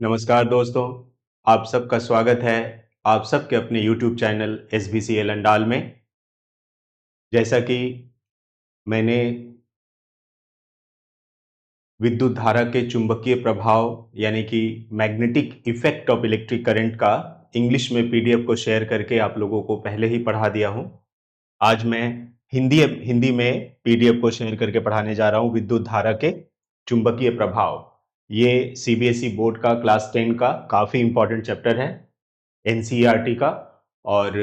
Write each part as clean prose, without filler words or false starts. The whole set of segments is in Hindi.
नमस्कार दोस्तों, आप सबका स्वागत है आप सबके अपने YouTube चैनल SBCL अंडाल में। जैसा कि मैंने विद्युत धारा के चुंबकीय प्रभाव यानी कि magnetic effect of electric current का इंग्लिश में PDF को शेयर करके आप लोगों को पहले ही पढ़ा दिया हूं। आज मैं हिंदी में PDF को शेयर करके पढ़ाने जा रहा हूं विद्युत धारा के चुंबकीय प्रभाव। ये CBSE बोर्ड का क्लास 10 का काफी इंपॉर्टेंट चैप्टर है NCERT का, और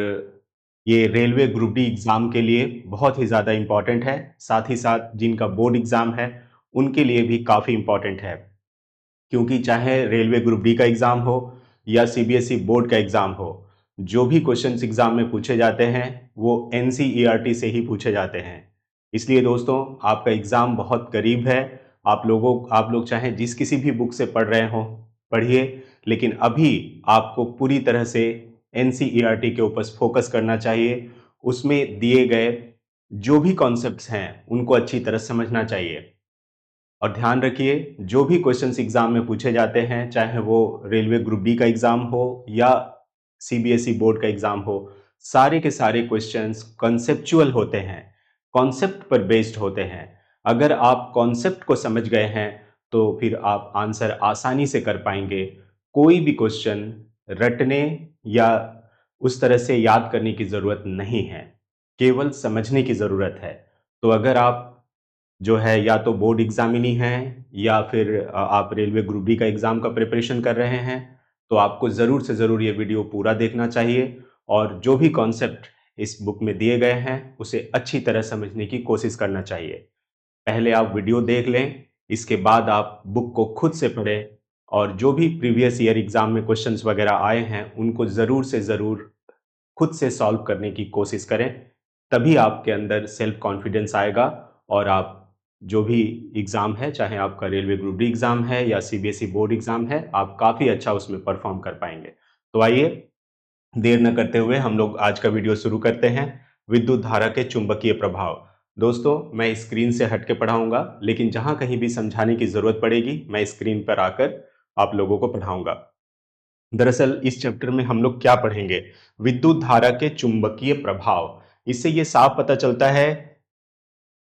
ये रेलवे ग्रुप डी एग्जाम के लिए बहुत ही ज़्यादा इम्पॉर्टेंट है। साथ ही साथ जिनका बोर्ड एग्जाम है उनके लिए भी काफ़ी इम्पॉर्टेंट है, क्योंकि चाहे रेलवे ग्रुप डी का एग्जाम हो या CBSE बोर्ड का एग्जाम हो, जो भी क्वेश्चंस एग्जाम में पूछे जाते हैं वो NCERT से ही पूछे जाते हैं। इसलिए दोस्तों, आपका एग्जाम बहुत करीब है। आप लोग चाहे जिस किसी भी बुक से पढ़ रहे हो पढ़िए, लेकिन अभी आपको पूरी तरह से NCERT के ऊपर फोकस करना चाहिए। उसमें दिए गए जो भी कॉन्सेप्ट्स हैं उनको अच्छी तरह समझना चाहिए। और ध्यान रखिए, जो भी क्वेश्चंस एग्जाम में पूछे जाते हैं, चाहे वो रेलवे ग्रुप डी का एग्जाम हो या CBSE बोर्ड का एग्जाम हो, सारे के सारे क्वेश्चंस कॉन्सेप्चुअल होते हैं, कॉन्सेप्ट पर बेस्ड होते हैं। अगर आप कॉन्सेप्ट को समझ गए हैं तो फिर आप आंसर आसानी से कर पाएंगे। कोई भी क्वेश्चन रटने या उस तरह से याद करने की जरूरत नहीं है, केवल समझने की जरूरत है। तो अगर आप जो है या तो बोर्ड एग्जामिनी हैं या फिर आप रेलवे ग्रुप डी का एग्जाम का प्रिपरेशन कर रहे हैं, तो आपको ज़रूर से ज़रूर ये वीडियो पूरा देखना चाहिए और जो भी कॉन्सेप्ट इस बुक में दिए गए हैं उसे अच्छी तरह समझने की कोशिश करना चाहिए। पहले आप वीडियो देख लें, इसके बाद आप बुक को खुद से पढ़ें और जो भी प्रीवियस ईयर एग्जाम में क्वेश्चंस वगैरह आए हैं उनको ज़रूर से ज़रूर खुद से सॉल्व करने की कोशिश करें। तभी आपके अंदर सेल्फ कॉन्फिडेंस आएगा और आप जो भी एग्ज़ाम है, चाहे आपका रेलवे ग्रुप डी एग्ज़ाम है या CBSE बोर्ड एग्ज़ाम है, आप काफ़ी अच्छा उसमें परफॉर्म कर पाएंगे। तो आइए देर न करते हुए हम लोग आज का वीडियो शुरू करते हैं। विद्युत धारा के चुंबकीय प्रभाव। दोस्तों, मैं स्क्रीन से हट के पढ़ाऊंगा, लेकिन जहां कहीं भी समझाने की जरूरत पड़ेगी मैं स्क्रीन पर आकर आप लोगों को पढ़ाऊंगा। दरअसल इस चैप्टर में हम लोग क्या पढ़ेंगे? विद्युत धारा के चुंबकीय प्रभाव। इससे ये साफ पता चलता है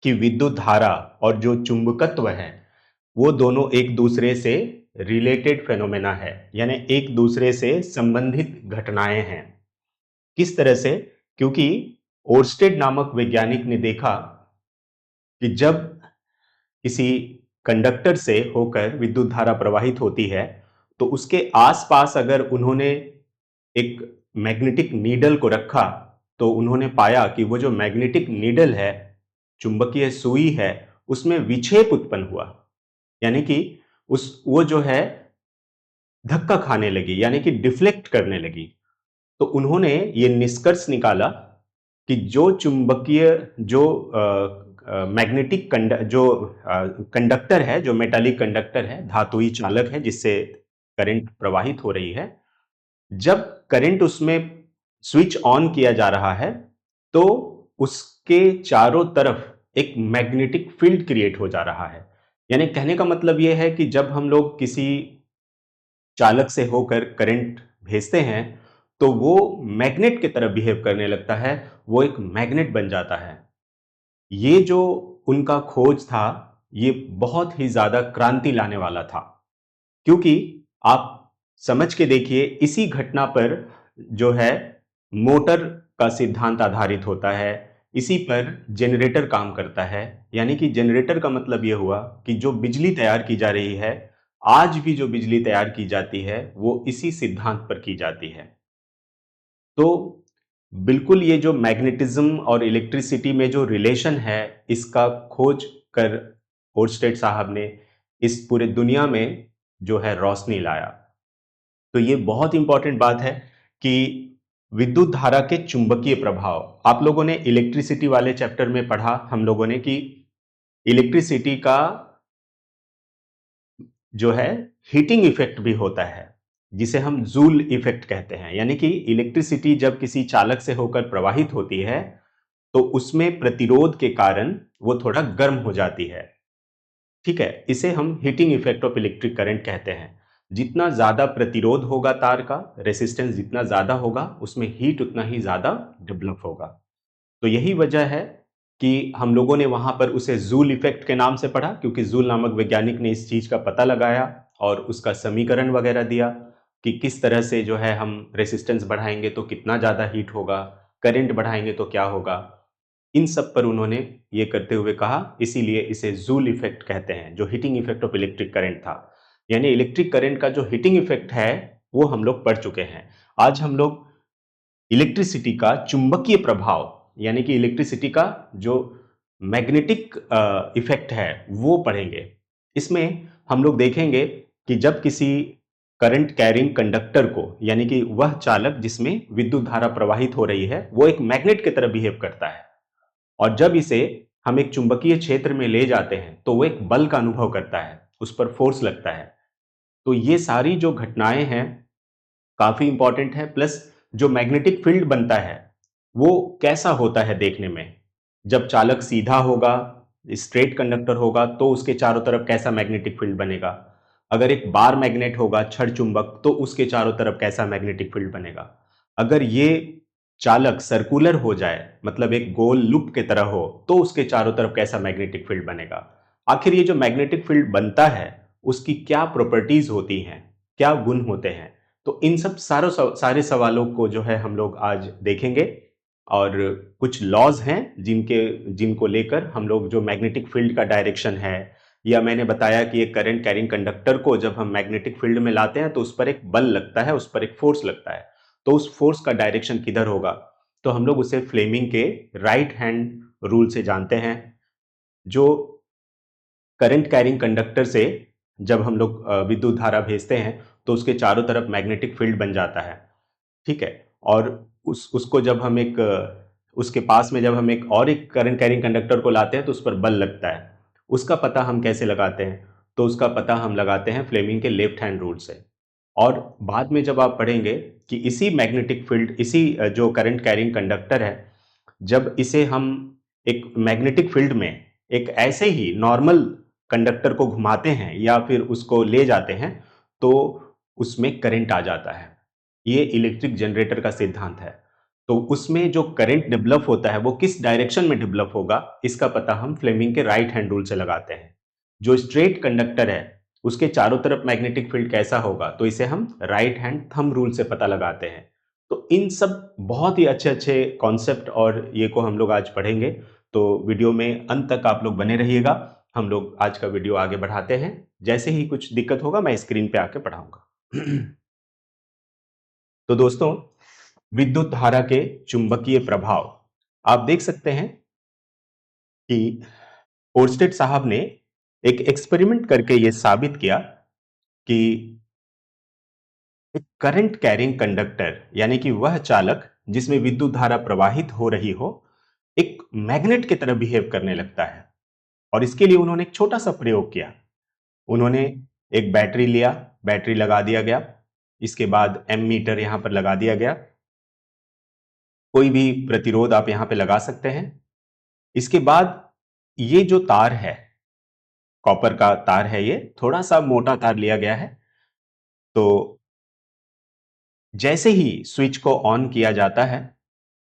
कि विद्युत धारा और जो चुंबकत्व है वो दोनों एक दूसरे से रिलेटेड फेनोमेना है, यानी एक दूसरे से संबंधित घटनाएं हैं। किस तरह से? क्योंकि ओर्स्टेड नामक वैज्ञानिक ने देखा कि जब किसी कंडक्टर से होकर विद्युत धारा प्रवाहित होती है तो उसके आसपास अगर उन्होंने एक मैग्नेटिक नीडल को रखा तो उन्होंने पाया कि वो जो मैग्नेटिक नीडल है, चुंबकीय सुई है, उसमें विक्षेप उत्पन्न हुआ। यानी कि उस वो जो है धक्का खाने लगी, यानी कि डिफ्लेक्ट करने लगी। तो उन्होंने ये निष्कर्ष निकाला कि जो चुंबकीय जो मैग्नेटिक जो कंडक्टर है, जो मेटालिक कंडक्टर है, धातुई चालक है जिससे करंट प्रवाहित हो रही है, जब करंट उसमें स्विच ऑन किया जा रहा है तो उसके चारों तरफ एक मैग्नेटिक फील्ड क्रिएट हो जा रहा है। यानी कहने का मतलब यह है कि जब हम लोग किसी चालक से होकर करंट भेजते हैं तो वो मैग्नेट की तरह बिहेव करने लगता है, वो एक मैग्नेट बन जाता है। ये जो उनका खोज था, ये बहुत ही ज्यादा क्रांति लाने वाला था, क्योंकि आप समझ के देखिए, इसी घटना पर जो है मोटर का सिद्धांत आधारित होता है, इसी पर जनरेटर काम करता है। यानी कि जनरेटर का मतलब यह हुआ कि जो बिजली तैयार की जा रही है, आज भी जो बिजली तैयार की जाती है वो इसी सिद्धांत पर की जाती है। तो बिल्कुल ये जो मैग्नेटिज्म और इलेक्ट्रिसिटी में जो रिलेशन है, इसका खोज कर ओर्स्टेड साहब ने इस पूरे दुनिया में जो है रोशनी लाया। तो ये बहुत इंपॉर्टेंट बात है कि विद्युत धारा के चुंबकीय प्रभाव। आप लोगों ने इलेक्ट्रिसिटी वाले चैप्टर में पढ़ा हम लोगों ने कि इलेक्ट्रिसिटी का जो है हीटिंग इफेक्ट भी होता है, जिसे हम जूल इफेक्ट कहते हैं। यानी कि इलेक्ट्रिसिटी जब किसी चालक से होकर प्रवाहित होती है तो उसमें प्रतिरोध के कारण वो थोड़ा गर्म हो जाती है। ठीक है, इसे हम heating effect of electric current कहते हैं। जितना ज़्यादा प्रतिरोध होगा तार का, रेसिस्टेंस जितना ज़्यादा होगा, उसमें हीट उतना ही ज़्यादा डेवलप होगा। तो यही वजह है कि हम लोगों ने वहाँ पर उसे जूल इफ़ेक्ट के नाम से पढ़ा, क्योंकि जूल नामक वैज्ञानिक ने इस चीज़ का पता लगाया और उसका समीकरण वगैरह दिया कि किस तरह से जो है हम रेसिस्टेंस बढ़ाएँगे तो कितना ज़्यादा हीट होगा, करंट बढ़ाएँगे तो क्या होगा। इन सब पर उन्होंने ये करते हुए कहा, इसीलिए इसे जूल इफ़ेक्ट कहते हैं, जो heating effect of electric current था। यानी इलेक्ट्रिक करंट का जो हीटिंग इफ़ेक्ट है, वो हम लोग पढ़ चुके हैं। आज हम लोग इलेक्ट्रिसिटी का चुंबकीय प्रभाव, यानी कि इलेक्ट्रिसिटी का जो मैग्नेटिक इफेक्ट है, वो पढ़ेंगे। इसमें हम लोग देखेंगे कि जब किसी करंट कैरिंग कंडक्टर को, यानी कि वह चालक जिसमें विद्युत धारा प्रवाहित हो रही है, वो एक मैग्नेट की तरह बिहेव करता है, और जब इसे हम एक चुंबकीय क्षेत्र में ले जाते हैं तो वो एक बल का अनुभव करता है, उस पर फोर्स लगता है। तो ये सारी जो घटनाएं हैं काफी इंपॉर्टेंट है। प्लस जो मैग्नेटिक फील्ड बनता है वो कैसा होता है देखने में, जब चालक सीधा होगा, स्ट्रेट कंडक्टर होगा, तो उसके चारों तरफ कैसा मैग्नेटिक फील्ड बनेगा। अगर एक बार मैग्नेट होगा, छड़ चुंबक, तो उसके चारों तरफ कैसा मैग्नेटिक फील्ड बनेगा। अगर ये चालक सर्कुलर हो जाए, मतलब एक गोल लूप की तरह हो, तो उसके चारों तरफ कैसा मैग्नेटिक फील्ड बनेगा। आखिर ये जो मैग्नेटिक फील्ड बनता है, उसकी क्या प्रॉपर्टीज होती हैं, क्या गुण होते हैं। तो इन सब सारे सवालों को जो है हम लोग आज देखेंगे, और कुछ लॉज हैं जिनको लेकर हम लोग जो मैग्नेटिक फील्ड का डायरेक्शन है, या मैंने बताया कि एक करंट कैरिंग कंडक्टर को जब हम मैग्नेटिक फील्ड में लाते हैं तो उस पर एक बल लगता है, उस पर एक फोर्स लगता है, तो उस फोर्स का डायरेक्शन किधर होगा, तो हम लोग उसे फ्लेमिंग के राइट हैंड रूल से जानते हैं। जो करंट कैरिंग कंडक्टर से जब हम लोग विद्युत धारा भेजते हैं तो उसके चारों तरफ मैग्नेटिक फील्ड बन जाता है, ठीक है। और उसको जब हम उसके पास में जब हम एक करंट कैरिंग कंडक्टर को लाते हैं तो उस पर बल लगता है। उसका पता हम कैसे लगाते हैं, तो उसका पता हम लगाते हैं फ्लेमिंग के लेफ्ट हैंड रूल से। और बाद में जब आप पढ़ेंगे कि इसी मैग्नेटिक फील्ड, इसी जो करंट कैरिंग कंडक्टर है, जब इसे हम एक मैग्नेटिक फील्ड में एक ऐसे ही नॉर्मल कंडक्टर को घुमाते हैं या फिर उसको ले जाते हैं, तो उसमें करंट आ जाता है। ये इलेक्ट्रिक जनरेटर का सिद्धांत है। तो उसमें जो करंट डेवलप होता है वो किस डायरेक्शन में डेवलप होगा, इसका पता हम फ्लेमिंग के राइट हैंड रूल से लगाते हैं। जो स्ट्रेट कंडक्टर है उसके चारों तरफ मैग्नेटिक फील्ड कैसा होगा, तो इसे हम राइट हैंड थंब रूल से पता लगाते हैं। तो इन सब बहुत ही अच्छे अच्छे कॉन्सेप्ट और ये को हम लोग आज पढ़ेंगे। तो वीडियो में अंत तक आप लोग बने रहिएगा। हम लोग आज का वीडियो आगे बढ़ाते हैं। जैसे ही कुछ दिक्कत होगा मैं स्क्रीन पे आके पढ़ाऊंगा। तो दोस्तों, विद्युत धारा के चुंबकीय प्रभाव, आप देख सकते हैं कि ओर्स्टेड साहब ने एक एक्सपेरिमेंट करके यह साबित किया कि एक करंट कैरिंग कंडक्टर, यानी कि वह चालक जिसमें विद्युत धारा प्रवाहित हो रही हो, एक मैग्नेट की तरह बिहेव करने लगता है। और इसके लिए उन्होंने एक छोटा सा प्रयोग किया। उन्होंने एक बैटरी लिया, बैटरी लगा दिया गया, इसके बाद एमीटर यहां पर लगा दिया गया, कोई भी प्रतिरोध आप यहां पे लगा सकते हैं। इसके बाद ये जो तार है, कॉपर का तार है, ये थोड़ा सा मोटा तार लिया गया है। तो जैसे ही स्विच को ऑन किया जाता है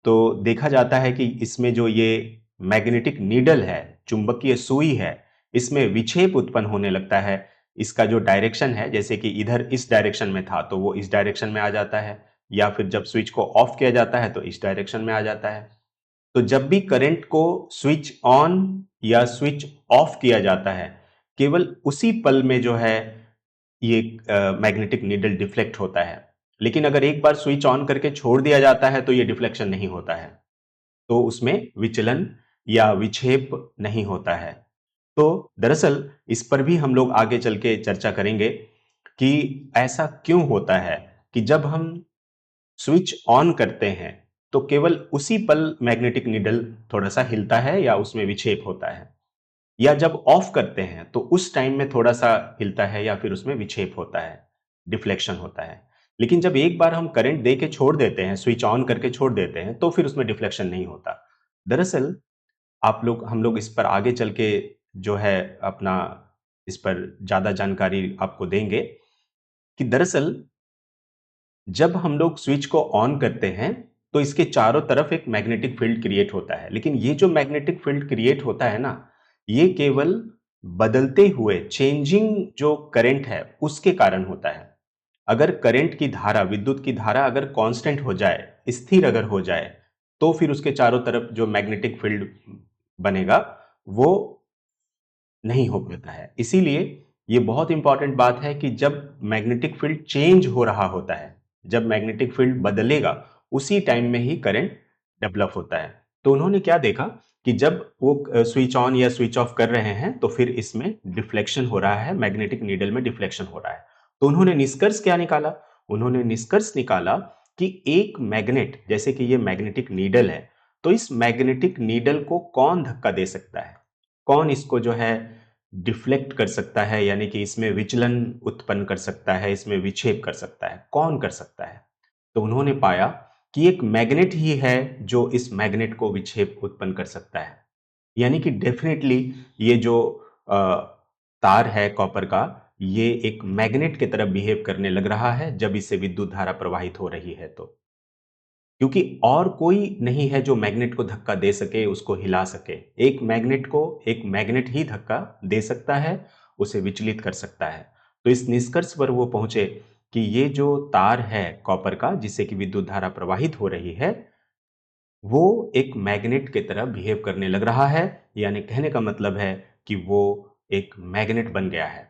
तो देखा जाता है कि इसमें जो ये मैग्नेटिक नीडल है, चुंबकीय सुई है, इसमें विक्षेप उत्पन्न होने लगता है। इसका जो डायरेक्शन है, जैसे कि इधर इस डायरेक्शन में था तो वो इस डायरेक्शन में आ जाता है, या फिर जब स्विच को ऑफ किया जाता है तो इस डायरेक्शन में आ जाता है। तो जब भी करंट को स्विच ऑन या स्विच ऑफ किया जाता है, केवल उसी पल में जो है ये मैग्नेटिक नीडल डिफ्लेक्ट होता है। लेकिन अगर एक बार स्विच ऑन करके छोड़ दिया जाता है तो ये डिफ्लेक्शन नहीं होता है, तो उसमें विचलन या विक्षेप नहीं होता है। तो दरअसल इस पर भी हम लोग आगे चल के चर्चा करेंगे कि ऐसा क्यों होता है कि जब हम स्विच ऑन करते हैं तो केवल उसी पल मैग्नेटिक नीडल थोड़ा सा हिलता है या उसमें विक्षेप होता है, या जब ऑफ करते हैं तो उस टाइम में थोड़ा सा हिलता है या फिर उसमें विक्षेप होता है, डिफ्लेक्शन होता है। लेकिन जब एक बार हम करंट दे के छोड़ देते हैं, स्विच ऑन करके छोड़ देते हैं, तो फिर उसमें डिफ्लेक्शन नहीं होता। दरअसल हम लोग इस पर आगे चल के जो है अपना इस पर ज्यादा जानकारी आपको देंगे कि दरअसल जब हम लोग स्विच को ऑन करते हैं तो इसके चारों तरफ एक मैग्नेटिक फील्ड क्रिएट होता है, लेकिन ये जो मैग्नेटिक फील्ड क्रिएट होता है ना, ये केवल बदलते हुए चेंजिंग जो करंट है उसके कारण होता है। अगर करंट की धारा, विद्युत की धारा अगर कांस्टेंट हो जाए, स्थिर अगर हो जाए, तो फिर उसके चारों तरफ जो मैग्नेटिक फील्ड बनेगा वो नहीं हो पाता है। इसीलिए ये बहुत इंपॉर्टेंट बात है कि जब मैग्नेटिक फील्ड चेंज हो रहा होता है, जब मैग्नेटिक फील्ड बदलेगा, उसी टाइम में ही करंट डेवलप होता है। तो उन्होंने क्या देखा कि जब वो स्विच ऑन या स्विच ऑफ कर रहे हैं तो फिर इसमें डिफ्लेक्शन हो रहा है, मैग्नेटिक नीडल में डिफ्लेक्शन हो रहा है। तो उन्होंने निष्कर्ष क्या निकाला? उन्होंने निष्कर्ष निकाला कि एक मैग्नेट, जैसे कि ये मैग्नेटिक नीडल है, तो इस मैग्नेटिक नीडल को कौन धक्का दे सकता है, कौन इसको जो है डिफ्लेक्ट कर सकता है, यानी कि इसमें विचलन उत्पन्न कर सकता है, इसमें विक्षेप कर सकता है, कौन कर सकता है? तो उन्होंने पाया कि एक मैग्नेट ही है जो इस मैग्नेट को विक्षेप उत्पन्न कर सकता है। यानी कि डेफिनेटली ये जो तार है कॉपर का, ये एक मैग्नेट की तरह बिहेव करने लग रहा है जब इसे विद्युत धारा प्रवाहित हो रही है तो। क्योंकि और कोई नहीं है जो मैग्नेट को धक्का दे सके, उसको हिला सके। एक मैग्नेट को एक मैग्नेट ही धक्का दे सकता है, उसे विचलित कर सकता है। तो इस निष्कर्ष पर वो पहुंचे कि ये जो तार है कॉपर का, जिससे कि विद्युत धारा प्रवाहित हो रही है, वो एक मैग्नेट की तरह बिहेव करने लग रहा है। यानी कहने का मतलब है कि वो एक मैग्नेट बन गया है।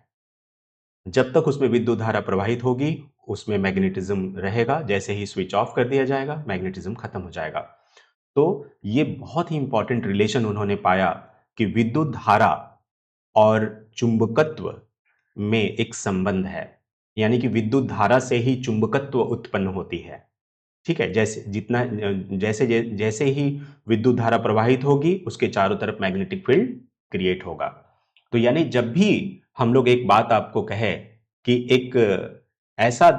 जब तक उसमें विद्युत धारा प्रवाहित होगी, उसमें मैग्नेटिज्म रहेगा। जैसे ही स्विच ऑफ कर दिया जाएगा, मैग्नेटिज्म खत्म हो जाएगा। तो ये बहुत ही इंपॉर्टेंट रिलेशन उन्होंने पाया कि विद्युत धारा और चुंबकत्व में एक संबंध है। यानी कि विद्युत धारा से ही चुंबकत्व उत्पन्न होती है। ठीक है? जैसे ही विद्युत धारा प्रवाहित होगी, उसके चारों तरफ मैग्नेटिक फील्ड क्रिएट होगा। तो यानी जब भी हम लोग एक बात आपको कहे कि एक ऐसा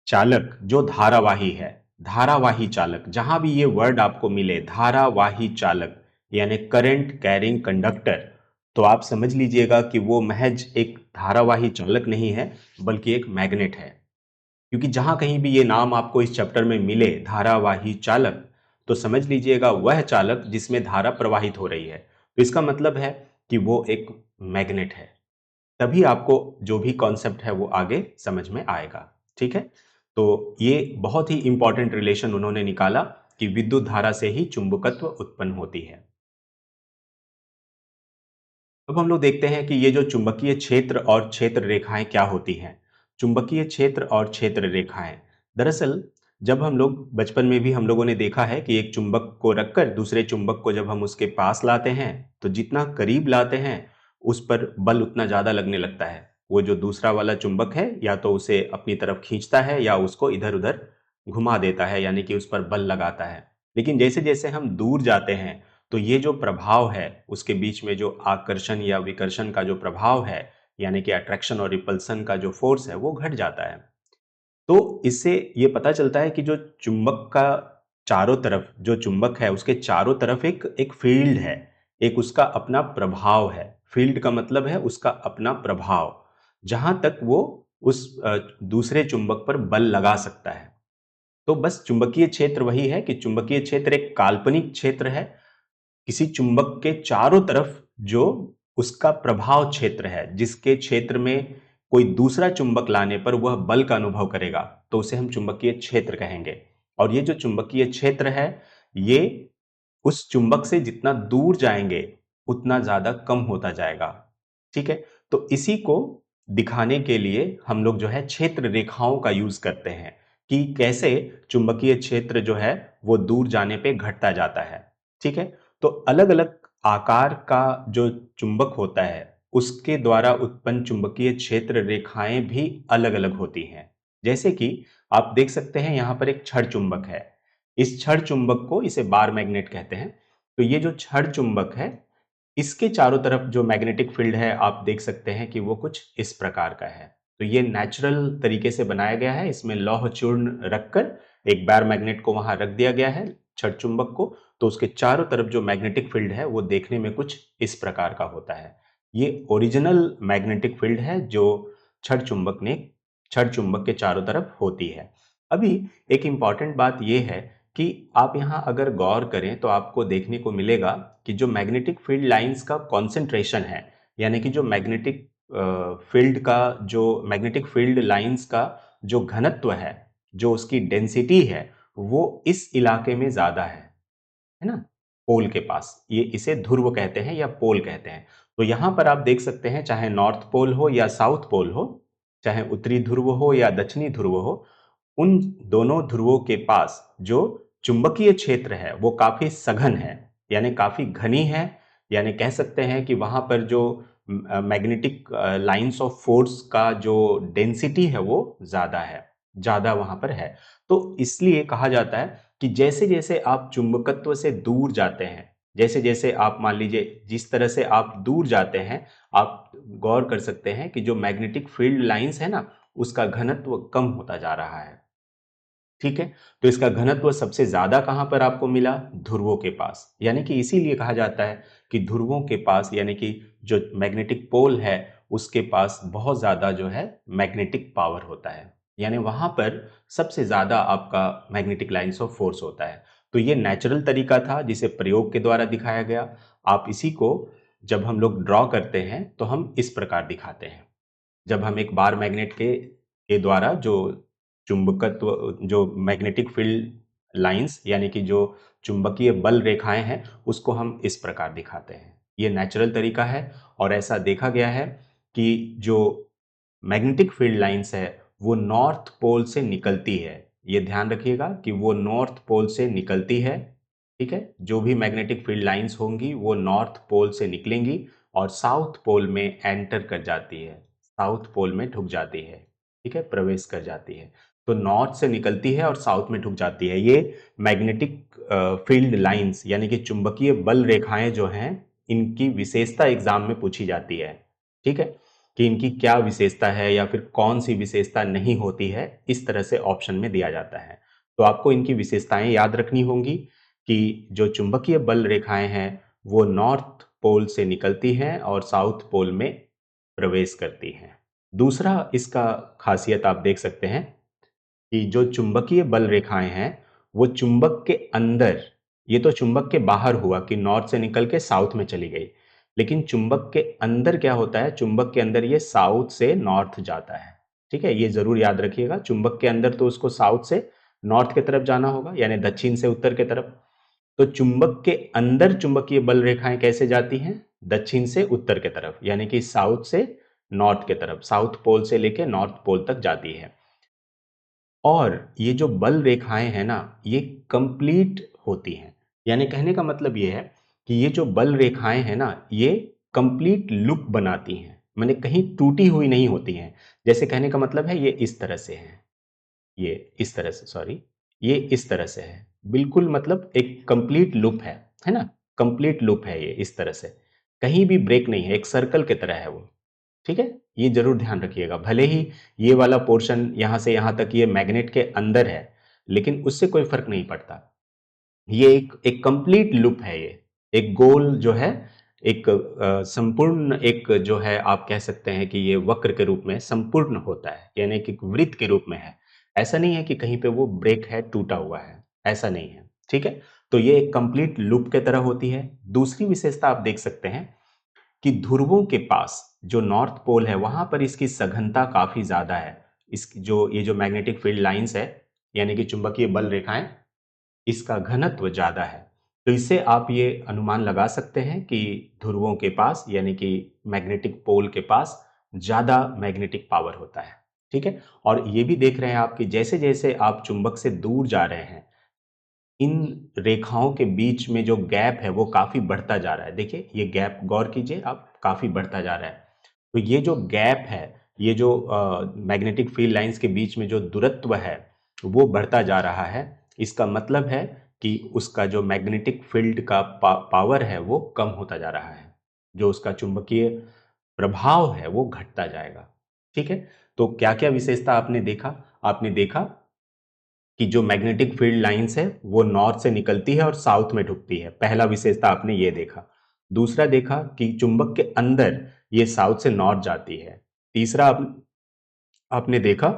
चालक जो धारावाही है, धारावाही चालक, जहां भी ये वर्ड आपको मिले, धारावाही चालक यानी करंट कैरिंग कंडक्टर, तो आप समझ लीजिएगा कि वो महज एक धारावाही चालक नहीं है, बल्कि एक मैग्नेट है। क्योंकि जहां कहीं भी ये नाम आपको इस चैप्टर में मिले, धारावाही चालक, तो समझ लीजिएगा वह चालक जिसमें धारा प्रवाहित हो रही है। तो इसका मतलब है कि वो एक मैग्नेट है। तभी आपको जो भी कॉन्सेप्ट है वो आगे समझ में आएगा। ठीक है? तो ये बहुत ही इंपॉर्टेंट रिलेशन उन्होंने निकाला कि विद्युत धारा से ही चुंबकत्व उत्पन्न होती है। अब हम लोग देखते हैं कि ये जो चुंबकीय क्षेत्र और क्षेत्र रेखाएं क्या होती हैं। चुंबकीय क्षेत्र और क्षेत्र रेखाएं, दरअसल जब हम लोग बचपन में भी हम लोगों ने देखा है कि एक चुंबक को रखकर दूसरे चुंबक को जब हम उसके पास लाते हैं, तो जितना करीब लाते हैं उस पर बल उतना ज्यादा लगने लगता है। वो जो दूसरा वाला चुंबक है या तो उसे अपनी तरफ खींचता है या उसको इधर उधर घुमा देता है, यानी कि उस पर बल लगाता है। लेकिन जैसे जैसे हम दूर जाते हैं तो ये जो प्रभाव है, उसके बीच में जो आकर्षण या विकर्षण का जो प्रभाव है, यानी कि अट्रैक्शन और रिपल्सन का जो फोर्स है, वो घट जाता है। तो इससे ये पता चलता है कि जो चुंबक का चारों तरफ जो चुंबक है, उसके चारों तरफ एक एक फील्ड है, एक उसका अपना प्रभाव है। फील्ड का मतलब है उसका अपना प्रभाव, जहां तक वो उस दूसरे चुंबक पर बल लगा सकता है। तो बस चुंबकीय क्षेत्र वही है कि चुंबकीय क्षेत्र एक काल्पनिक क्षेत्र है किसी चुंबक के चारों तरफ, जो उसका प्रभाव क्षेत्र है, जिसके क्षेत्र में कोई दूसरा चुंबक लाने पर वह बल का अनुभव करेगा, तो उसे हम चुंबकीय क्षेत्र कहेंगे। और ये जो चुंबकीय क्षेत्र है, ये उस चुंबक से जितना दूर जाएंगे उतना ज्यादा कम होता जाएगा। ठीक है? तो इसी को दिखाने के लिए हम लोग जो है क्षेत्र रेखाओं का यूज करते हैं कि कैसे चुंबकीय क्षेत्र जो है वो दूर जाने पे घटता जाता है। ठीक है? तो अलग अलग आकार का जो चुंबक होता है, उसके द्वारा उत्पन्न चुंबकीय क्षेत्र रेखाएं भी अलग अलग होती हैं। जैसे कि आप देख सकते हैं यहां पर एक छड़ चुंबक है। इस छड़ चुंबक को, इसे बार मैग्नेट कहते हैं। तो ये जो छड़ चुंबक है, इसके चारों तरफ जो मैग्नेटिक फील्ड है, आप देख सकते हैं कि वो कुछ इस प्रकार का है। तो ये नेचुरल तरीके से बनाया गया है। इसमें लौह चूर्ण रखकर एक बार मैग्नेट को वहां रख दिया गया है, छड़ चुंबक को। तो उसके चारों तरफ जो मैग्नेटिक फील्ड है वो देखने में कुछ इस प्रकार का होता है। ये ओरिजिनल मैग्नेटिक फील्ड है जो छड़ चुंबक ने छड़ चुंबक के चारों तरफ होती है। अभी एक इंपॉर्टेंट बात यह है कि आप यहाँ अगर गौर करें तो आपको देखने को मिलेगा कि जो मैग्नेटिक फील्ड लाइंस का कॉन्सेंट्रेशन है, यानी कि जो मैग्नेटिक फील्ड का जो मैग्नेटिक फील्ड लाइंस का जो घनत्व है, जो उसकी डेंसिटी है, वो इस इलाके में ज्यादा है ना, पोल के पास। ये इसे ध्रुव कहते हैं या पोल कहते हैं। तो यहां पर आप देख सकते हैं, चाहे नॉर्थ पोल हो या साउथ पोल हो, चाहे उत्तरी ध्रुव हो या दक्षिणी ध्रुव हो, उन दोनों ध्रुवों के पास जो चुंबकीय क्षेत्र है वो काफी सघन है, यानी काफी घनी है। यानी कह सकते हैं कि वहां पर जो मैग्नेटिक लाइंस ऑफ फोर्स का जो डेंसिटी है वो ज्यादा है, ज्यादा वहां पर है। तो इसलिए कहा जाता है कि जैसे जैसे आप चुंबकत्व से दूर जाते हैं, जैसे जैसे आप मान लीजिए जिस तरह से आप दूर जाते हैं, आप गौर कर सकते हैं कि जो मैग्नेटिक फील्ड लाइंस है ना, उसका घनत्व कम होता जा रहा है। ठीक है, तो इसका घनत्व सबसे ज्यादा कहां पर आपको मिला? ध्रुवों के पास। यानी कि इसीलिए कहा जाता है कि ध्रुवों के पास, यानी कि जो मैग्नेटिक पोल है उसके पास बहुत ज्यादा जो है मैग्नेटिक पावर होता है, यानी वहां पर सबसे ज्यादा आपका मैग्नेटिक लाइंस ऑफ फोर्स होता है। तो ये नेचुरल तरीका था जिसे प्रयोग के द्वारा दिखाया गया। आप इसी को जब हम लोग ड्रॉ करते हैं तो हम इस प्रकार दिखाते हैं। जब हम एक बार मैग्नेट के द्वारा जो चुंबकत्व, जो मैग्नेटिक फील्ड लाइंस यानी कि जो चुंबकीय बल रेखाएं हैं, उसको हम इस प्रकार दिखाते हैं। ये नेचुरल तरीका है और ऐसा देखा गया है कि जो मैग्नेटिक फील्ड लाइंस है वो नॉर्थ पोल से निकलती है। ये ध्यान रखिएगा कि वो नॉर्थ पोल से निकलती है। ठीक है, जो भी मैग्नेटिक फील्ड लाइंस होंगी वो नॉर्थ पोल से निकलेंगी और साउथ पोल में एंटर कर जाती है, साउथ पोल में ढुक जाती है। ठीक है, प्रवेश कर जाती है। तो नॉर्थ से निकलती है और साउथ में ढुक जाती है। ये मैग्नेटिक फील्ड लाइंस यानी कि चुंबकीय बल रेखाएं जो हैं, इनकी विशेषता एग्जाम में पूछी जाती है। ठीक है, कि इनकी क्या विशेषता है या फिर कौन सी विशेषता नहीं होती है, इस तरह से ऑप्शन में दिया जाता है। तो आपको इनकी विशेषताएं याद रखनी होंगी कि जो चुंबकीय बल रेखाएं हैं वो नॉर्थ पोल से निकलती हैं और साउथ पोल में प्रवेश करती हैं। दूसरा इसका खासियत आप देख सकते हैं कि जो चुंबकीय बल रेखाएं हैं वो चुंबक के अंदर, ये तो चुंबक के बाहर हुआ कि नॉर्थ से निकल के साउथ में चली गई, लेकिन चुंबक के अंदर क्या होता है? चुंबक के अंदर ये साउथ से नॉर्थ जाता है। ठीक है, ये जरूर याद रखिएगा। चुंबक के अंदर तो उसको साउथ से नॉर्थ की तरफ जाना होगा, यानी दक्षिण से उत्तर की तरफ। तो चुंबक के अंदर चुंबकीय बल रेखाएं कैसे जाती हैं? दक्षिण से उत्तर की तरफ, यानी कि साउथ से नॉर्थ की तरफ, साउथ पोल से लेके नॉर्थ पोल तक जाती है। और ये जो बल रेखाएं हैं ना, ये कंप्लीट होती हैं। यानी कहने का मतलब ये है कि ये जो बल रेखाएं हैं ना, ये कंप्लीट लूप बनाती हैं, माने कहीं टूटी हुई नहीं होती हैं। जैसे कहने का मतलब है ये इस तरह से है, ये इस तरह से, सॉरी, ये इस तरह से है, बिल्कुल मतलब एक कंप्लीट लूप है ना, कंप्लीट लूप है ये इस तरह से, कहीं भी ब्रेक नहीं है, एक सर्कल की तरह है वो। ठीक है, ये जरूर ध्यान रखिएगा। भले ही ये वाला पोर्शन यहां से यहां तक ये मैग्नेट के अंदर है, लेकिन उससे कोई फर्क नहीं पड़ता। ये एक कंप्लीट लूप है, ये एक गोल जो है, एक संपूर्ण, एक जो है आप कह सकते हैं कि ये वक्र के रूप में संपूर्ण होता है, यानी कि एक वृत्त के रूप में है। ऐसा नहीं है कि कहीं पे वो ब्रेक है, टूटा हुआ है, ऐसा नहीं है। ठीक है, तो ये एक कंप्लीट लूप के तरह होती है। दूसरी विशेषता आप देख सकते हैं कि ध्रुवों के पास जो नॉर्थ पोल है वहां पर इसकी सघनता काफी ज्यादा है। इसकी जो ये जो मैग्नेटिक फील्ड लाइंस है, यानी कि चुंबकीय बल रेखाएं, इसका घनत्व ज्यादा है। तो इससे आप ये अनुमान लगा सकते हैं कि ध्रुवों के पास, यानी कि मैग्नेटिक पोल के पास ज्यादा मैग्नेटिक पावर होता है। ठीक है, और ये भी देख रहे हैं आप कि जैसे जैसे आप चुंबक से दूर जा रहे हैं, इन रेखाओं के बीच में जो गैप है वो काफी बढ़ता जा रहा है। देखिए ये गैप, गौर कीजिए आप, काफी बढ़ता जा रहा है। तो ये जो गैप है, ये जो मैग्नेटिक फील्ड लाइंस के बीच में जो दूरत्व है वो बढ़ता जा रहा है। इसका मतलब है कि उसका जो मैग्नेटिक फील्ड का पावर है वो कम होता जा रहा है, जो उसका चुंबकीय प्रभाव है वो घटता जाएगा। ठीक है, तो क्या क्या विशेषता आपने देखा? आपने देखा कि जो मैग्नेटिक फील्ड लाइंस है वो नॉर्थ से निकलती है और साउथ में ढुकती है, पहला विशेषता आपने ये देखा। दूसरा देखा कि चुंबक के अंदर ये साउथ से नॉर्थ जाती है। तीसरा आपने देखा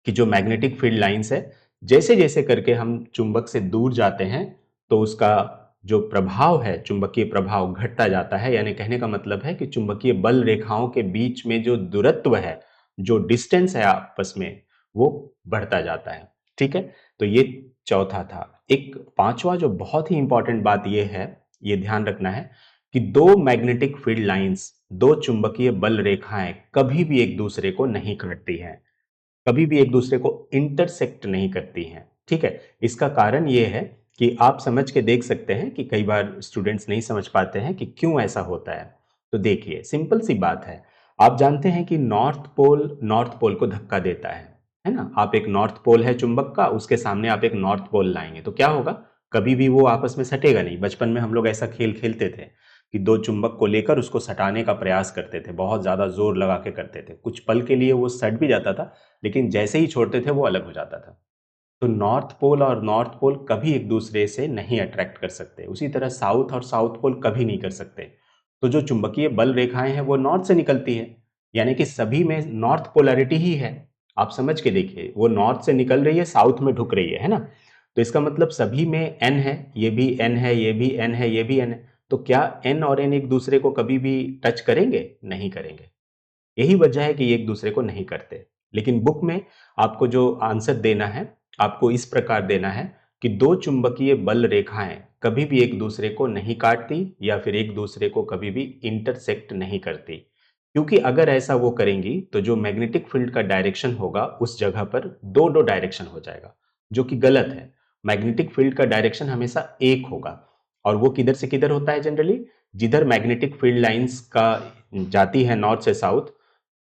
कि जो मैग्नेटिक फील्ड लाइंस है, जैसे जैसे करके हम चुंबक से दूर जाते हैं तो उसका जो प्रभाव है, चुंबकीय प्रभाव घटता जाता है। यानी कहने का मतलब है कि चुंबकीय बल रेखाओं के बीच में जो दूरत्व है, जो डिस्टेंस है आपस में, वो बढ़ता जाता है। ठीक है, तो ये चौथा था। एक पांचवा जो बहुत ही इंपॉर्टेंट बात ये है, ये ध्यान रखना है कि दो मैग्नेटिक फील्ड लाइंस, दो चुंबकीय बल रेखाएं कभी भी एक दूसरे को नहीं काटती हैं, कभी भी एक दूसरे को इंटरसेक्ट नहीं करती हैं। ठीक है, इसका कारण ये है कि आप समझ के देख सकते हैं कि कई बार स्टूडेंट्स नहीं समझ पाते हैं कि क्यों ऐसा होता है। तो देखिए, सिंपल सी बात है। आप जानते हैं कि नॉर्थ पोल को धक्का देता है ना। आप एक नॉर्थ पोल है चुंबक का, उसके सामने आप एक नॉर्थ पोल लाएंगे तो क्या होगा, कभी भी वो आपस में सटेगा नहीं। बचपन में हम लोग ऐसा खेल खेलते थे कि दो चुंबक को लेकर उसको सटाने का प्रयास करते थे, बहुत ज्यादा जोर लगा के करते थे। कुछ पल के लिए वो सट भी जाता था, लेकिन जैसे ही छोड़ते थे वो अलग हो जाता था। तो नॉर्थ पोल और नॉर्थ पोल कभी एक दूसरे से नहीं अट्रैक्ट कर सकते, उसी तरह साउथ और साउथ पोल कभी नहीं कर सकते। तो जो चुंबकीय बल रेखाएं हैं वो नॉर्थ से निकलती है, यानी कि सभी में नॉर्थ पोलैरिटी ही है। आप समझ के देखिए, वो नॉर्थ से निकल रही है, साउथ में ढुक रही है ना। तो इसका मतलब सभी में एन है, ये भी एन है, ये भी एन है, ये भी एन है। तो क्या एन और एन एक दूसरे को कभी भी टच करेंगे? नहीं करेंगे। यही वजह है कि ये एक दूसरे को नहीं करते। लेकिन बुक में आपको जो आंसर देना है, आपको इस प्रकार देना है कि दो चुंबकीय बल रेखाएं कभी भी एक दूसरे को नहीं काटती या फिर एक दूसरे को कभी भी इंटरसेक्ट नहीं करती। क्योंकि अगर ऐसा वो करेंगी तो जो मैग्नेटिक फील्ड का डायरेक्शन होगा उस जगह पर दो दो डायरेक्शन हो जाएगा, जो कि गलत है। मैग्नेटिक फील्ड का डायरेक्शन हमेशा एक होगा। और वो किधर से किधर होता है जनरली? जिधर मैग्नेटिक फील्ड लाइंस का जाती है नॉर्थ से साउथ,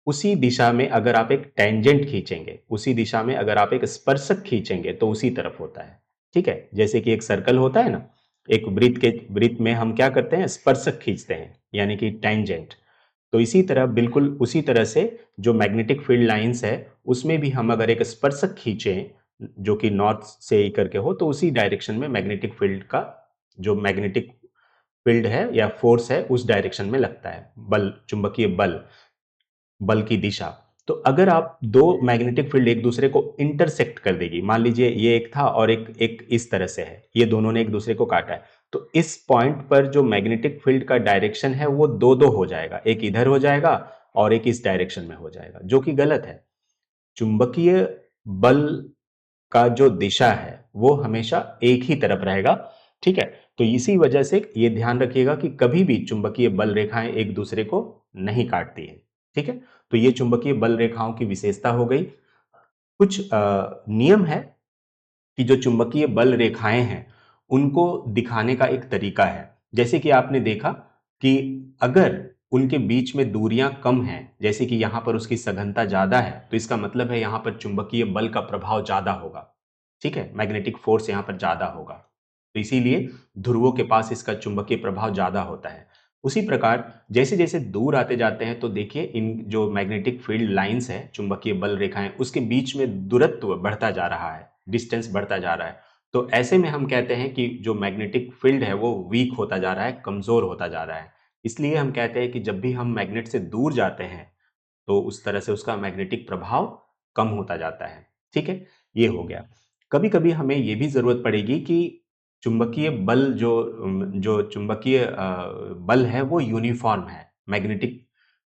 उसी दिशा में अगर आप एक टेंजेंट खींचेंगे, उसी दिशा में अगर आप एक स्पर्शक खींचेंगे तो उसी तरफ होता है। ठीक है, जैसे कि एक सर्कल होता है ना, एक वृत्त में हम क्या करते हैं, स्पर्शक खींचते हैं, यानी कि टेंजेंट। तो इसी तरह, बिल्कुल उसी तरह से जो मैग्नेटिक फील्ड लाइंस है, उसमें भी हम अगर एक स्पर्शक खींचें जो कि नॉर्थ से ही करके हो, तो उसी डायरेक्शन में मैग्नेटिक फील्ड का जो मैग्नेटिक फील्ड है या फोर्स है उस डायरेक्शन में लगता है, बल, चुंबकीय बल, बल की दिशा। तो अगर आप दो मैग्नेटिक फील्ड एक दूसरे को इंटरसेक्ट कर देगी, मान लीजिए ये एक था और एक एक इस तरह से है, ये दोनों ने एक दूसरे को काटा है, तो इस पॉइंट पर जो मैग्नेटिक फील्ड का डायरेक्शन है वो दो दो हो जाएगा, एक इधर हो जाएगा और एक इस डायरेक्शन में हो जाएगा, जो कि गलत है। चुंबकीय बल का जो दिशा है वो हमेशा एक ही तरफ रहेगा। ठीक है, तो इसी वजह से ये ध्यान रखिएगा कि कभी भी चुंबकीय बल रेखाएं एक दूसरे को नहीं काटती है। ठीक है, तो ये चुंबकीय बल रेखाओं की विशेषता हो गई। कुछ नियम है कि जो चुंबकीय बल रेखाएं हैं उनको दिखाने का एक तरीका है। जैसे कि आपने देखा कि अगर उनके बीच में दूरियां कम हैं, जैसे कि यहां पर उसकी सघनता ज्यादा है, तो इसका मतलब है यहां पर चुंबकीय बल का प्रभाव ज्यादा होगा। ठीक है, मैग्नेटिक फोर्स यहां पर ज्यादा होगा, तो इसीलिए ध्रुवों के पास इसका चुंबकीय प्रभाव ज्यादा होता है। उसी प्रकार जैसे जैसे दूर आते जाते हैं तो देखिए इन जो मैग्नेटिक फील्ड लाइंस है, चुंबकीय बल रेखाएं, उसके बीच में दूरत्व बढ़ता जा रहा है, डिस्टेंस बढ़ता जा रहा है। तो ऐसे में हम कहते हैं कि जो मैग्नेटिक फील्ड है वो वीक होता जा रहा है, कमजोर होता जा रहा है। इसलिए हम कहते हैं कि जब भी हम मैग्नेट से दूर जाते हैं तो उस तरह से उसका मैग्नेटिक प्रभाव कम होता जाता है। ठीक है, ये हो गया। कभी कभी हमें ये भी जरूरत पड़ेगी कि चुंबकीय बल जो चुंबकीय बल है वो यूनिफॉर्म है, मैग्नेटिक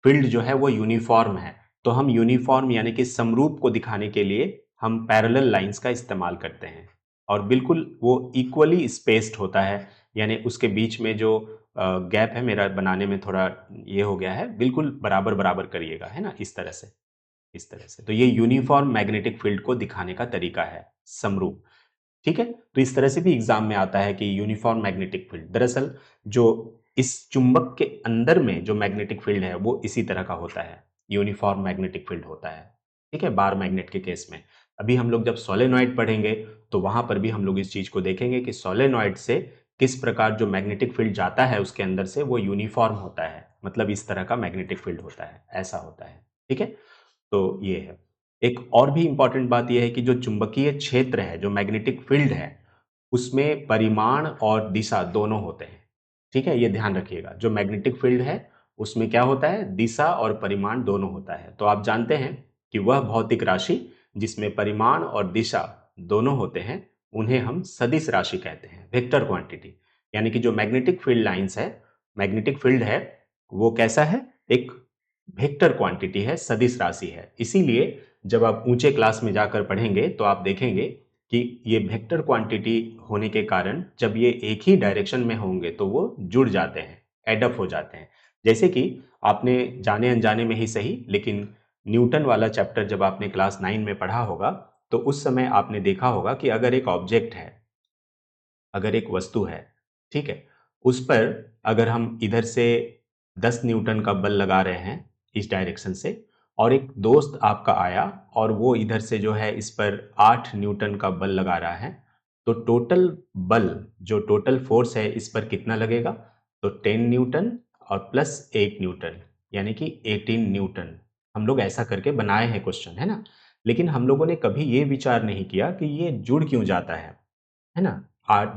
फील्ड जो है वो यूनिफॉर्म है। तो हम यूनिफॉर्म यानी कि समरूप को दिखाने के लिए हम पैरेलल लाइंस का इस्तेमाल करते हैं, और बिल्कुल वो इक्वली स्पेस्ड होता है, यानी उसके बीच में जो गैप है, मेरा बनाने में थोड़ा ये हो गया है, बिल्कुल बराबर बराबर करिएगा, है ना, इस तरह से, इस तरह से। तो ये यूनिफॉर्म मैग्नेटिक फील्ड को दिखाने का तरीका है, समरूप। ठीक है, तो इस तरह से भी एग्जाम में आता है कि यूनिफॉर्म मैग्नेटिक फील्ड, दरअसल जो इस चुंबक के अंदर में जो मैग्नेटिक फील्ड है वो इसी तरह का होता है, यूनिफॉर्म मैग्नेटिक फील्ड होता है। ठीक है, बार मैग्नेट के केस में। अभी हम लोग जब सोलेनॉइड पढ़ेंगे तो वहां पर भी हम लोग इस चीज को देखेंगे कि सोलेनॉइड से किस प्रकार जो मैग्नेटिक फील्ड जाता है उसके अंदर से वो यूनिफॉर्म होता है, मतलब इस तरह का मैग्नेटिक फील्ड होता है, ऐसा होता है। ठीक है, तो ये है। एक और भी इंपॉर्टेंट बात यह है कि जो चुंबकीय क्षेत्र है, जो मैग्नेटिक फील्ड है, उसमें परिमाण और दिशा दोनों होते हैं। ठीक है, ये ध्यान रखिएगा, जो मैग्नेटिक फील्ड है उसमें क्या होता है, दिशा और परिमाण दोनों होता है। तो आप जानते हैं कि वह भौतिक राशि जिसमें परिमाण और दिशा दोनों होते हैं उन्हें हम सदिश राशि कहते हैं, वेक्टर क्वांटिटी। यानी कि जो मैग्नेटिक फील्ड लाइंस है, मैग्नेटिक फील्ड है, वो कैसा है, एक वेक्टर क्वांटिटी है, सदिश राशि है। इसीलिए जब आप ऊंचे क्लास में जाकर पढ़ेंगे तो आप देखेंगे कि ये वेक्टर क्वांटिटी होने के कारण जब ये एक ही डायरेक्शन में होंगे तो वो जुड़ जाते हैं, एडअप हो जाते हैं। जैसे कि आपने जाने अनजाने में ही सही, लेकिन न्यूटन वाला चैप्टर जब आपने क्लास 9 में पढ़ा होगा तो उस समय आपने देखा होगा कि अगर एक ऑब्जेक्ट है, अगर एक वस्तु है, ठीक है, उस पर अगर हम इधर से 10 न्यूटन का बल लगा रहे हैं इस डायरेक्शन से, और एक दोस्त आपका आया और वो इधर से जो है इस पर 8 न्यूटन का बल लगा रहा है, तो टोटल बल, जो टोटल फोर्स है इस पर कितना लगेगा, तो 10 न्यूटन और प्लस 8 न्यूटन, यानी कि 18 न्यूटन। हम लोग ऐसा करके बनाए हैं क्वेश्चन, है ना। लेकिन हम लोगों ने कभी ये विचार नहीं किया कि ये जुड़ क्यों जाता है ना।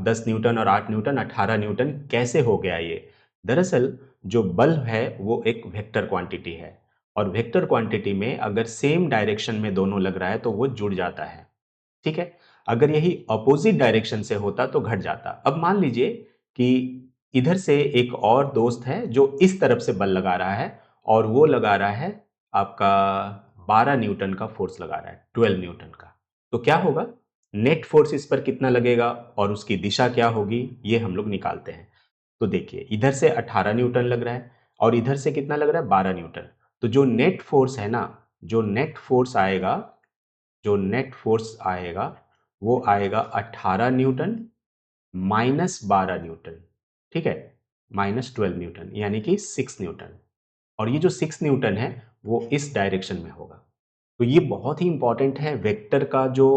10 न्यूटन और 8 न्यूटन 18 न्यूटन कैसे हो गया ये? दरअसल जो बल है वो एक वेक्टर क्वांटिटी है, और वेक्टर क्वांटिटी में अगर सेम डायरेक्शन में दोनों लग रहा है तो वो जुड़ जाता है, ठीक है। अगर यही अपोजिट डायरेक्शन से होता तो घट जाता। अब मान लीजिए कि इधर से एक और दोस्त है जो इस तरफ से बल लगा रहा है, और वो लगा रहा है आपका 12 न्यूटन का फोर्स लगा रहा है, 12 न्यूटन का। तो क्या होगा, नेट फोर्स इस पर कितना लगेगा और उसकी दिशा क्या होगी, ये हम लोग निकालते हैं। तो देखिए इधर से 18 न्यूटन लग रहा है और इधर से कितना लग रहा है, 12 न्यूटन। तो जो नेट फोर्स है ना, जो नेट फोर्स आएगा, जो नेट फोर्स आएगा वो आएगा 18 न्यूटन माइनस 12 न्यूटन, ठीक है, माइनस 12 न्यूटन, यानी कि 6 न्यूटन। और ये जो 6 न्यूटन है वो इस डायरेक्शन में होगा। तो ये बहुत ही इंपॉर्टेंट है। वेक्टर का जो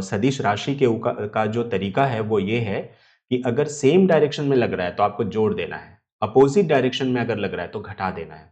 सदिश राशि का जो तरीका है वो ये है कि अगर सेम डायरेक्शन में लग रहा है तो आपको जोड़ देना है, अपोजिट डायरेक्शन में अगर लग रहा है तो घटा देना है।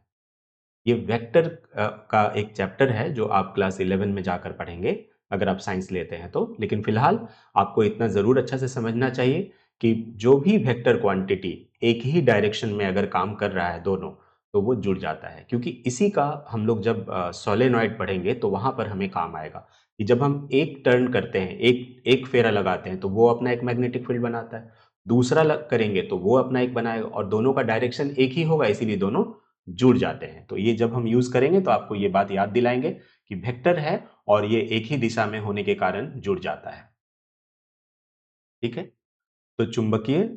ये वेक्टर का एक चैप्टर है जो आप क्लास 11 में जाकर पढ़ेंगे अगर आप साइंस लेते हैं तो। लेकिन फिलहाल आपको इतना जरूर अच्छा से समझना चाहिए कि जो भी वेक्टर क्वांटिटी एक ही डायरेक्शन में अगर काम कर रहा है दोनों, तो वो जुड़ जाता है। क्योंकि इसी का हम लोग जब सोलेनॉइड पढ़ेंगे तो वहां पर हमें काम आएगा कि जब हम एक टर्न करते हैं, एक एक फेरा लगाते हैं, तो वो अपना एक मैग्नेटिक फील्ड बनाता है, दूसरा करेंगे तो वो अपना एक बनाएगा, और दोनों का डायरेक्शन एक ही होगा, इसीलिए दोनों जुड़ जाते हैं। तो ये जब हम यूज करेंगे तो आपको ये बात याद दिलाएंगे कि वेक्टर है और ये एक ही दिशा में होने के कारण जुड़ जाता है, ठीक है। तो चुंबकीय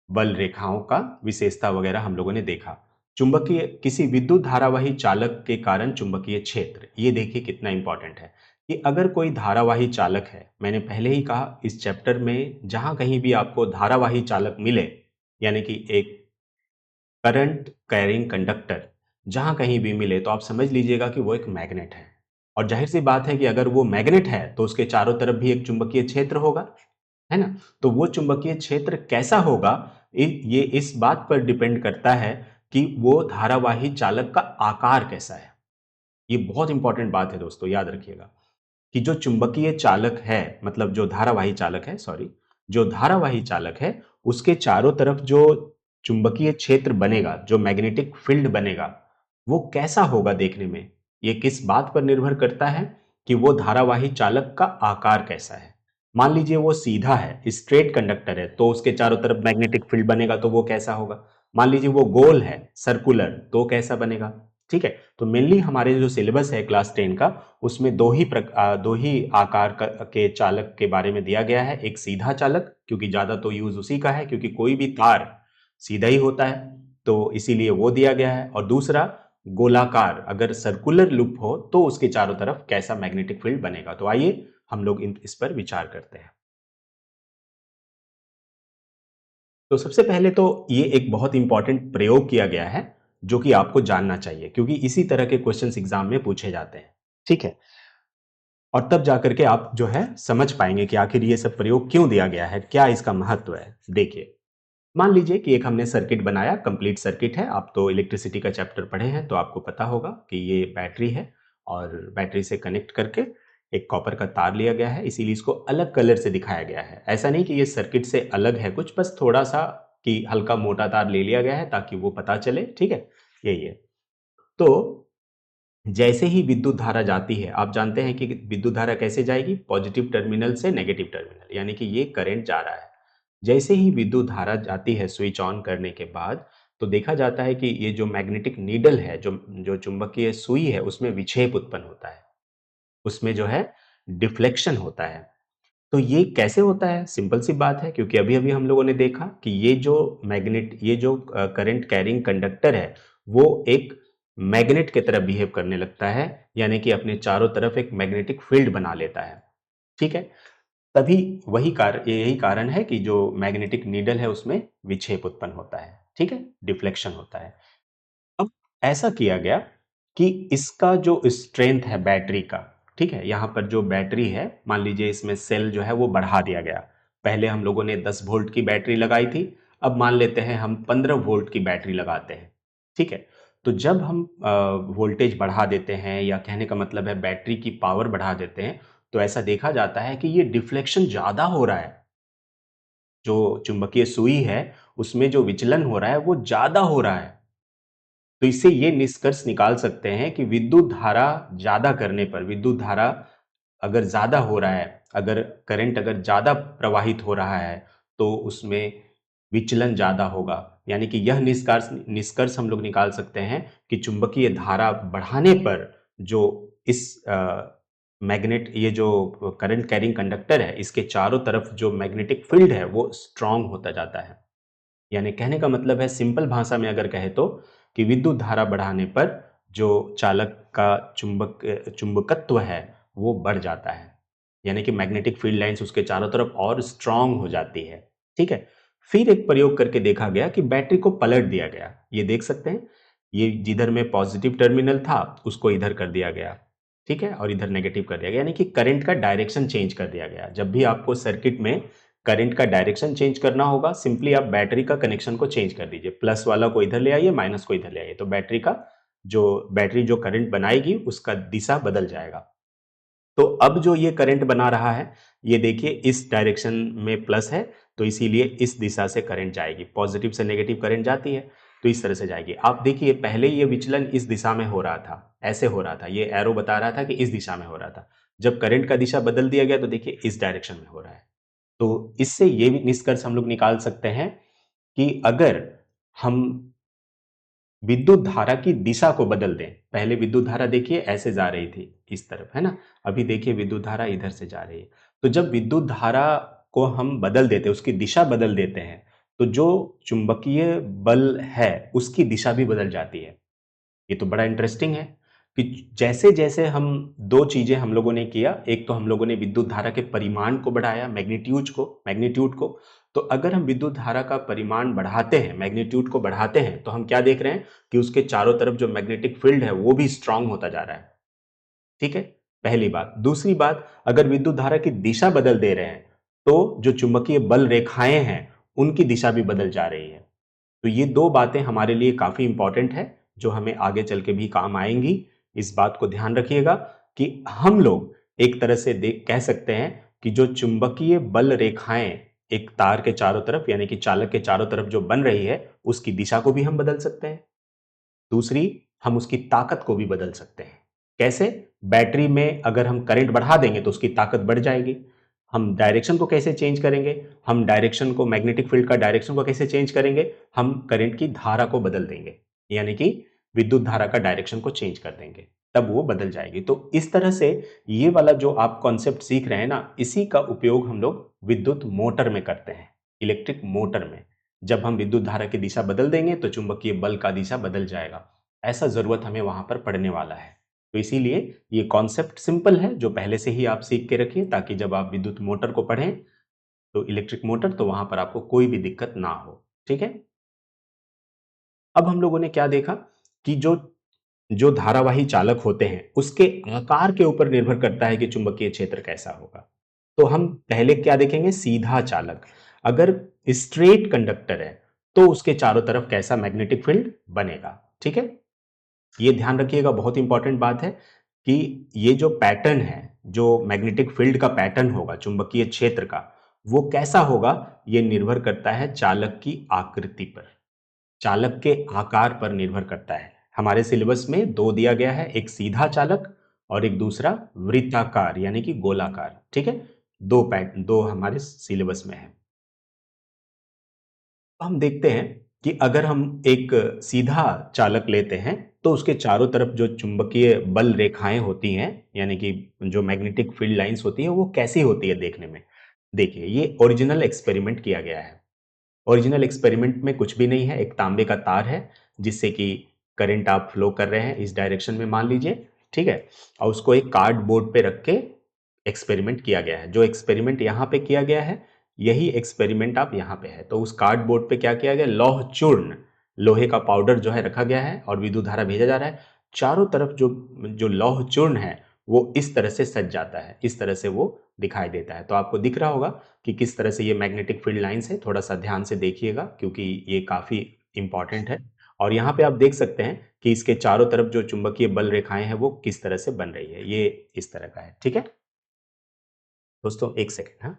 बल रेखाओं का विशेषता वगैरह हम लोगों ने देखा। चुंबकीय, किसी विद्युत धारावाही चालक के कारण चुंबकीय क्षेत्र, ये देखिए कितना इंपॉर्टेंट है कि अगर कोई धारावाही चालक है, मैंने पहले ही कहा इस चैप्टर में जहां कहीं भी आपको धारावाही चालक मिले, यानी कि एक करंट कैरिंग कंडक्टर जहां कहीं भी मिले, तो आप समझ लीजिएगा कि वो एक मैग्नेट है। और जाहिर सी बात है कि अगर वो मैग्नेट है तो उसके चारों तरफ भी एक चुंबकीय क्षेत्र होगा, है ना। तो वो चुंबकीय क्षेत्र कैसा होगा, ये इस बात पर डिपेंड करता है कि वो धारावाही चालक का आकार कैसा है। ये बहुत इंपॉर्टेंट बात है दोस्तों, याद रखिएगा कि जो चुंबकीय चालक है, मतलब जो धारावाही चालक है, सॉरी, जो धारावाही चालक है उसके चारों तरफ जो चुंबकीय क्षेत्र बनेगा, जो मैग्नेटिक फील्ड बनेगा, वो कैसा होगा देखने में, ये किस बात पर निर्भर करता है कि वो धारावाही चालक का आकार कैसा है। मान लीजिए वो सीधा है, स्ट्रेट कंडक्टर है, तो उसके चारों तरफ मैग्नेटिक फील्ड बनेगा, तो वो कैसा होगा। मान लीजिए वो गोल है, सर्कुलर, तो कैसा बनेगा, ठीक है। तो मेनली हमारे जो सिलेबस है क्लास 10 का, उसमें दो ही आकार के चालक के बारे में दिया गया है। एक सीधा चालक, क्योंकि ज्यादा तो यूज उसी का है, क्योंकि कोई भी तार सीधा ही होता है, तो इसीलिए वो दिया गया है। और दूसरा गोलाकार, अगर सर्कुलर लूप हो तो उसके चारों तरफ कैसा मैग्नेटिक फील्ड बनेगा। तो आइए हम लोग इस पर विचार करते हैं। तो सबसे पहले तो ये एक बहुत इंपॉर्टेंट प्रयोग किया गया है जो कि आपको जानना चाहिए, क्योंकि इसी तरह के क्वेश्चंस एग्जाम में पूछे जाते हैं, ठीक है। और तब जाकर के आप जो है समझ पाएंगे कि आखिर ये सब प्रयोग क्यों दिया गया है, क्या इसका महत्व है। देखिए, मान लीजिए कि एक हमने सर्किट बनाया, कंप्लीट सर्किट है। आप तो इलेक्ट्रिसिटी का चैप्टर पढ़े हैं तो आपको पता होगा कि ये बैटरी है, और बैटरी से कनेक्ट करके एक कॉपर का तार लिया गया है, इसीलिए इसको अलग कलर से दिखाया गया है। ऐसा नहीं कि ये सर्किट से अलग है कुछ, बस थोड़ा सा कि हल्का मोटा तार ले लिया गया है ताकि वो पता चले, ठीक है, यही है। तो जैसे ही विद्युत धारा जाती है, आप जानते हैं कि विद्युत धारा कैसे जाएगी? पॉजिटिव टर्मिनल से नेगेटिव टर्मिनल, यानी कि ये करंट जा रहा है। जैसे ही विद्युत धारा जाती है स्विच ऑन करने के बाद, तो देखा जाता है कि ये जो मैग्नेटिक नीडल है, जो जो चुंबकीय सुई है, उसमें विक्षेप उत्पन्न होता है। उसमें जो है डिफ्लेक्शन होता है। तो ये कैसे होता है? सिंपल सी बात है, क्योंकि अभी-अभी हम लोगों ने देखा कि ये जो करंट कैरिंग कंडक्टर है, वो एक मैग्नेट की तरह बिहेव करने लगता है, यानी कि अपने चारों तरफ एक मैग्नेटिक फील्ड बना लेता है। ठीक है? तभी यही कारण है कि जो मैग्नेटिक नीडल है उसमें विक्षेप उत्पन्न होता है। ठीक है? डिफ्लेक्शन होता है। अब ऐसा किया गया कि इसका जो स्ट्रेंथ है बैटरी का, ठीक है? यहाँ पर जो बैटरी है, मान लीजिए इसमें सेल जो है वो बढ़ा दिया गया। पहले हम लोगों ने 10 वोल्ट की बैटरी लगाई थी, अब मान लेते हैं हम 15 वोल्ट की बैटरी लगाते हैं, ठीक है? तो जब हम वोल्टेज बढ़ा देते हैं, या कहने का मतलब है बैटरी की पावर बढ़ा देते हैं, तो ऐसा देखा जाता है कि ये डिफ्लेक्शन ज़्यादा हो रहा है। जो चुंबकीय सुई है, उसमें जो विचलन हो रहा है, वो ज़्यादा हो रहा है। तो इससे ये निष्कर्ष निकाल सकते हैं कि विद्युत धारा ज़्यादा करने पर, विद्युत धारा अगर ज़्यादा हो रहा है, अगर करंट अगर ज़्यादा प्रवाहित हो रहा है, तो उसमें विचलन ज़्यादा होगा। यानी कि यह निष्कर्ष निष्कर्ष हम लोग निकाल सकते हैं कि चुंबकीय धारा बढ़ाने पर जो इस मैग्नेट ये जो करंट कैरिंग कंडक्टर है, इसके चारों तरफ जो मैग्नेटिक फील्ड है, वो स्ट्रांग होता जाता है। यानी कहने का मतलब है, सिंपल भाषा में अगर कहे तो, कि विद्युत धारा बढ़ाने पर जो चालक का चुंबकत्व है वो बढ़ जाता है, यानी कि मैग्नेटिक फील्ड लाइंस उसके चारों तरफ और स्ट्रांग हो जाती है। ठीक है? फिर एक प्रयोग करके देखा गया कि बैटरी को पलट दिया गया। ये देख सकते हैं, ये जिधर में पॉजिटिव टर्मिनल था उसको इधर कर दिया गया, ठीक है, और इधर नेगेटिव कर दिया गया, यानी कि करंट का डायरेक्शन चेंज कर दिया गया। जब भी आपको सर्किट में करंट का डायरेक्शन चेंज करना होगा, सिंपली आप बैटरी का कनेक्शन को चेंज कर दीजिए, प्लस वाला को इधर ले आइए, माइनस को इधर ले आइए, तो बैटरी जो करंट बनाएगी उसका दिशा बदल जाएगा। तो अब जो ये करंट बना रहा है, ये देखिए इस डायरेक्शन में प्लस है, तो इसीलिए इस दिशा से करंट जाएगी। पॉजिटिव से नेगेटिव करंट जाती है, तो इस तरह से जाएगी। आप देखिए पहले ये विचलन इस दिशा में हो रहा था, ऐसे हो रहा था, ये एरो बता रहा था कि इस दिशा में हो रहा था। जब करंट का दिशा बदल दिया गया तो देखिए इस डायरेक्शन में हो रहा है। तो इससे ये भी निष्कर्ष हम लोग निकाल सकते हैं कि अगर हम विद्युत धारा की दिशा को बदल दें, पहले विद्युत धारा देखिए ऐसे जा रही थी इस तरफ, है ना? अभी देखिए विद्युत धारा इधर से जा रही है। तो जब विद्युत धारा को हम बदल देते हैं, उसकी दिशा बदल देते हैं, तो जो चुंबकीय बल है उसकी दिशा भी बदल जाती है। ये तो बड़ा इंटरेस्टिंग है कि जैसे-जैसे हम 2 चीज़ें हम लोगों ने किया, एक तो हम लोगों ने विद्युत धारा के परिमाण को बढ़ाया, मैग्नीट्यूड को। तो अगर हम विद्युत धारा का परिमाण बढ़ाते हैं, मैग्नीट्यूड को बढ़ाते हैं, तो हम क्या देख रहे हैं कि उसके चारों तरफ जो मैग्नेटिक फील्ड है, वो भी स्ट्रांग होता जा रहा है। ठीक है? पहली बात। दूसरी बात, अगर विद्युत धारा की दिशा बदल दे रहे हैं, तो जो चुंबकीय बल रेखाएँ हैं, उनकी दिशा भी बदल जा रही है। तो ये 2 बातें हमारे लिए काफ़ी इम्पोर्टेंट है, जो हमें आगे चल के भी काम आएँगी। इस बात को ध्यान रखिएगा कि हम लोग एक तरह से कह सकते हैं कि जो चुंबकीय बल रेखाएँ एक तार के चारों तरफ, यानी कि चालक के चारों तरफ जो बन रही है, उसकी दिशा को भी हम बदल सकते हैं। दूसरी, हम उसकी ताकत को भी बदल सकते हैं। कैसे? बैटरी में अगर हम करंट बढ़ा देंगे तो उसकी ताकत बढ़ जाएगी। हम डायरेक्शन को कैसे चेंज करेंगे? हम डायरेक्शन को, मैग्नेटिक फील्ड का डायरेक्शन को कैसे चेंज करेंगे? हम करंट की धारा को बदल देंगे, यानी कि विद्युत धारा का डायरेक्शन को चेंज कर देंगे, तब वो बदल जाएगी। तो इस तरह से ये वाला जो आप कॉन्सेप्ट सीख रहे हैं ना, इसी का उपयोग हम लोग विद्युत मोटर में करते हैं, इलेक्ट्रिक मोटर में। जब हम विद्युत धारा की दिशा बदल देंगे तो चुंबकीय बल का दिशा बदल जाएगा। ऐसा ज़रूरत हमें वहाँ पर पड़ने वाला है। तो इसीलिए ये कॉन्सेप्ट सिंपल है, जो पहले से ही आप सीख के रखिए, ताकि जब आप विद्युत मोटर को पढ़ें, तो इलेक्ट्रिक मोटर, तो वहाँ पर आपको कोई भी दिक्कत ना हो। ठीक है? अब हम लोगों ने क्या देखा कि जो जो धारावाही चालक होते हैं, उसके आकार के ऊपर निर्भर करता है कि चुंबकीय क्षेत्र कैसा होगा। तो हम पहले क्या देखेंगे? सीधा चालक। अगर स्ट्रेट कंडक्टर है, तो उसके चारों तरफ कैसा मैग्नेटिक फील्ड बनेगा। ठीक है? ये ध्यान रखिएगा, बहुत इंपॉर्टेंट बात है कि ये जो पैटर्न है, जो मैग्नेटिक फील्ड का पैटर्न होगा चुंबकीय क्षेत्र का, वो कैसा होगा, ये निर्भर करता है चालक की आकृति पर, चालक के आकार पर निर्भर करता है। हमारे सिलेबस में दो दिया गया है, एक सीधा चालक और एक दूसरा वृत्ताकार यानी कि गोलाकार। ठीक है, दो हमारे सिलेबस में है। हम देखते हैं कि अगर हम एक सीधा चालक लेते हैं तो उसके चारों तरफ जो चुंबकीय बल रेखाएं होती हैं यानी कि जो मैग्नेटिक फील्ड लाइंस होती हैं वो कैसी होती है देखने में। देखिए, ये ओरिजिनल एक्सपेरिमेंट किया गया है। ओरिजिनल एक्सपेरिमेंट में कुछ भी नहीं है, एक तांबे का तार है जिससे कि करंट आप फ्लो कर रहे हैं इस डायरेक्शन में मान लीजिए। ठीक है, और उसको एक कार्डबोर्ड पे रख के एक्सपेरिमेंट किया गया है। जो एक्सपेरिमेंट यहाँ पे किया गया है यही एक्सपेरिमेंट आप यहाँ पे है। तो उस कार्डबोर्ड पे क्या किया गया, लौह चूर्ण, लोहे का पाउडर जो है रखा गया है और विद्युत धारा भेजा जा रहा है। चारों तरफ जो जो लौह चूर्ण है वो इस तरह से सज जाता है, इस तरह से वो दिखाई देता है। तो आपको दिख रहा होगा कि किस तरह से ये मैग्नेटिक फील्ड लाइंस है। थोड़ा सा ध्यान से देखिएगा क्योंकि ये काफी इंपॉर्टेंट है। और यहाँ पे आप देख सकते हैं कि इसके चारों तरफ जो चुंबकीय बल रेखाएं हैं वो किस तरह से बन रही है। ये इस तरह का है। ठीक है दोस्तों, एक सेकेंड। हाँ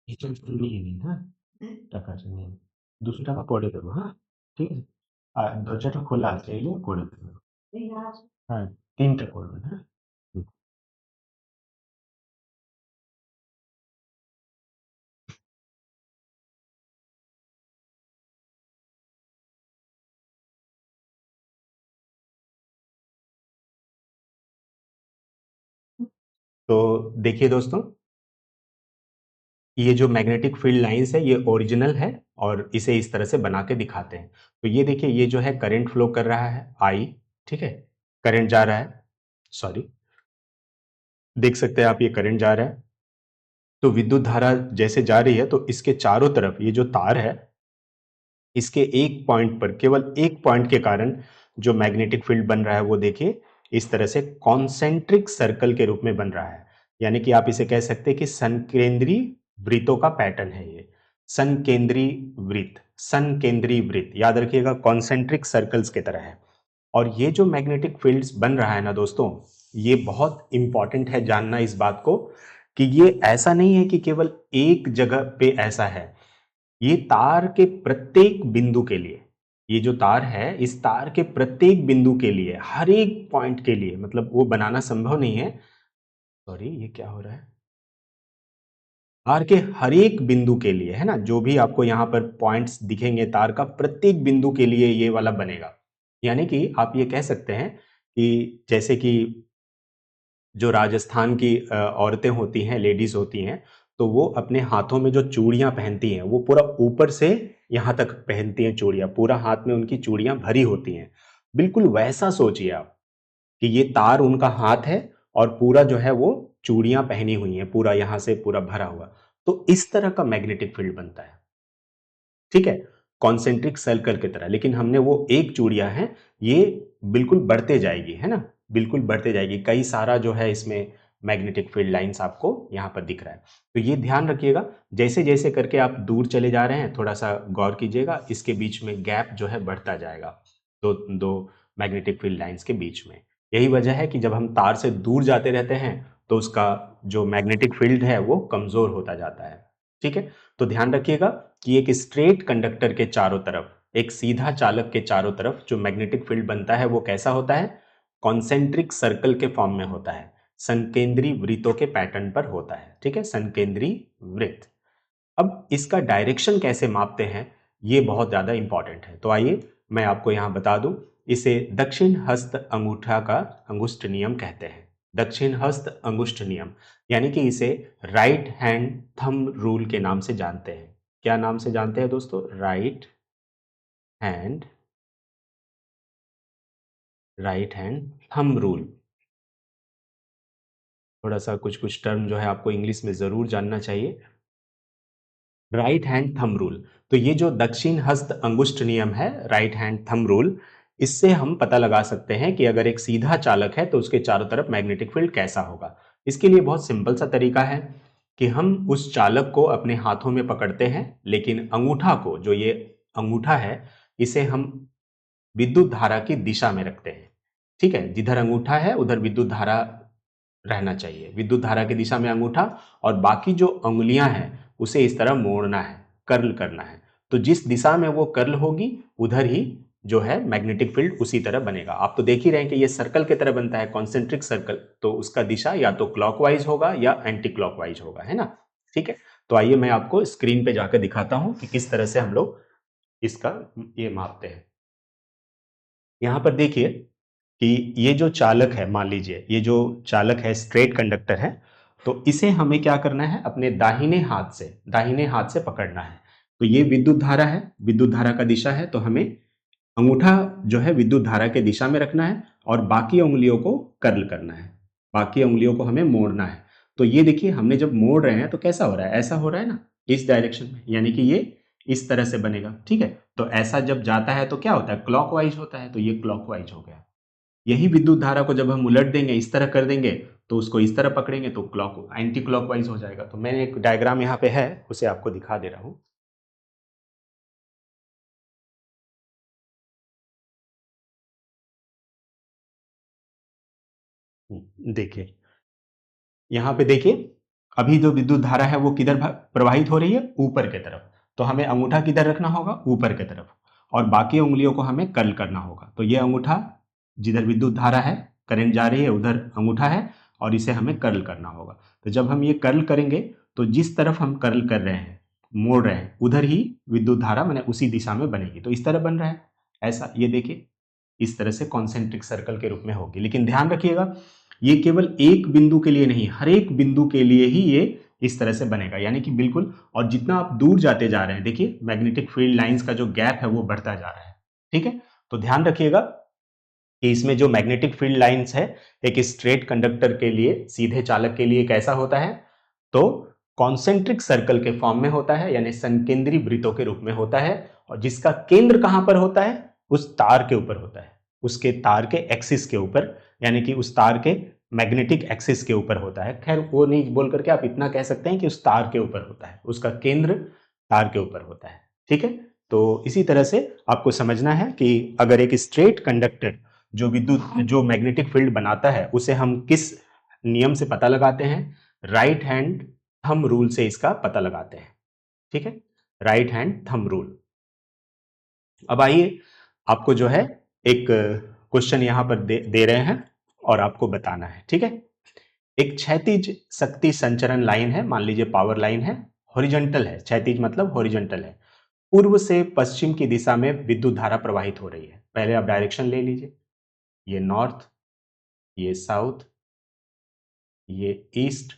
इचलकरंजी येईल हा टाकायचं नाही दुसरं टाका कोडे करू हा ठीक आहे ध्वजाचा खोला असेल कोडे करू हाँ 3 टा कोड हाँ तो देखिए दोस्तों, ये जो मैग्नेटिक फील्ड लाइंस है ये ओरिजिनल है और इसे इस तरह से बना के दिखाते हैं। तो ये देखिए, ये जो है करंट फ्लो कर रहा है आई। ठीक है, करंट जा रहा है, सॉरी, देख सकते हैं आप ये करंट जा रहा है। तो विद्युत धारा जैसे जा रही है तो इसके चारों तरफ ये जो तार है इसके एक पॉइंट पर, केवल एक पॉइंट के कारण जो मैग्नेटिक फील्ड बन रहा है वो देखिए इस तरह से कॉन्सेंट्रिक सर्कल के रूप में बन रहा है। यानी कि आप इसे कह सकते हैं कि संकेंद्री वृत्तों का पैटर्न है ये। संकेंद्री वृत्त, संकेंद्री वृत्त याद रखिएगा, कॉन्सेंट्रिक सर्कल्स की तरह है। और ये जो मैग्नेटिक फील्ड्स बन रहा है ना दोस्तों, ये बहुत इंपॉर्टेंट है जानना इस बात को कि ये ऐसा नहीं है कि केवल एक जगह पे ऐसा है। ये तार के प्रत्येक बिंदु के लिए, ये जो तार है इस तार के प्रत्येक बिंदु के लिए, हर एक पॉइंट के लिए, मतलब वो बनाना संभव नहीं है। सॉरी, ये क्या हो रहा है, तार के हर एक बिंदु के लिए है ना, जो भी आपको यहाँ पर पॉइंट्स दिखेंगे तार का प्रत्येक बिंदु के लिए ये वाला बनेगा। यानी कि आप ये कह सकते हैं कि जैसे कि जो राजस्थान की औरतें होती हैं, लेडीज होती हैं, तो वो अपने हाथों में जो चूड़ियां पहनती हैं वो पूरा ऊपर से यहाँ तक पहनती हैं चूड़ियां, पूरा हाथ में उनकी चूड़ियां भरी होती हैं। बिल्कुल वैसा सोचिए आप कि ये तार उनका हाथ है और पूरा जो है वो चूड़ियां पहनी हुई हैं, पूरा यहाँ से पूरा भरा हुआ। तो इस तरह का मैग्नेटिक फील्ड बनता है। ठीक है, कॉन्सेंट्रिक सर्कल की तरह। लेकिन हमने वो एक चूड़ियां हैं, ये बिल्कुल बढ़ते जाएगी है ना, बिल्कुल बढ़ते जाएगी। कई सारा जो है इसमें मैग्नेटिक फील्ड लाइंस आपको यहाँ पर दिख रहा है। तो ये ध्यान रखिएगा, जैसे जैसे करके आप दूर चले जा रहे हैं थोड़ा सा गौर कीजिएगा, इसके बीच में गैप जो है बढ़ता जाएगा दो दो मैग्नेटिक फील्ड लाइंस के बीच में। यही वजह है कि जब हम तार से दूर जाते रहते हैं तो उसका जो मैग्नेटिक फील्ड है वो कमजोर होता जाता है। ठीक है, तो ध्यान रखिएगा कि एक स्ट्रेट कंडक्टर के चारों तरफ, एक सीधा चालक के चारों तरफ जो मैग्नेटिक फील्ड बनता है वो कैसा होता है, कॉन्सेंट्रिक सर्कल के फॉर्म में होता है, संकेंद्री वृत्तों के पैटर्न पर होता है। ठीक है, संकेंद्री वृत्त। अब इसका डायरेक्शन कैसे मापते हैं ये बहुत ज्यादा इंपॉर्टेंट है। तो आइए मैं आपको यहां बता दूं, इसे दक्षिण हस्त अंगूठा का अंगुष्ठ नियम कहते हैं। दक्षिण हस्त अंगुष्ठ नियम, यानी कि इसे राइट हैंड थंब रूल के नाम से जानते हैं। क्या नाम से जानते हैं दोस्तों, hand right hand thumb rule. थोड़ा सा कुछ कुछ टर्म जो है आपको इंग्लिश में ज़रूर जानना चाहिए। राइट हैंड थंब रूल, तो ये जो दक्षिण हस्त अंगुष्ठ नियम है, राइट हैंड थंब रूल, इससे हम पता लगा सकते हैं कि अगर एक सीधा चालक है तो उसके चारों तरफ मैग्नेटिक फील्ड कैसा होगा। इसके लिए बहुत सिंपल सा तरीका है कि हम उस चालक को अपने हाथों में पकड़ते हैं, लेकिन अंगूठा को, जो ये अंगूठा है, इसे हम विद्युत धारा की दिशा में रखते हैं। ठीक है, जिधर अंगूठा है उधर विद्युत धारा रहना चाहिए, विद्युत धारा की दिशा में अंगूठा, और बाकी जो उंगलियां हैं उसे इस तरह मोड़ना है, कर्ल करना है। तो जिस दिशा में वो कर्ल होगी उधर ही जो है मैग्नेटिक फील्ड उसी तरह बनेगा। आप तो देख ही रहे हैं कि ये सर्कल की तरह बनता है, कॉन्सेंट्रिक सर्कल, तो उसका दिशा या तो क्लॉकवाइज होगा या एंटी क्लॉकवाइज होगा, है ना। ठीक है, तो आइए मैं आपको स्क्रीन पे जाकर दिखाता हूं कि किस तरह से हम लोग इसका ये मापते हैं। यहां पर देखिए कि ये जो चालक है, मान लीजिए ये जो चालक है स्ट्रेट कंडक्टर है, तो इसे हमें क्या करना है, अपने दाहिने हाथ से पकड़ना है। तो ये विद्युत धारा है, विद्युत धारा का दिशा है, तो हमें अंगूठा जो है विद्युत धारा के दिशा में रखना है और बाकी उंगलियों को कर्ल करना है, बाकी उंगलियों को हमें मोड़ना है। तो ये देखिए हमने जब मोड़ रहे हैं तो कैसा हो रहा है, ऐसा हो रहा है ना, इस डायरेक्शन में, यानी कि ये इस तरह से बनेगा। ठीक है, तो ऐसा जब जाता है तो क्या होता है, क्लॉकवाइज होता है, तो ये क्लॉकवाइज हो गया। यही विद्युत धारा को जब हम उलट देंगे, इस तरह कर देंगे, तो उसको इस तरह पकड़ेंगे तो क्लॉक एंटी क्लॉकवाइज हो जाएगा। तो मैंने एक डायग्राम यहाँ पे है, उसे आपको दिखा दे रहा हूँ। देखिए, यहाँ पे देखिए, अभी जो विद्युत धारा है वो किधर प्रवाहित हो रही है, ऊपर की तरफ। तो हमें अंगूठा किधर रखना होगा, ऊपर की तरफ, और बाकी उंगलियों को हमें कर्ल करना होगा। तो ये अंगूठा, जिधर विद्युत धारा है, करंट जा रही है, उधर अंगूठा है, और इसे हमें कर्ल करना होगा। तो जब हम ये कर्ल करेंगे तो जिस तरफ हम कर्ल कर रहे हैं, मोड़ रहे हैं, उधर ही विद्युत धारा मैंने उसी दिशा में बनेगी। तो इस तरह बन रहा है, ऐसा ये देखिए, इस तरह से कॉन्सेंट्रिक सर्कल के रूप में होगी। लेकिन ध्यान रखिएगा, ये केवल एक बिंदु के लिए नहीं, हर एक बिंदु के लिए ही ये इस तरह से बनेगा, यानी कि बिल्कुल। और जितना आप दूर जाते जा रहे हैं, देखिए मैग्नेटिक फील्ड लाइंस का जो गैप है वो बढ़ता जा रहा है। ठीक है, तो ध्यान रखिएगा कि इसमें जो मैग्नेटिक फील्ड लाइंस है, एक स्ट्रेट कंडक्टर के लिए, सीधे चालक के लिए कैसा होता है, तो कॉन्सेंट्रिक सर्कल के फॉर्म में होता है, यानी संकेंद्री वृत्तों के रूप में होता है। और जिसका केंद्र कहां पर होता है, उस तार के ऊपर होता है, उसके तार के एक्सिस के ऊपर, यानी कि उस तार के मैग्नेटिक एक्सिस के ऊपर होता है। खैर वो नहीं बोल करके आप इतना कह सकते हैं कि उस तार के ऊपर होता है, उसका केंद्र तार के ऊपर होता है। ठीक है, तो इसी तरह से आपको समझना है कि अगर एक स्ट्रेट कंडक्टर जो मैग्नेटिक फील्ड बनाता है, उसे हम किस नियम से पता लगाते हैं, राइट हैंड थंब रूल से इसका पता लगाते हैं। ठीक है, राइट हैंड थंब रूल। अब आइए, आपको जो है एक क्वेश्चन यहां पर दे रहे हैं और आपको बताना है। ठीक है, एक क्षैतिज शक्ति संचरण लाइन है, मान लीजिए पावर लाइन है, हॉरिजॉन्टल है, क्षैतिज मतलब हॉरिजॉन्टल है, पूर्व से पश्चिम की दिशा में विद्युत धारा प्रवाहित हो रही है। पहले आप डायरेक्शन ले लीजिए, ये नॉर्थ, ये साउथ, ये ईस्ट,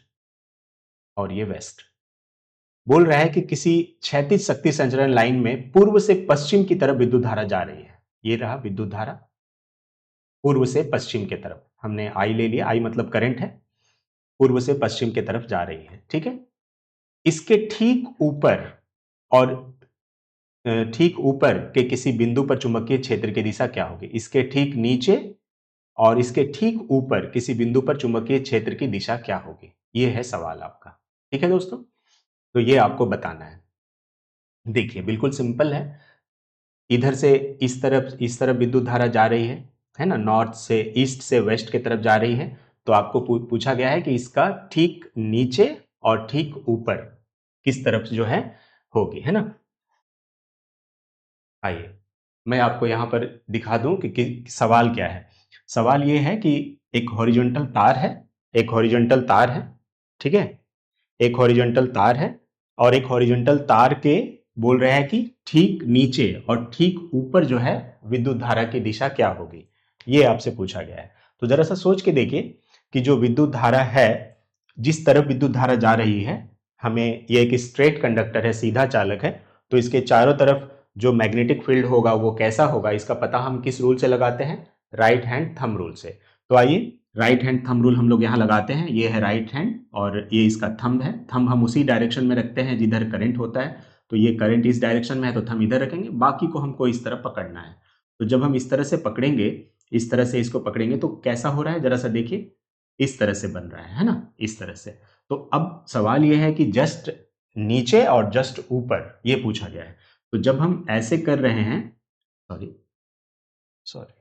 और ये वेस्ट। बोल रहा है कि किसी क्षैतिज शक्ति संचरण लाइन में पूर्व से पश्चिम की तरफ विद्युत धारा जा रही है। ये रहा विद्युत धारा, पूर्व से पश्चिम की तरफ, हमने आई ले लिया, आई मतलब करंट है, पूर्व से पश्चिम की तरफ जा रही है। ठीक है, इसके ठीक ऊपर और ठीक ऊपर के किसी बिंदु पर चुंबकीय क्षेत्र की दिशा क्या होगी, इसके ठीक नीचे और इसके ठीक ऊपर किसी बिंदु पर चुंबकीय क्षेत्र की दिशा क्या होगी, ये है सवाल आपका। ठीक है दोस्तों, तो ये आपको बताना है। देखिए बिल्कुल सिंपल है, इधर से इस तरफ विद्युत धारा जा रही है ना, नॉर्थ से ईस्ट से वेस्ट की तरफ जा रही है। तो आपको पूछा गया है कि इसका ठीक नीचे और ठीक ऊपर किस तरफ जो है होगी, है ना। आइए मैं आपको यहां पर दिखा दूं कि सवाल क्या है। सवाल ये है कि एक हॉरिजॉन्टल तार है, एक हॉरिजॉन्टल तार है, ठीक है, एक हॉरिजॉन्टल तार है, और एक हॉरिजॉन्टल तार के बोल रहे हैं कि ठीक नीचे और ठीक ऊपर जो है विद्युत धारा की दिशा क्या होगी, ये आपसे पूछा गया है। तो जरा सा सोच के देखिए कि जो विद्युत धारा है, जिस तरफ विद्युत धारा जा रही है, हमें ये एक स्ट्रेट कंडक्टर है, सीधा चालक है, तो इसके चारों तरफ जो मैग्नेटिक फील्ड होगा वो कैसा होगा, इसका पता हम किस रूल से लगाते हैं, राइट हैंड थंब रूल से। तो आइए राइट हैंड थंब रूल हम लोग यहाँ लगाते हैं, ये है राइट हैंड और ये इसका थंब है। थंब हम उसी डायरेक्शन में रखते हैं जिधर करंट होता है, तो ये करंट इस डायरेक्शन में है तो थंब इधर रखेंगे, बाकी को हमको इस तरह पकड़ना है। तो जब हम इस तरह से पकड़ेंगे, इस तरह से इसको पकड़ेंगे तो कैसा हो रहा है, जरा सा देखिए, इस तरह से बन रहा है ना, इस तरह से। तो अब सवाल ये है कि जस्ट नीचे और जस्ट ऊपर ये पूछा गया है। तो जब हम ऐसे कर रहे हैं, सॉरी सॉरी,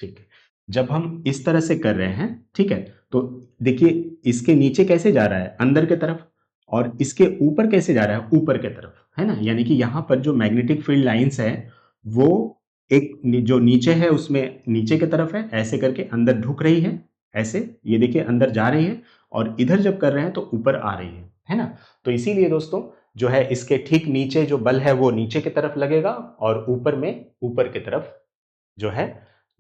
ठीक है, जब हम इस तरह से कर रहे हैं, ठीक है, तो देखिए इसके नीचे कैसे जा रहा है, अंदर के तरफ, और इसके ऊपर कैसे जा रहा है, ऊपर के तरफ, है ना। यानी कि यहां पर जो मैग्नेटिक फील्ड लाइंस है वो एक जो नीचे है उसमें नीचे के तरफ है, ऐसे करके अंदर ढुक रही है, ऐसे ये देखिए अंदर जा रही है, और इधर जब कर रहे हैं तो ऊपर आ रही है ना। तो इसीलिए दोस्तों जो है इसके ठीक नीचे जो बल है वो नीचे की तरफ लगेगा, और ऊपर में ऊपर की तरफ जो है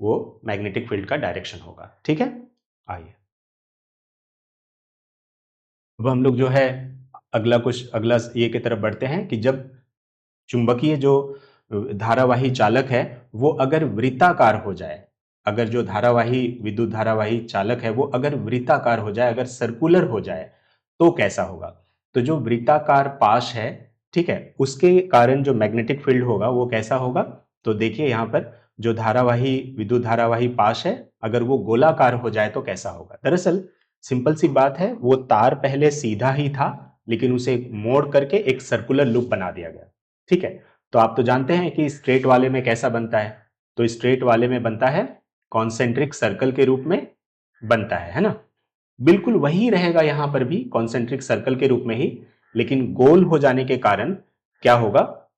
वो मैग्नेटिक फील्ड का डायरेक्शन होगा। ठीक है, आइए अब हम लोग जो है अगला ये की तरफ बढ़ते हैं कि जब चुंबकीय जो धारावाही चालक है वो अगर वृत्ताकार हो जाए, अगर जो धारावाही विद्युत धारावाही चालक है वो अगर वृत्ताकार हो जाए, अगर सर्कुलर हो जाए, तो कैसा होगा। तो जो वृत्ताकार पाश है, ठीक है, उसके कारण जो मैग्नेटिक फील्ड होगा वो कैसा होगा। तो देखिए यहां पर जो धारावाही विद्युत धारावाही पाश है, अगर वो गोलाकार हो जाए तो कैसा होगा। दरअसल सिंपल सी बात है, वो तार पहले सीधा ही था लेकिन उसे मोड़ करके एक सर्कुलर लूप बना दिया गया। ठीक है, तो आप तो जानते हैं कि स्ट्रेट वाले में कैसा बनता है, तो स्ट्रेट वाले में बनता है कॉन्सेंट्रिक सर्कल के रूप में बनता है ना। बिल्कुल वही रहेगा यहां पर भी कॉन्सेंट्रिक सर्कल के रूप में ही, लेकिन गोल हो जाने के कारण क्या होगा,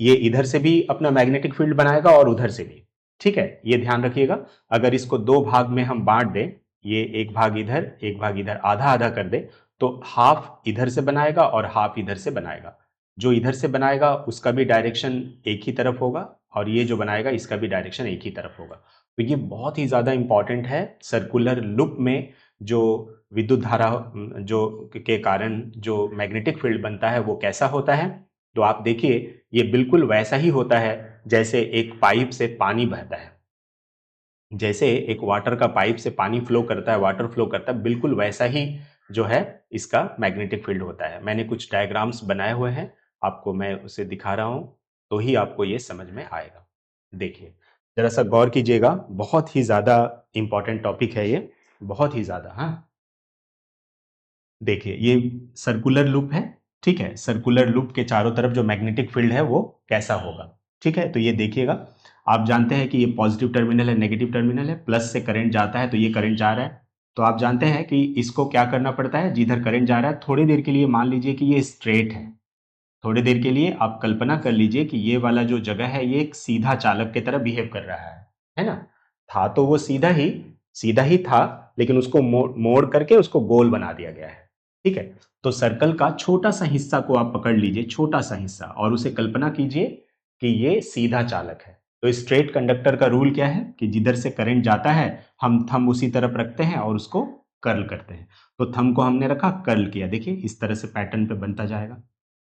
ये इधर से भी अपना मैग्नेटिक फील्ड बनाएगा और उधर से भी। ठीक है, ये ध्यान रखिएगा। अगर इसको दो भाग में हम बांट दें, ये एक भाग इधर एक भाग इधर, आधा आधा कर दे, तो हाफ इधर से बनाएगा और हाफ इधर से बनाएगा। जो इधर से बनाएगा उसका भी डायरेक्शन एक ही तरफ होगा, और ये जो बनाएगा इसका भी डायरेक्शन एक ही तरफ होगा। तो ये बहुत ही ज्यादा इंपॉर्टेंट है। सर्कुलर लूप में जो विद्युत धारा जो के कारण जो मैग्नेटिक फील्ड बनता है वो कैसा होता है, तो आप देखिए ये बिल्कुल वैसा ही होता है जैसे एक पाइप से पानी बहता है। जैसे एक वाटर का पाइप से पानी फ्लो करता है, वाटर फ्लो करता है, बिल्कुल वैसा ही जो है इसका मैग्नेटिक फील्ड होता है। मैंने कुछ डायग्राम्स बनाए हुए हैं, आपको मैं उसे दिखा रहा हूं, तो ही आपको ये समझ में आएगा। देखिए जरा सा गौर कीजिएगा, बहुत ही ज्यादा इंपॉर्टेंट टॉपिक है ये, बहुत ही ज्यादा। हाँ, देखिए ये सर्कुलर लूप है, ठीक है, सर्कुलर लूप के चारों तरफ जो मैग्नेटिक फील्ड है वो कैसा होगा। ठीक है, तो ये देखिएगा, आप जानते हैं कि ये पॉजिटिव टर्मिनल है, नेगेटिव टर्मिनल है, प्लस से करंट जाता है तो ये करंट जा रहा है। तो आप जानते हैं कि इसको क्या करना पड़ता है, जिधर करंट जा रहा है थोड़ी देर के लिए मान लीजिए कि ये स्ट्रेट है, थोड़ी देर के लिए आप कल्पना कर लीजिए कि ये वाला जो जगह है ये एक सीधा चालक की तरह बिहेव कर रहा है ना। था तो वो सीधा ही था, लेकिन उसको मोड़ करके उसको गोल बना दिया गया है। ठीक है, तो सर्कल का छोटा सा हिस्सा को आप पकड़ लीजिए, छोटा सा हिस्सा, और उसे कल्पना कीजिए कि ये सीधा चालक है। तो स्ट्रेट कंडक्टर का रूल क्या है कि जिधर से करंट जाता है हम थंब उसी तरफ रखते हैं और उसको कर्ल करते हैं। तो थंब को हमने रखा, कर्ल किया, देखिए इस तरह से पैटर्न पे बनता जाएगा।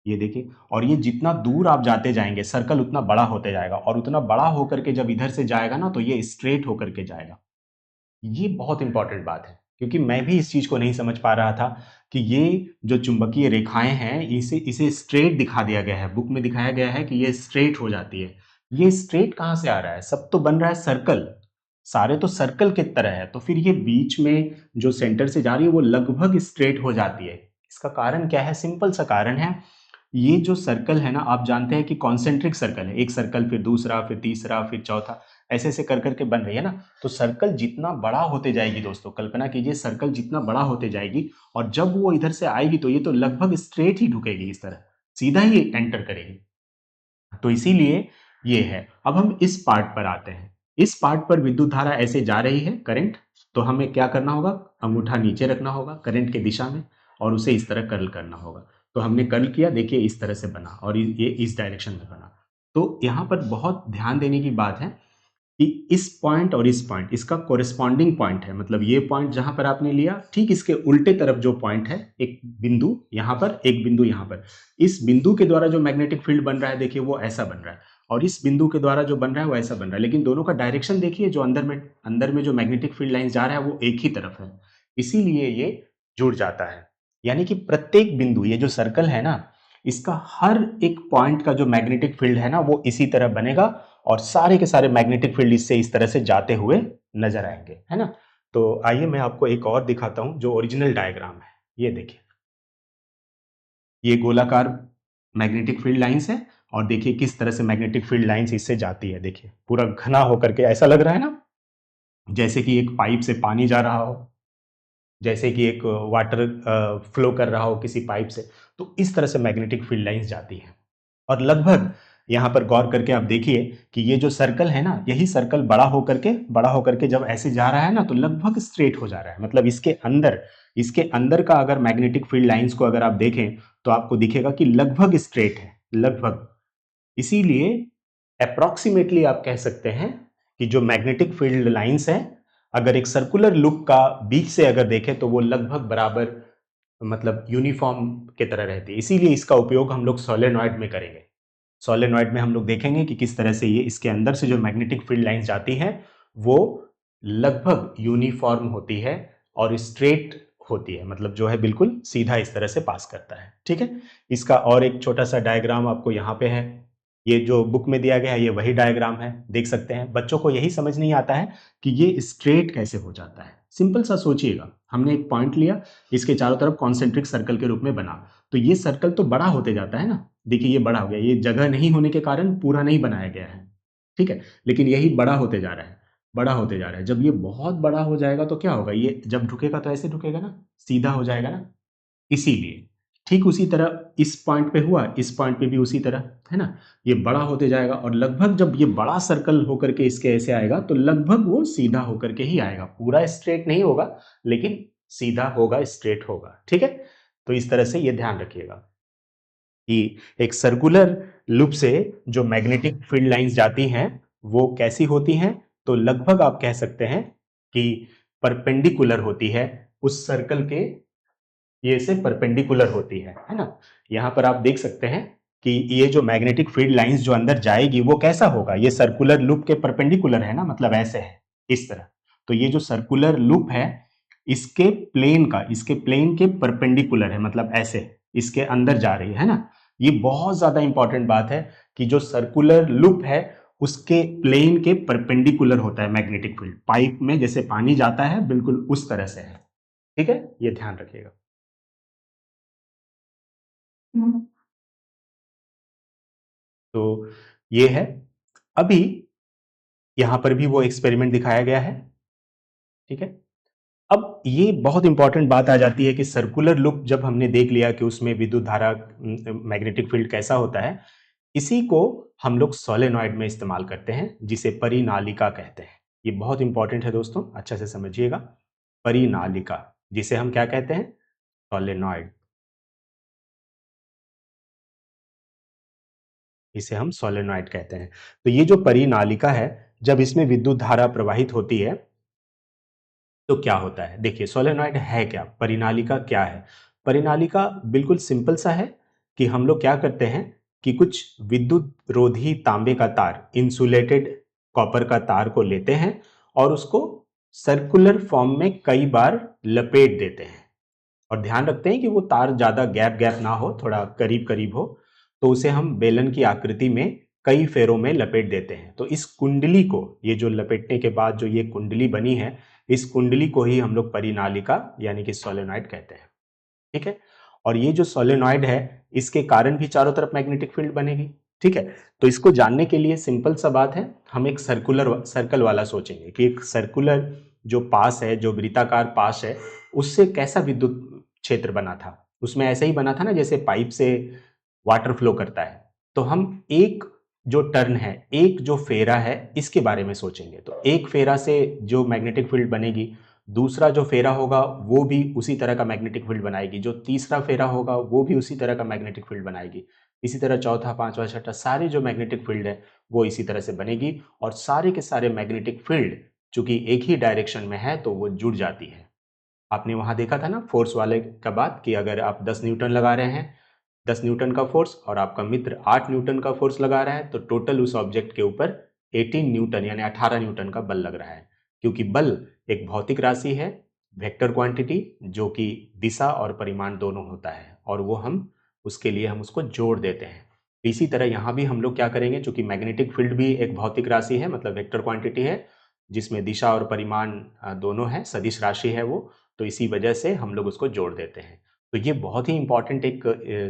ये देखिए, और ये जितना दूर आप जाते जाएंगे सर्कल उतना बड़ा होते जाएगा, और उतना बड़ा होकर के जब इधर से जाएगा ना तो ये स्ट्रेट होकर के जाएगा। ये बहुत इंपॉर्टेंट बात है, क्योंकि मैं भी इस चीज को नहीं समझ पा रहा था कि ये जो चुंबकीय रेखाएं हैं इसे इसे स्ट्रेट दिखा दिया गया है, बुक में दिखाया गया है कि ये स्ट्रेट हो जाती है। ये स्ट्रेट कहां से आ रहा है, सब तो बन रहा है सर्कल, सारे तो सर्कल की तरह है, तो फिर ये बीच में जो सेंटर से जा रही है वो लगभग स्ट्रेट हो जाती है। इसका कारण क्या है, सिंपल सा कारण है, ये जो सर्कल है ना, आप जानते हैं कि कॉन्सेंट्रिक सर्कल है, एक सर्कल फिर दूसरा फिर तीसरा फिर चौथा, ऐसे ऐसे कर करके बन रही है ना। तो सर्कल जितना बड़ा होते जाएगी दोस्तों, कल्पना कीजिए सर्कल जितना बड़ा होते जाएगी, और जब वो इधर से आएगी तो ये तो लगभग स्ट्रेट ही ढुकेगी, इस तरह सीधा ही एंटर करेगी। तो इसीलिए ये है। अब हम इस पार्ट पर आते हैं, इस पार्ट पर विद्युत धारा ऐसे जा रही है करंट, तो हमें क्या करना होगा, अंगूठा नीचे रखना होगा करंट के दिशा में, और उसे इस तरह कर्ल करना होगा। तो हमने कर्ल किया, देखिए इस तरह से बना, और ये इस डायरेक्शन में बना। तो यहाँ पर बहुत ध्यान देने की बात है कि इस पॉइंट और इस पॉइंट इसका कोरिस्पॉन्डिंग पॉइंट है, मतलब ये पॉइंट जहां पर आपने लिया ठीक इसके उल्टे तरफ जो पॉइंट है, एक बिंदु यहां पर एक बिंदु यहां पर, इस बिंदु के द्वारा जो मैग्नेटिक फील्ड बन रहा है देखिए वो ऐसा बन रहा है। और इस बिंदु के द्वारा जो बन रहा है वो ऐसा बन रहा है, लेकिन दोनों का डायरेक्शन देखिए, जो अंदर में जो मैग्नेटिक फील्ड लाइंस जा रहा है वो एक ही तरफ है, इसीलिए ये जुड़ जाता है। यानी कि प्रत्येक बिंदु, ये जो सर्कल है ना, इसका हर एक पॉइंट का जो मैग्नेटिक फील्ड है ना वो इसी तरह बनेगा, और सारे के सारे मैग्नेटिक फील्ड इससे इस तरह से जाते हुए नजर आएंगे, है ना। तो आइए मैं आपको एक और दिखाता हूं जो ओरिजिनल डायग्राम है। ये देखिए, ये गोलाकार मैग्नेटिक फील्ड लाइंस है, और देखिए किस तरह से मैग्नेटिक फील्ड लाइंस इससे जाती है। देखिए पूरा घना होकर के ऐसा लग रहा है ना, जैसे कि एक पाइप से पानी जा रहा हो, जैसे कि एक वाटर फ्लो कर रहा हो किसी पाइप से। तो इस तरह से मैग्नेटिक फील्ड लाइंस जाती है, और लगभग यहां पर गौर करके आप देखिए कि ये जो सर्कल है ना, यही सर्कल बड़ा होकर के जब ऐसे जा रहा है ना, तो लगभग स्ट्रेट हो जा रहा है। मतलब इसके अंदर का अगर मैग्नेटिक फील्ड लाइंस को अगर आप देखें तो आपको दिखेगा कि लगभग स्ट्रेट है, लगभग। इसीलिए अप्रोक्सीमेटली आप कह सकते हैं कि जो मैग्नेटिक फील्ड लाइंस है, अगर एक सर्कुलर लूप का बीच से अगर देखें तो वो लगभग बराबर, मतलब यूनिफॉर्म के तरह रहती है। इसीलिए इसका उपयोग हम लोग सोलेनॉइड में करेंगे। सोलेनॉइड में हम लोग देखेंगे कि किस तरह से ये इसके अंदर से जो मैग्नेटिक फील्ड लाइंस जाती हैं वो लगभग यूनिफॉर्म होती है और स्ट्रेट होती है, मतलब जो है बिल्कुल सीधा इस तरह से पास करता है। ठीक है, इसका और एक छोटा सा डायग्राम आपको यहाँ पे है। ये जो बुक में दिया गया है ये वही डायग्राम है, देख सकते हैं। बच्चों को यही समझ नहीं आता है कि ये स्ट्रेट कैसे हो जाता है। सिंपल सा सोचिएगा, हमने एक पॉइंट लिया, इसके चारों तरफ कॉन्सेंट्रिक सर्कल के रूप में बना, तो ये सर्कल तो बड़ा होते जाता है ना। देखिए ये बड़ा हो गया, ये जगह नहीं होने के कारण पूरा नहीं बनाया गया है, ठीक है, लेकिन यही बड़ा होते जा रहा है, बड़ा होते जा रहा है। जब ये बहुत बड़ा हो जाएगा तो क्या होगा, ये जब ढुकेगा तो ऐसे ढुकेगा ना, सीधा हो जाएगा ना। इसीलिए ठीक उसी तरह इस पॉइंट पे हुआ, इस पॉइंट पे भी उसी तरह, है ना। ये बड़ा होते जाएगा और लगभग जब ये बड़ा सर्कल होकर के इसके ऐसे आएगा तो लगभग वो सीधा होकर के ही आएगा, पूरा स्ट्रेट नहीं होगा लेकिन सीधा होगा, स्ट्रेट होगा। ठीक है, तो इस तरह से ये ध्यान रखिएगा कि एक सर्कुलर लूप से जो मैग्नेटिक फील्ड लाइंस जाती हैं वो कैसी होती हैं, तो लगभग आप कह सकते हैं कि परपेंडिकुलर होती है उस सर्कल के, ये से परपेंडिकुलर होती है ना। यहां पर आप देख सकते हैं कि ये जो मैग्नेटिक फील्ड लाइंस जो अंदर जाएगी वो कैसा होगा, ये सर्कुलर लूप के परपेंडिकुलर है ना, मतलब ऐसे है, इस तरह। तो ये जो सर्कुलर लूप है इसके प्लेन के परपेंडिकुलर है, मतलब ऐसे इसके अंदर जा रही है ना। ये बहुत ज्यादा इंपॉर्टेंट बात है कि जो सर्कुलर लूप है उसके प्लेन के परपेंडिकुलर होता है मैग्नेटिक फील्ड। पाइप में जैसे पानी जाता है बिल्कुल उस तरह से है। ठीक है, ये ध्यान रखिएगा। तो ये है, अभी यहां पर भी वो एक्सपेरिमेंट दिखाया गया है। ठीक है, अब ये बहुत इंपॉर्टेंट बात आ जाती है कि सर्कुलर लूप जब हमने देख लिया कि उसमें विद्युत धारा, मैग्नेटिक फील्ड कैसा होता है, इसी को हम लोग सोलेनॉइड में इस्तेमाल करते हैं जिसे परिनालिका कहते हैं। ये बहुत इंपॉर्टेंट है दोस्तों, अच्छा से समझिएगा। परिनालिका, जिसे हम क्या कहते हैं, सोलेनॉइड, इसे हम सोलेनॉइड कहते हैं। तो ये जो परिनालिका है, जब इसमें विद्युत धारा प्रवाहित होती है तो क्या होता है, देखिए सोलेनॉइड है क्या, परिनालिका क्या है। परिनालिका बिल्कुल सिंपल सा है कि हम लोग क्या करते हैं कि कुछ विद्युत रोधी तांबे का तार, इंसुलेटेड कॉपर का तार को लेते हैं और उसको सर्कुलर फॉर्म में कई बार लपेट देते हैं, और ध्यान रखते हैं कि वो तार ज्यादा गैप गैप ना हो, थोड़ा करीब करीब हो। तो उसे हम बेलन की आकृति में कई फेरों में लपेट देते हैं। तो इस कुंडली को, ये जो लपेटने के बाद जो ये कुंडली बनी है, इस कुंडली को ही हम लोग परिनालिका यानी कि सोलेनॉइड कहते हैं। ठीक है, और ये जो सोलेनॉइड है इसके कारण भी चारों तरफ मैग्नेटिक फील्ड बनेगी। ठीक है, तो इसको जानने के लिए सिंपल सा बात है, हम एक सर्कल वाला सोचेंगे कि एक सर्कुलर जो पास है, जो वृत्ताकार पास है, उससे कैसा विद्युत क्षेत्र बना था। उसमें ऐसे ही बना था ना जैसे पाइप से वाटर फ्लो करता है। तो हम एक जो टर्न है, एक जो फेरा है, इसके बारे में सोचेंगे। तो एक फेरा से जो मैग्नेटिक फील्ड बनेगी, दूसरा जो फेरा होगा वो भी उसी तरह का मैग्नेटिक फील्ड बनाएगी, जो तीसरा फेरा होगा वो भी उसी तरह का मैग्नेटिक फील्ड बनाएगी, इसी तरह चौथा, पांचवा, छठा, सारे जो मैग्नेटिक फील्ड है वो इसी तरह से बनेगी, और सारे के सारे मैग्नेटिक फील्ड चूंकि एक ही डायरेक्शन में है तो वो जुड़ जाती है। आपने वहां देखा था ना फोर्स वाले का बात, कि अगर आप 10 न्यूटन लगा रहे हैं 10 न्यूटन का फोर्स और आपका मित्र 8 न्यूटन का फोर्स लगा रहा है, तो टोटल उस ऑब्जेक्ट के ऊपर 18 न्यूटन यानी 18 न्यूटन का बल लग रहा है। क्योंकि बल एक भौतिक राशि है, वेक्टर क्वांटिटी, जो कि दिशा और परिमाण दोनों होता है, और वो हम उसके लिए हम उसको जोड़ देते हैं। इसी तरह यहाँ भी हम लोग क्या करेंगे, चूंकि मैग्नेटिक फील्ड भी एक भौतिक राशि है, मतलब वेक्टर क्वांटिटी है, जिसमें दिशा और परिमाण दोनों है, सदिश राशि है वो, तो इसी वजह से हम लोग उसको जोड़ देते हैं। तो ये बहुत ही इंपॉर्टेंट एक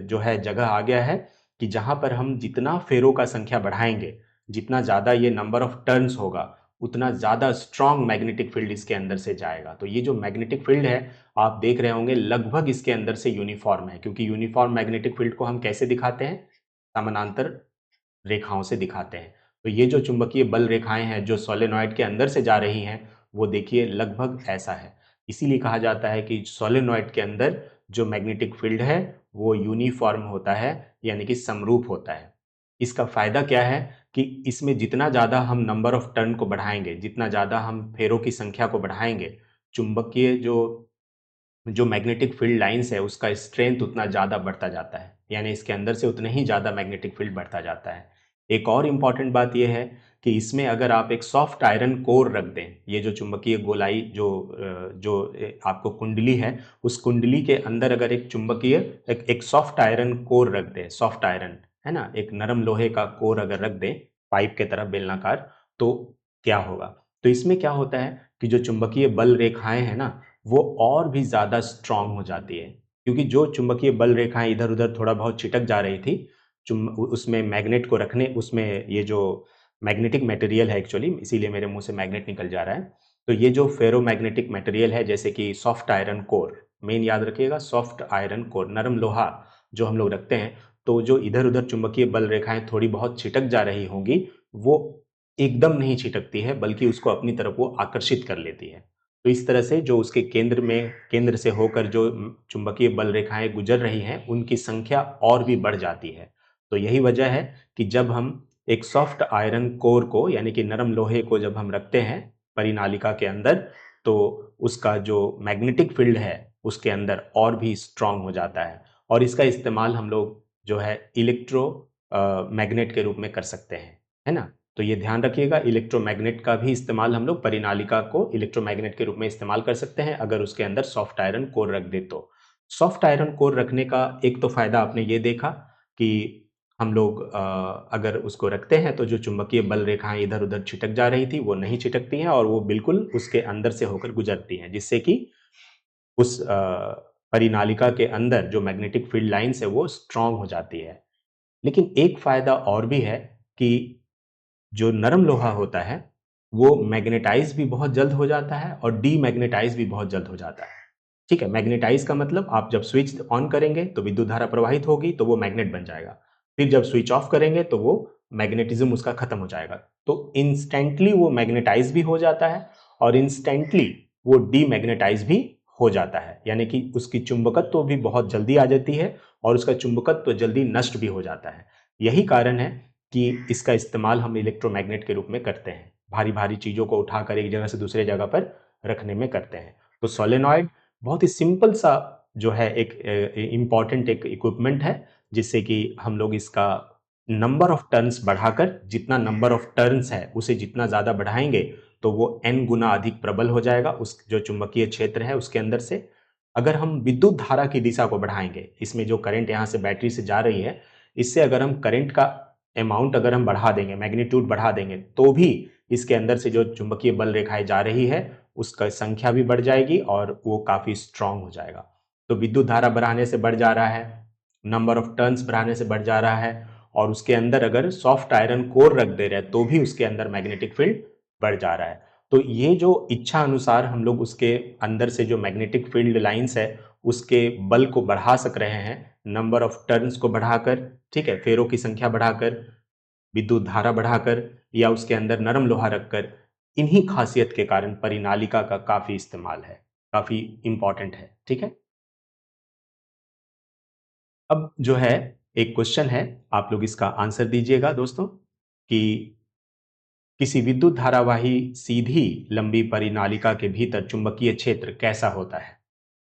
जो है जगह आ गया है कि जहाँ पर हम जितना फेरों का संख्या बढ़ाएंगे, जितना ज़्यादा ये नंबर ऑफ टर्न्स होगा, उतना ज़्यादा स्ट्रॉन्ग मैग्नेटिक फील्ड इसके अंदर से जाएगा। तो ये जो मैग्नेटिक फील्ड है, आप देख रहे होंगे लगभग इसके अंदर से यूनिफॉर्म है, क्योंकि यूनिफॉर्म मैग्नेटिक फील्ड को हम कैसे दिखाते हैं, समानांतर रेखाओं से दिखाते हैं। तो ये जो चुंबकीय बल रेखाएं हैं जो सोलेनॉइड के अंदर से जा रही हैं, वो देखिए लगभग ऐसा है। इसीलिए कहा जाता है कि सोलेनॉइड के अंदर जो मैग्नेटिक फील्ड है वो यूनिफॉर्म होता है, यानी कि समरूप होता है। इसका फायदा क्या है कि इसमें जितना ज़्यादा हम नंबर ऑफ टर्न को बढ़ाएंगे, जितना ज़्यादा हम फेरों की संख्या को बढ़ाएंगे, चुंबकीय जो जो मैग्नेटिक फील्ड लाइंस है उसका स्ट्रेंथ उतना ज़्यादा बढ़ता जाता है, यानी इसके अंदर से उतने ही ज़्यादा मैग्नेटिक फील्ड बढ़ता जाता है। एक और इम्पॉर्टेंट बात यह है कि इसमें अगर आप एक सॉफ्ट आयरन कोर रख दें, ये जो चुंबकीय गोलाई जो आपको कुंडली है, उस कुंडली के अंदर अगर एक चुंबकीय एक सॉफ्ट आयरन कोर रख दें, सॉफ्ट आयरन है ना, एक नरम लोहे का कोर अगर रख दें पाइप के तरफ बेलनाकार, तो क्या होगा, तो इसमें क्या होता है कि जो चुंबकीय बल रेखाएं हैं ना, वो और भी ज़्यादा स्ट्रांग हो जाती है। क्योंकि जो चुंबकीय बल रेखाएं इधर उधर थोड़ा बहुत छिटक जा रही थी, उसमें मैग्नेट को रखने, उसमें ये जो मैग्नेटिक मटेरियल है एक्चुअली, इसीलिए मेरे मुंह से मैग्नेट निकल जा रहा है, तो ये जो फेरो मैग्नेटिक मटेरियल है, जैसे कि सॉफ्ट आयरन कोर, मेन याद रखिएगा, सॉफ्ट आयरन कोर, नरम लोहा जो हम लोग रखते हैं, तो जो इधर उधर चुंबकीय बल रेखाएं थोड़ी बहुत छिटक जा रही होंगी, वो एकदम नहीं छिटकती है, बल्कि उसको अपनी तरफ वो आकर्षित कर लेती है। तो इस तरह से जो उसके केंद्र से होकर जो चुंबकीय बल रेखाएं गुजर रही हैं, उनकी संख्या और भी बढ़ जाती है। तो यही वजह है कि जब हम एक सॉफ्ट आयरन कोर को, यानी कि नरम लोहे को जब हम रखते हैं परिनालिका के अंदर, तो उसका जो मैग्नेटिक फील्ड है उसके अंदर और भी स्ट्रांग हो जाता है, और इसका इस्तेमाल हम लोग जो है इलेक्ट्रो मैग्नेट के रूप में कर सकते हैं, है ना। तो ये ध्यान रखिएगा, इलेक्ट्रोमैग्नेट का भी इस्तेमाल हम लोग परिनालिका को इलेक्ट्रोमैग्नेट के रूप में इस्तेमाल कर सकते हैं, अगर उसके अंदर सॉफ्ट आयरन कोर रख दे तो। सॉफ्ट आयरन कोर रखने का एक तो फायदा आपने ये देखा कि हम लोग अगर उसको रखते हैं तो जो चुंबकीय बल रेखाएं इधर उधर छिटक जा रही थी वो नहीं छिटकती हैं, और वो बिल्कुल उसके अंदर से होकर गुजरती हैं, जिससे कि उस परिनालिका के अंदर जो मैग्नेटिक फील्ड लाइंस है वो स्ट्रांग हो जाती है। लेकिन एक फायदा और भी है कि जो नरम लोहा होता है वो मैग्नेटाइज भी बहुत जल्द हो जाता है और डीमैग्नेटाइज भी बहुत जल्द हो जाता है। ठीक है, मैग्नेटाइज का मतलब आप जब स्विच ऑन करेंगे तो विद्युत धारा प्रवाहित होगी, तो वो मैग्नेट बन जाएगा। फिर जब स्विच ऑफ करेंगे तो वो मैग्नेटिज्म उसका खत्म हो जाएगा। तो इंस्टेंटली वो मैग्नेटाइज भी हो जाता है और इंस्टेंटली वो डीमैग्नेटाइज भी हो जाता है, यानी कि उसकी चुंबकत्व तो भी बहुत जल्दी आ जाती है और उसका चुंबकत्व तो जल्दी नष्ट भी हो जाता है। यही कारण है कि इसका इस्तेमाल हम इलेक्ट्रोमैग्नेट के रूप में करते हैं, भारी भारी चीज़ों को उठाकर एक जगह से दूसरे जगह पर रखने में करते हैं। तो सोलेनॉइड बहुत ही सिंपल सा जो है एक इम्पॉर्टेंट एक इक्विपमेंट है, जिससे कि हम लोग इसका नंबर ऑफ टर्न्स बढ़ाकर, जितना नंबर ऑफ टर्न्स है उसे जितना ज़्यादा बढ़ाएंगे तो वो n गुना अधिक प्रबल हो जाएगा उस जो चुंबकीय क्षेत्र है उसके अंदर से। अगर हम विद्युत धारा की दिशा को बढ़ाएंगे, इसमें जो करंट यहाँ से बैटरी से जा रही है, इससे अगर हम करंट का अमाउंट अगर हम बढ़ा देंगे, मैग्नीट्यूड बढ़ा देंगे, तो भी इसके अंदर से जो चुंबकीय बल रेखाएं जा रही है उसका संख्या भी बढ़ जाएगी और वो काफ़ी स्ट्रांग हो जाएगा। तो विद्युत धारा बढ़ाने से बढ़ जा रहा है, नंबर ऑफ टर्न्स बढ़ाने से बढ़ जा रहा है, और उसके अंदर अगर सॉफ्ट आयरन कोर रख दे रहे हैं तो भी उसके अंदर मैग्नेटिक फील्ड बढ़ जा रहा है। तो ये जो इच्छा अनुसार हम लोग उसके अंदर से जो मैग्नेटिक फील्ड लाइंस है उसके बल को बढ़ा सक रहे हैं, नंबर ऑफ टर्न्स को बढ़ाकर, ठीक है, फेरों की संख्या बढ़ाकर, विद्युत धारा बढ़ाकर, या उसके अंदर नरम लोहा रखकर। इन्हीं खासियत के कारण परिनालिका का काफी इस्तेमाल है, काफी इंपॉर्टेंट है। ठीक है, अब जो है एक क्वेश्चन है, आप लोग इसका आंसर दीजिएगा दोस्तों, कि किसी विद्युत धारावाही सीधी लंबी परिनालिका के भीतर चुंबकीय क्षेत्र कैसा होता है।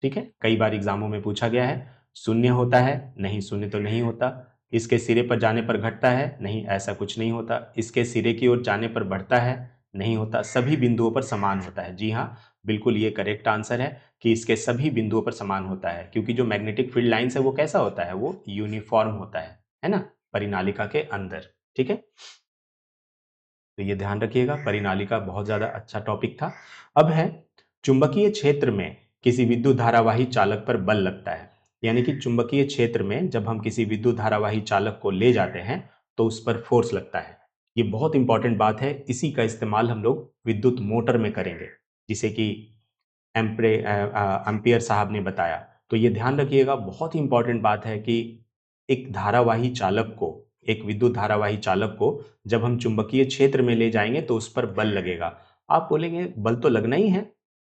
ठीक है, कई बार एग्जामों में पूछा गया है। शून्य होता है? नहीं, शून्य तो नहीं होता। इसके सिरे पर जाने पर घटता है? नहीं, ऐसा कुछ नहीं होता। इसके सिरे की ओर जाने पर बढ़ता है? नहीं होता। सभी बिंदुओं पर समान होता है। जी हाँ, बिल्कुल ये करेक्ट आंसर है कि इसके सभी बिंदुओं पर समान होता है, क्योंकि जो मैग्नेटिक फील्ड लाइंस है वो कैसा होता है? वो यूनिफॉर्म होता है ना, परिनालिका के अंदर। ठीक है, तो ये ध्यान रखिएगा, परिनालिका बहुत ज्यादा अच्छा टॉपिक था। अब है चुंबकीय क्षेत्र में किसी विद्युत धारावाही चालक पर बल लगता है, यानी कि चुंबकीय क्षेत्र में जब हम किसी विद्युत धारावाही चालक को ले जाते हैं तो उस पर फोर्स लगता है। ये बहुत इंपॉर्टेंट बात है, इसी का इस्तेमाल हम लोग विद्युत मोटर में करेंगे, जिसे कि एम्पियर साहब ने बताया। तो ये ध्यान रखिएगा, बहुत ही इंपॉर्टेंट बात है कि एक धारावाही चालक को, एक विद्युत धारावाही चालक को जब हम चुंबकीय क्षेत्र में ले जाएंगे तो उस पर बल लगेगा। आप बोलेंगे बल तो लगना ही है,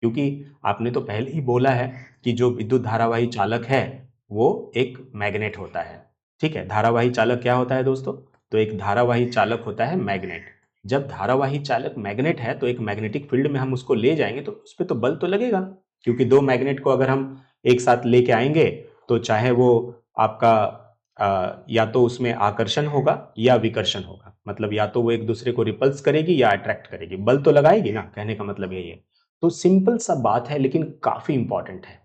क्योंकि आपने तो पहले ही बोला है कि जो विद्युत धारावाही चालक है वो एक मैग्नेट होता है। ठीक है, धारावाही चालक क्या होता है दोस्तों? तो एक धारावाही चालक होता है मैग्नेट। जब धारावाही चालक मैग्नेट है तो एक मैग्नेटिक फील्ड में हम उसको ले जाएंगे तो उस पर तो बल तो लगेगा, क्योंकि दो मैग्नेट को अगर हम एक साथ लेके आएंगे तो चाहे वो आपका या तो उसमें आकर्षण होगा या विकर्षण होगा, मतलब या तो वो एक दूसरे को रिपल्स करेगी या अट्रैक्ट करेगी, बल तो लगाएगी ना, कहने का मतलब यही है। तो सिंपल सा बात है लेकिन काफी इंपॉर्टेंट है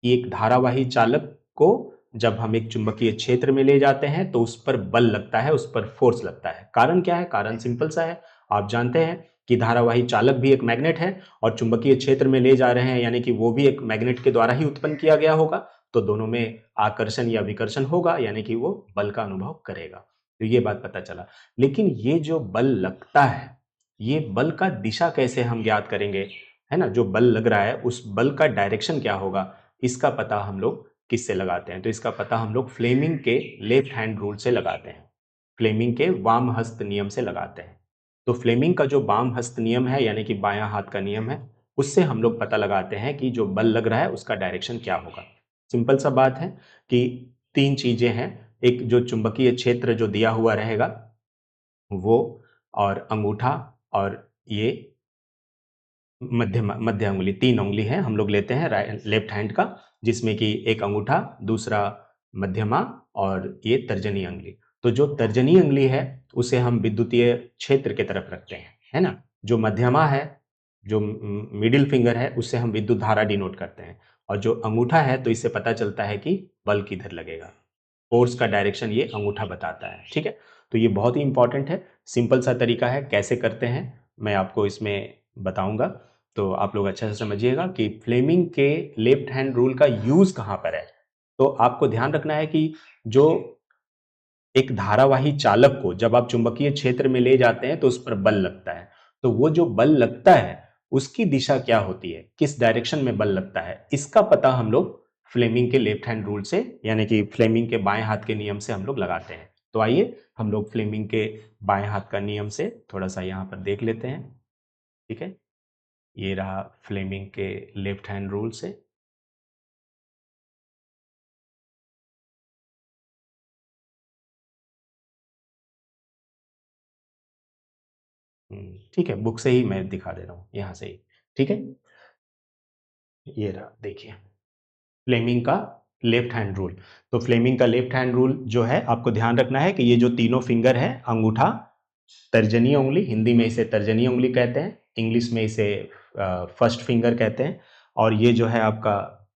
कि एक धारावाही चालक को जब हम एक चुंबकीय क्षेत्र में ले जाते हैं तो उस पर बल लगता है, उस पर फोर्स लगता है। कारण क्या है? कारण सिंपल सा है, आप जानते हैं कि धारावाही चालक भी एक मैग्नेट है और चुंबकीय क्षेत्र में ले जा रहे हैं, यानी कि वो भी एक मैग्नेट के द्वारा ही उत्पन्न किया गया होगा, तो दोनों में आकर्षण या विकर्षण होगा, यानी कि वो बल का अनुभव करेगा। तो ये बात पता चला। लेकिन ये जो बल लगता है, ये बल का दिशा कैसे हम ज्ञात करेंगे, है ना? जो बल लग रहा है उस बल का डायरेक्शन क्या होगा, इसका पता हम लोग किससे लगाते हैं? तो इसका पता हम लोग फ्लेमिंग के लेफ्ट हैंड रूल से लगाते हैं, फ्लेमिंग के वाम हस्त नियम से लगाते हैं। तो फ्लेमिंग का जो वाम हस्त नियम है, यानी कि बायां हाथ का नियम है, उससे हम लोग पता लगाते हैं कि जो बल लग रहा है उसका डायरेक्शन क्या होगा। सिंपल सा बात है कि तीन चीजें हैं, एक जो चुंबकीय क्षेत्र जो दिया हुआ रहेगा वो, और अंगूठा, और ये मध्य अंगुली, तीन उंगली है हम लोग लेते हैं लेफ्ट हैंड का, जिसमें कि एक अंगूठा, दूसरा मध्यमा और ये तर्जनी अंगुली। तो जो तर्जनी अंगुली है उसे हम विद्युतीय क्षेत्र के तरफ रखते हैं, है ना? जो मध्यमा है, जो मिडिल फिंगर है, उससे हम विद्युत धारा डिनोट करते हैं, और जो अंगूठा है तो इससे पता चलता है कि बल किधर लगेगा, फोर्स का डायरेक्शन ये अंगूठा बताता है। ठीक है, तो ये बहुत ही इंपॉर्टेंट है, सिंपल सा तरीका है, कैसे करते हैं मैं आपको इसमें बताऊंगा। तो आप लोग अच्छा से समझिएगा कि फ्लेमिंग के लेफ्ट हैंड रूल का यूज कहां पर है। तो आपको ध्यान रखना है कि जो एक धारावाही चालक को जब आप चुंबकीय क्षेत्र में ले जाते हैं तो उस पर बल लगता है, तो वो जो बल लगता है उसकी दिशा क्या होती है, किस डायरेक्शन में बल लगता है, इसका पता हम लोग फ्लेमिंग के लेफ्ट हैंड रूल से, यानी कि फ्लेमिंग के बाएं हाथ के नियम से हम लोग लगाते हैं। तो आइए हम लोग फ्लेमिंग के बाएं हाथ का नियम से थोड़ा सा यहां पर देख लेते हैं। ठीक है, ये रहा फ्लेमिंग के लेफ्ट हैंड रूल से। ठीक है, बुक से ही मैं दिखा दे रहा हूं, यहां से ही। ठीक है, ये रहा, देखिए फ्लेमिंग का लेफ्ट हैंड रूल। तो फ्लेमिंग का लेफ्ट हैंड रूल जो है, आपको ध्यान रखना है कि ये जो तीनों फिंगर है, अंगूठा, तर्जनी उंगली, हिंदी में इसे तर्जनी उंगली कहते हैं, इंग्लिश में इसे फर्स्ट फिंगर कहते हैं, और ये जो है आपका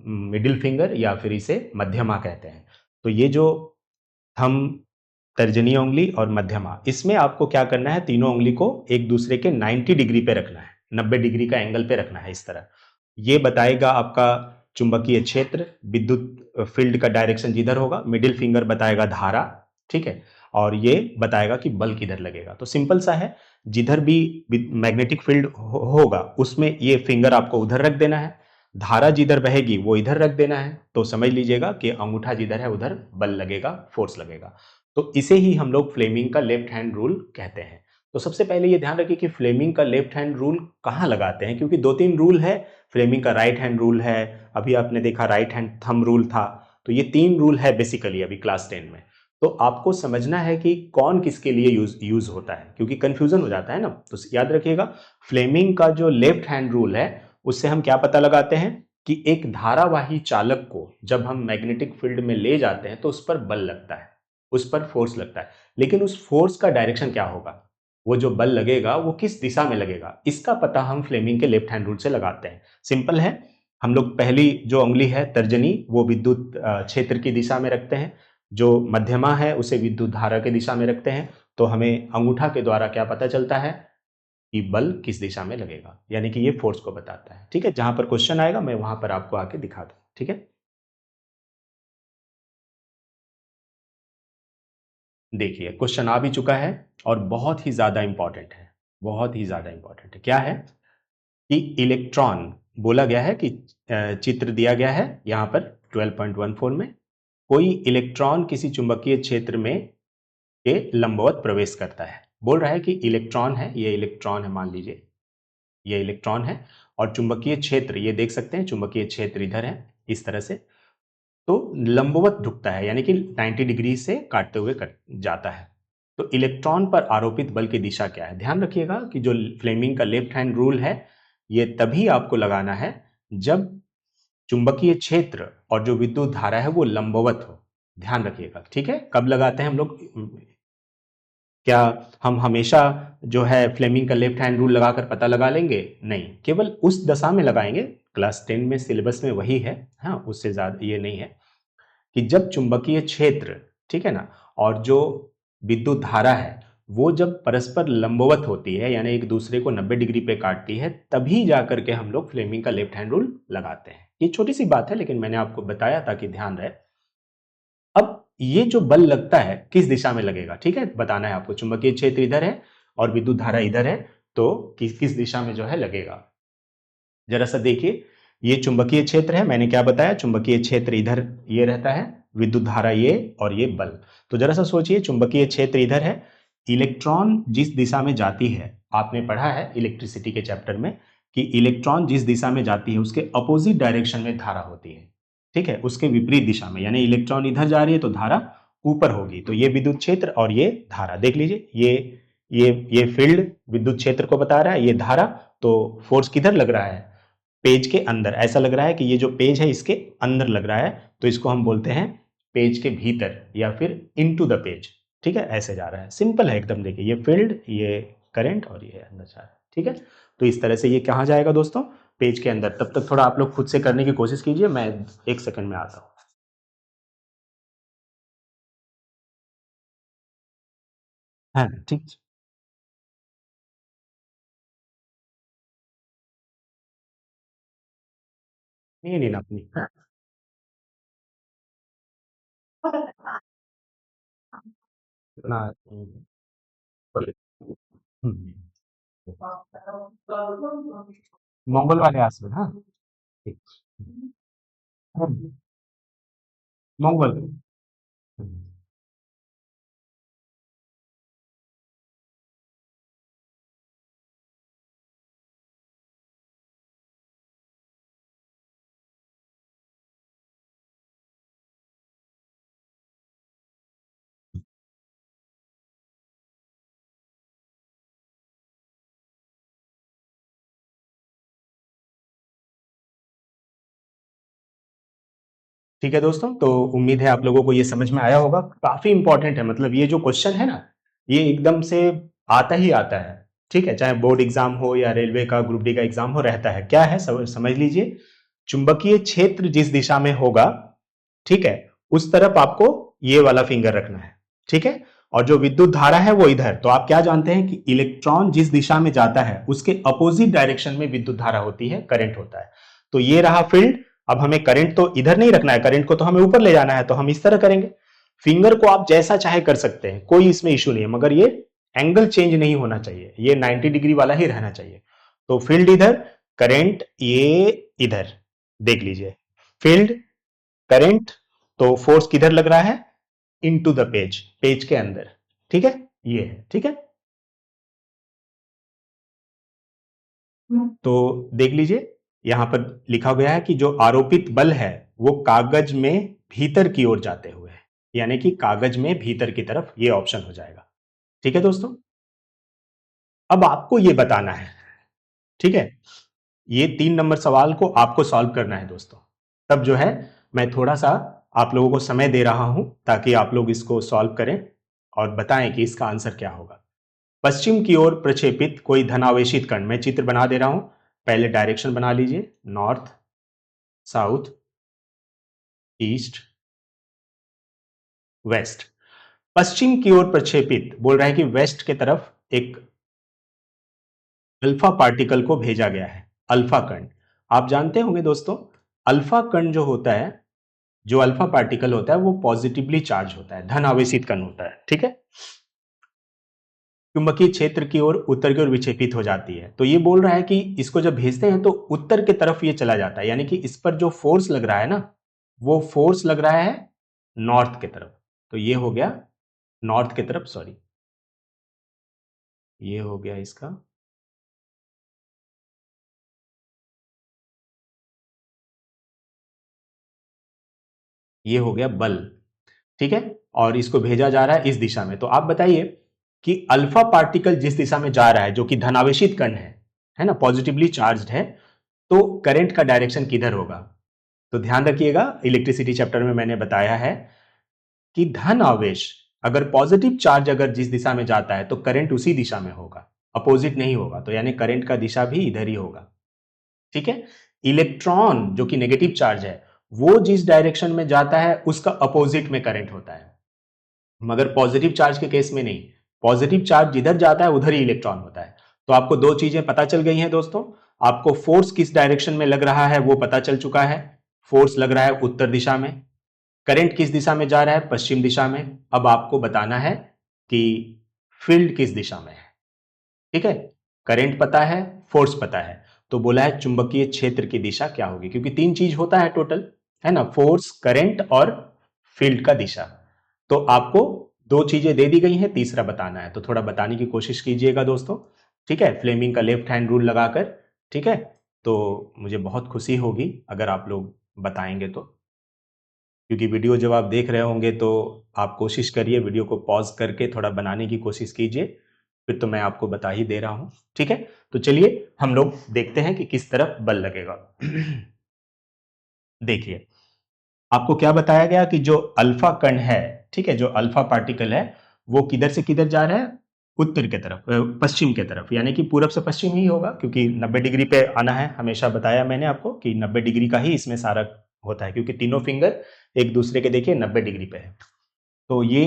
मिडिल फिंगर या फिर इसे मध्यमा कहते हैं। तो ये जो थंब, तर्जनी उंगली और मध्यमा, इसमें आपको क्या करना है, तीनों उंगली को एक दूसरे के 90 डिग्री पे रखना है, 90 डिग्री का एंगल पे रखना है, इस तरह। ये बताएगा आपका चुंबकीय क्षेत्र, विद्युत फील्ड का डायरेक्शन जिधर होगा, मिडिल फिंगर बताएगा धारा, ठीक है, और ये बताएगा कि बल किधर लगेगा। तो सिंपल सा है, जिधर भी मैग्नेटिक फील्ड होगा उसमें ये फिंगर आपको उधर रख देना है, धारा जिधर बहेगी वो इधर रख देना है। तो समझ लीजिएगा कि अंगूठा जिधर है उधर बल लगेगा, फोर्स लगेगा। तो इसे ही हम लोग फ्लेमिंग का लेफ्ट हैंड रूल कहते हैं। तो सबसे पहले ये ध्यान रखिए कि फ्लेमिंग का लेफ्ट हैंड रूल कहाँ लगाते हैं, क्योंकि दो तीन रूल है। फ्लेमिंग का राइट हैंड रूल है, अभी आपने देखा राइट हैंड थंब रूल था। तो ये तीन रूल है बेसिकली अभी क्लास 10 में। तो आपको समझना है कि कौन किसके लिए यूज होता है, क्योंकि कंफ्यूजन हो जाता है ना। तो याद रखिएगा, फ्लेमिंग का जो लेफ्ट हैंड रूल है उससे हम क्या पता लगाते हैं कि एक धारावाही चालक को जब हम मैग्नेटिक फील्ड में ले जाते हैं तो उस पर बल लगता है, उस पर फोर्स लगता है, लेकिन उस फोर्स का डायरेक्शन क्या होगा, वो जो बल लगेगा वो किस दिशा में लगेगा, इसका पता हम फ्लेमिंग के लेफ्ट हैंड रूल से लगाते हैं। सिंपल है, हम लोग पहली जो उंगली है तर्जनी वो विद्युत क्षेत्र की दिशा में रखते हैं, जो मध्यमा है उसे विद्युत धारा की दिशा में रखते हैं, तो हमें अंगूठा के द्वारा क्या पता चलता है कि बल किस दिशा में लगेगा, यानी कि ये फोर्स को बताता है। ठीक है, जहां पर क्वेश्चन आएगा मैं वहां पर आपको आके दिखा दूं। ठीक है, देखिए क्वेश्चन आ भी चुका है और बहुत ही ज्यादा इंपॉर्टेंट है, बहुत ही ज्यादा इंपॉर्टेंट है। क्या है कि इलेक्ट्रॉन बोला गया है कि चित्र दिया गया है यहां पर 12.14 में, कोई इलेक्ट्रॉन किसी चुंबकीय क्षेत्र में के लंबवत प्रवेश करता है। बोल रहा है कि इलेक्ट्रॉन है, ये इलेक्ट्रॉन है, मान लीजिए ये इलेक्ट्रॉन है, और चुंबकीय क्षेत्र ये देख सकते हैं, चुंबकीय क्षेत्र इधर है इस तरह से, तो लंबवत झुकता है, यानी कि 90 डिग्री से काटते हुए जाता है। तो इलेक्ट्रॉन पर आरोपित बल की दिशा क्या है, ध्यान रखिएगा कि जो फ्लेमिंग का लेफ्ट हैंड रूल है ये तभी आपको लगाना है जब चुंबकीय क्षेत्र और जो विद्युत धारा है वो लंबवत हो। ध्यान रखिएगा, ठीक है। कब लगाते हैं हम लोग, क्या हम हमेशा जो है फ्लेमिंग का लेफ्ट हैंड रूल लगाकर पता लगा लेंगे, नहीं, केवल उस दशा में लगाएंगे, क्लास 10 में सिलेबस में वही है, हाँ, उससे ज्यादा ये नहीं है, कि जब चुंबकीय क्षेत्र, ठीक है ना, और जो विद्युत धारा है वो जब परस्पर लंबवत होती है, यानी एक दूसरे को 90 डिग्री पे काटती है, तभी जाकर के हम लोग फ्लेमिंग का लेफ्ट हैंड रूल लगाते हैं। ये छोटी सी बात है लेकिन मैंने आपको बताया ताकि ध्यान रहे। अब ये जो बल लगता है किस दिशा में लगेगा, ठीक है, बताना है आपको। चुंबकीय क्षेत्र इधर है और विद्युत धारा इधर है, तो किस दिशा में जो है लगेगा, जरा सा देखिए। ये चुंबकीय क्षेत्र है, मैंने क्या बताया, चुंबकीय क्षेत्र इधर ये रहता है, विद्युत धारा ये, और ये बल। तो जरा सा सोचिए, चुंबकीय क्षेत्र इधर है, इलेक्ट्रॉन जिस दिशा में जाती है, आपने पढ़ा है इलेक्ट्रिसिटी के चैप्टर में कि इलेक्ट्रॉन जिस दिशा में जाती है उसके अपोजिट डायरेक्शन में धारा होती है, ठीक है, उसके विपरीत दिशा में, यानी इलेक्ट्रॉन इधर जा रही है तो धारा ऊपर होगी। तो ये विद्युत क्षेत्र और ये धारा, देख लीजिए, ये फील्ड विद्युत क्षेत्र को बता रहा है, ये धारा, तो फोर्स किधर लग रहा है, पेज के अंदर। ऐसा लग रहा है कि ये जो पेज है इसके अंदर लग रहा है, तो इसको हम बोलते हैं पेज के भीतर या फिर इनटू द पेज, ठीक है, ऐसे जा रहा है। सिंपल है एकदम, देखिए ये फील्ड, ये करंट और ये अंदर जा रहा है, ठीक है। तो इस तरह से ये कहाँ जाएगा दोस्तों, पेज के अंदर। तब तक थोड़ा आप लोग खुद से करने की कोशिश कीजिए, मैं एक सेकंड में आता हूँ। हाँ ठीक, नहीं नहीं ना अपनी, ना, मंगल वाले आसमान, हाँ ठीक, मंगल, ठीक है दोस्तों। तो उम्मीद है आप लोगों को ये समझ में आया होगा, काफी इंपॉर्टेंट है, मतलब ये जो क्वेश्चन है ना, ये एकदम से आता ही आता है, ठीक है, चाहे बोर्ड एग्जाम हो या रेलवे का ग्रुप डी का एग्जाम हो, रहता है। क्या है, समझ लीजिए, चुंबकीय क्षेत्र जिस दिशा में होगा, ठीक है, उस तरफ आपको ये वाला फिंगर रखना है, ठीक है, और जो विद्युत धारा है वो इधर। तो आप क्या जानते हैं कि इलेक्ट्रॉन जिस दिशा में जाता है उसके अपोजिट डायरेक्शन में विद्युत धारा होती है, करंट होता है। तो ये रहा फील्ड। अब हमें करंट तो इधर नहीं रखना है, करंट को तो हमें ऊपर ले जाना है, तो हम इस तरह करेंगे। फिंगर को आप जैसा चाहे कर सकते हैं, कोई इसमें इश्यू नहीं है, मगर ये एंगल चेंज नहीं होना चाहिए, ये 90 डिग्री वाला ही रहना चाहिए। तो फील्ड इधर, करंट ये इधर, देख लीजिए, फील्ड, करंट, तो फोर्स किधर लग रहा है, इनटू द पेज, पेज के अंदर, ठीक है, ये है, ठीक है। तो देख लीजिए, यहां पर लिखा गया है कि जो आरोपित बल है वो कागज में भीतर की ओर जाते हुए है, यानी कि कागज में भीतर की तरफ, ये ऑप्शन हो जाएगा, ठीक है दोस्तों। अब आपको ये बताना है, ठीक है, ये 3 नंबर सवाल को आपको सॉल्व करना है दोस्तों। तब जो है मैं थोड़ा सा आप लोगों को समय दे रहा हूं ताकि आप लोग इसको सॉल्व करें और बताएं कि इसका आंसर क्या होगा। पश्चिम की ओर प्रक्षेपित कोई धनावेशित कण, मैं चित्र बना दे रहा हूं, पहले डायरेक्शन बना लीजिए, नॉर्थ, साउथ, ईस्ट, वेस्ट। पश्चिम की ओर प्रक्षेपित बोल रहा है कि वेस्ट के तरफ एक अल्फा पार्टिकल को भेजा गया है। अल्फा कण आप जानते होंगे दोस्तों, अल्फा कण जो होता है, जो अल्फा पार्टिकल होता है वो पॉजिटिवली चार्ज होता है, धन आवेशित कण होता है, ठीक है। चुंबकीय क्षेत्र की ओर उत्तर की ओर विक्षेपित हो जाती है। तो ये बोल रहा है कि इसको जब भेजते हैं तो उत्तर की तरफ ये चला जाता है, यानी कि इस पर जो फोर्स लग रहा है ना, वो फोर्स लग रहा है नॉर्थ की तरफ। तो ये हो गया नॉर्थ की तरफ, सॉरी, ये हो गया इसका, ये हो गया बल, ठीक है। और इसको भेजा जा रहा है इस दिशा में। तो आप बताइए कि अल्फा पार्टिकल जिस दिशा में जा रहा है, जो कि धनावेशित कण है ना, पॉजिटिवली चार्ज्ड है, तो करंट का डायरेक्शन किधर होगा? तो ध्यान रखिएगा, इलेक्ट्रिसिटी चैप्टर में मैंने बताया है कि धन आवेश अगर पॉजिटिव चार्ज अगर जिस दिशा में जाता है तो करंट उसी दिशा में होगा, अपोजिट नहीं होगा। तो यानी करंट का दिशा भी इधर ही होगा, ठीक है। इलेक्ट्रॉन जो कि नेगेटिव चार्ज है, वो जिस डायरेक्शन में जाता है उसका अपोजिट में करंट होता है, मगर पॉजिटिव चार्ज के केस में नहीं। पॉजिटिव चार्ज जिधर जाता है उधर ही इलेक्ट्रॉन होता है। तो आपको दो चीजें पता चल गई हैं दोस्तों। आपको फोर्स किस डायरेक्शन में लग रहा है वो पता चल चुका है, फोर्स लग रहा है उत्तर दिशा में। करंट किस दिशा में जा रहा है? पश्चिम दिशा में। अब आपको बताना है कि फील्ड किस दिशा में है, ठीक है। करंट पता है, फोर्स पता है, तो बोला है चुंबकीय क्षेत्र की दिशा क्या होगी, क्योंकि तीन चीज होता है टोटल, है ना, फोर्स, करंट और फील्ड का दिशा। तो आपको दो चीजें दे दी गई हैं, तीसरा बताना है, तो थोड़ा बताने की कोशिश कीजिएगा दोस्तों, ठीक है, फ्लेमिंग का लेफ्ट हैंड रूल लगाकर, ठीक है। तो मुझे बहुत खुशी होगी अगर आप लोग बताएंगे तो, क्योंकि वीडियो जब आप देख रहे होंगे तो आप कोशिश करिए वीडियो को पॉज करके थोड़ा बनाने की कोशिश कीजिए, फिर तो मैं आपको बता ही दे रहा हूं, ठीक है। तो चलिए हम लोग देखते हैं कि किस तरफ बल लगेगा। देखिए, आपको क्या बताया गया कि जो अल्फा कण है, ठीक है, जो अल्फा पार्टिकल है, वो किधर से किधर जा रहा है? उत्तर की तरफ, पश्चिम की तरफ, यानी कि पूरब से पश्चिम ही होगा, क्योंकि 90 डिग्री पे आना है। हमेशा बताया मैंने आपको कि 90 डिग्री का ही इसमें सारा होता है, क्योंकि तीनों फिंगर एक दूसरे के देखिए 90 डिग्री पे है। तो ये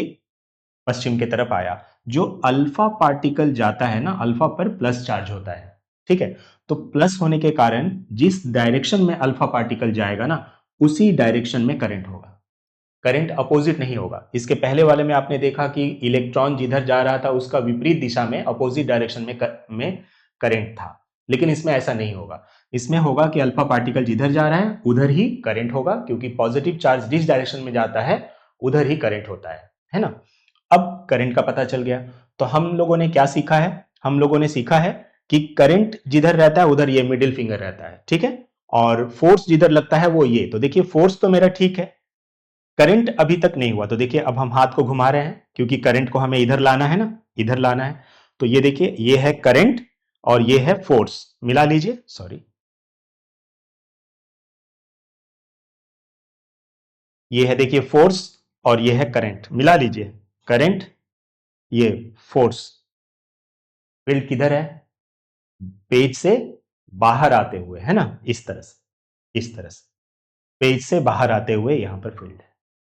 पश्चिम की तरफ आया। जो अल्फा पार्टिकल जाता है ना, अल्फा पर प्लस चार्ज होता है, ठीक है। तो प्लस होने के कारण जिस डायरेक्शन में अल्फा पार्टिकल जाएगा ना, उसी डायरेक्शन में करंट होगा, करंट अपोजिट नहीं होगा। इसके पहले वाले में आपने देखा कि इलेक्ट्रॉन जिधर जा रहा था उसका विपरीत दिशा में, अपोजिट डायरेक्शन में करंट था, लेकिन इसमें ऐसा नहीं होगा। इसमें होगा कि अल्फा पार्टिकल जिधर जा रहा है उधर ही करंट होगा, क्योंकि पॉजिटिव चार्ज जिस डायरेक्शन में जाता है उधर ही करंट होता है ना। अब करंट का पता चल गया, तो हम लोगों ने क्या सीखा है? हम लोगों ने सीखा है कि करंट जिधर रहता है उधर ये मिडिल फिंगर रहता है, ठीक है, और फोर्स जिधर लगता है वो ये। तो देखिए फोर्स तो मेरा ठीक है, करंट अभी तक नहीं हुआ। तो देखिए अब हम हाथ को घुमा रहे हैं, क्योंकि करंट को हमें इधर लाना है ना, इधर लाना है। तो ये देखिए, ये है करंट और ये है फोर्स, मिला लीजिए, सॉरी, ये है देखिए फोर्स और ये है करंट, मिला लीजिए, करंट, ये फोर्स। फील्ड किधर है? पेज से बाहर आते हुए, है ना, इस तरह से, इस तरह से पेज से बाहर आते हुए यहां पर फील्ड है,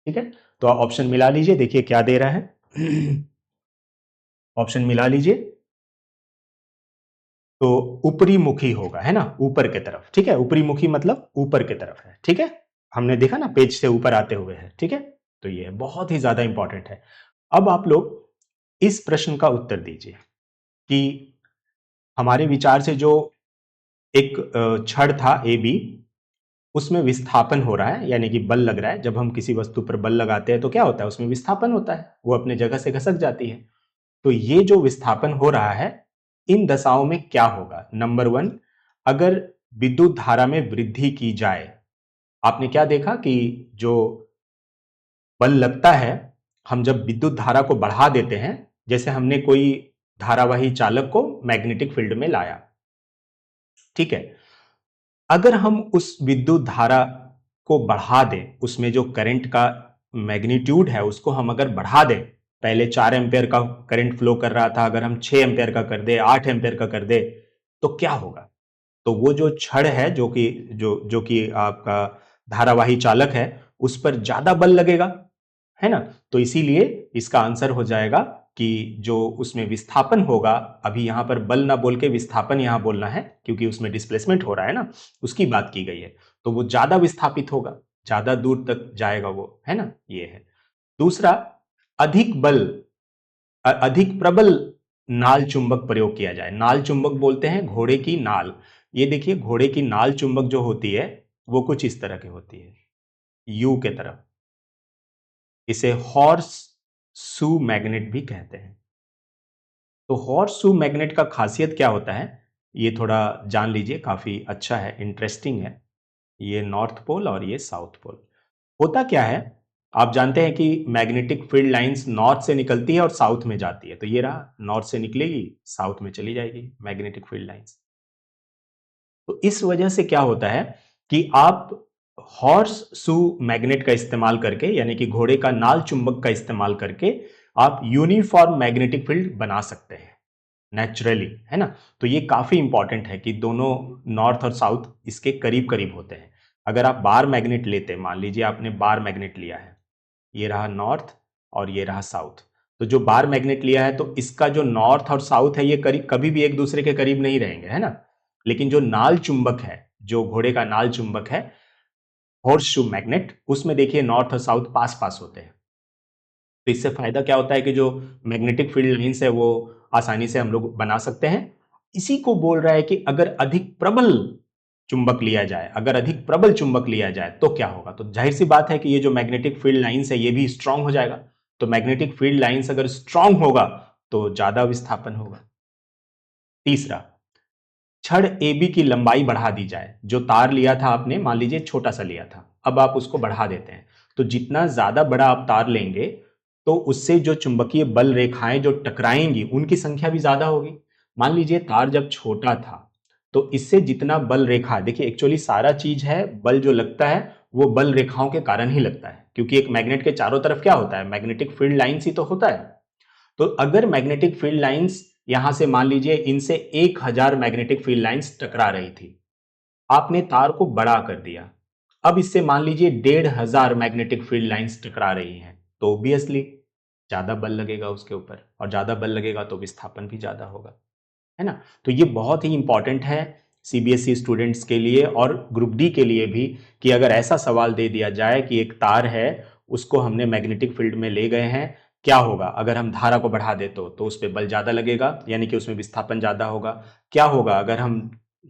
ठीक है। तो आप ऑप्शन मिला लीजिए, देखिए क्या दे रहा है। ऑप्शन मिला लीजिए, तो ऊपरी मुखी होगा, है ना, ऊपर की तरफ, ठीक है। ऊपरी मुखी मतलब ऊपर की तरफ है, ठीक है। हमने देखा ना, पेज से ऊपर आते हुए है, ठीक है। तो ये बहुत ही ज्यादा इंपॉर्टेंट है। अब आप लोग इस प्रश्न का उत्तर दीजिए कि हमारे विचार से जो एक छड़ था ए बी, उसमें विस्थापन हो रहा है, यानी कि बल लग रहा है। जब हम किसी वस्तु पर बल लगाते हैं तो क्या होता है? उसमें विस्थापन होता है, वो अपने जगह से खसक जाती है। तो ये जो विस्थापन हो रहा है, इन दशाओं में क्या होगा? नंबर वन, अगर विद्युत धारा में वृद्धि की जाए, आपने क्या देखा कि जो बल लगता है, हम जब विद्युत धारा को बढ़ा देते हैं, जैसे हमने कोई धारावाही चालक को मैग्नेटिक फील्ड में लाया, ठीक है, अगर हम उस विद्युत धारा को बढ़ा दें, उसमें जो करंट का मैग्नीट्यूड है उसको हम अगर बढ़ा दें, पहले 4 एम्पियर का करंट फ्लो कर रहा था, अगर हम 6 एम्पियर का कर दे, 8 एम्पियर का कर दे, तो क्या होगा? तो वो जो छड़ है, जो कि आपका धारावाही चालक है, उस पर ज्यादा बल लगेगा, है ना? तो इसीलिए इसका आंसर हो जाएगा कि जो उसमें विस्थापन होगा, अभी यहां पर बल ना बोल के विस्थापन यहां बोलना है, क्योंकि उसमें डिस्प्लेसमेंट हो रहा है ना, उसकी बात की गई है। तो वो ज्यादा विस्थापित होगा, ज्यादा दूर तक जाएगा वो, है ना? ये है। दूसरा, अधिक बल, अधिक प्रबल नाल चुंबक प्रयोग किया जाए। नाल चुंबक बोलते हैं घोड़े की नाल। ये देखिए, घोड़े की नाल चुंबक जो होती है वो कुछ इस तरह की होती है, यू के तरफ। इसे हॉर्स शू मैग्नेट भी कहते हैं। तो हॉर्स शू मैग्नेट का खासियत क्या होता है, ये थोड़ा जान लीजिए, काफी अच्छा है, इंटरेस्टिंग है। ये नॉर्थ पोल और ये साउथ पोल। होता क्या है, आप जानते हैं कि मैग्नेटिक फील्ड लाइंस नॉर्थ से निकलती है और साउथ में जाती है। तो ये रहा, नॉर्थ से निकलेगी, साउथ में चली जाएगी मैग्नेटिक फील्ड लाइंस। तो इस वजह से क्या होता है कि आप हॉर्स शू मैग्नेट का इस्तेमाल करके, यानी कि घोड़े का नाल चुंबक का इस्तेमाल करके, आप यूनिफॉर्म मैग्नेटिक फील्ड बना सकते हैं नेचुरली, है ना? तो ये काफी इंपॉर्टेंट है कि दोनों नॉर्थ और साउथ इसके करीब करीब होते हैं। अगर आप बार मैग्नेट लेते हैं, मान लीजिए आपने बार मैग्नेट लिया है, ये रहा नॉर्थ और ये रहा साउथ। तो जो बार मैग्नेट लिया है, तो इसका जो नॉर्थ और साउथ है, ये करीब कभी भी एक दूसरे के करीब नहीं रहेंगे, है ना? लेकिन जो नाल चुंबक है, जो घोड़े का नाल चुंबक है, हॉर्स शू मैग्नेट, उसमें देखिए नॉर्थ और साउथ पास पास होते हैं। तो इससे फायदा क्या होता है कि जो मैग्नेटिक फील्ड लाइंस है वो आसानी से हम लोग बना सकते हैं। इसी को बोल रहा है कि अगर अधिक प्रबल चुंबक लिया जाए, अगर अधिक प्रबल चुंबक लिया जाए तो क्या होगा? तो जाहिर सी बात है कि ये जो मैग्नेटिक फील्ड लाइंस है ये भी स्ट्रांग हो जाएगा। तो मैग्नेटिक फील्ड लाइंस अगर स्ट्रांग होगा तो ज्यादा विस्थापन होगा। तीसरा, छड़ AB की लंबाई बढ़ा दी जाए। जो तार लिया था आपने, मान लीजिए छोटा सा लिया था, अब आप उसको बढ़ा देते हैं। तो जितना ज्यादा बड़ा आप तार लेंगे, तो उससे जो चुंबकीय बल रेखाएं जो टकराएंगी उनकी संख्या भी ज्यादा होगी। मान लीजिए तार जब छोटा था, तो इससे जितना बल रेखा, देखिए एक्चुअली सारा चीज है, बल जो लगता है वो बल रेखाओं के कारण ही लगता है, क्योंकि एक मैग्नेट के चारों तरफ क्या होता है, मैग्नेटिक फील्ड लाइंस ही तो होता है। तो अगर मैग्नेटिक फील्ड लाइंस यहां से, मान लीजिए इनसे 1000 मैग्नेटिक फील्ड लाइंस टकरा रही थी, आपने तार को बड़ा कर दिया, अब इससे मान लीजिए 1500 मैग्नेटिक फील्ड लाइंस टकरा रही हैं, तो ऑब्वियसली ज्यादा बल लगेगा उसके ऊपर, और ज्यादा बल लगेगा तो विस्थापन भी ज्यादा होगा, है ना? तो ये बहुत ही इंपॉर्टेंट है सीबीएसई स्टूडेंट्स के लिए और ग्रुप डी के लिए भी, कि अगर ऐसा सवाल दे दिया जाए कि एक तार है, उसको हमने मैग्नेटिक फील्ड में ले गए हैं, क्या होगा अगर हम धारा को बढ़ा दे, तो उस पर बल ज्यादा लगेगा, यानी कि उसमें विस्थापन ज्यादा होगा। क्या होगा अगर हम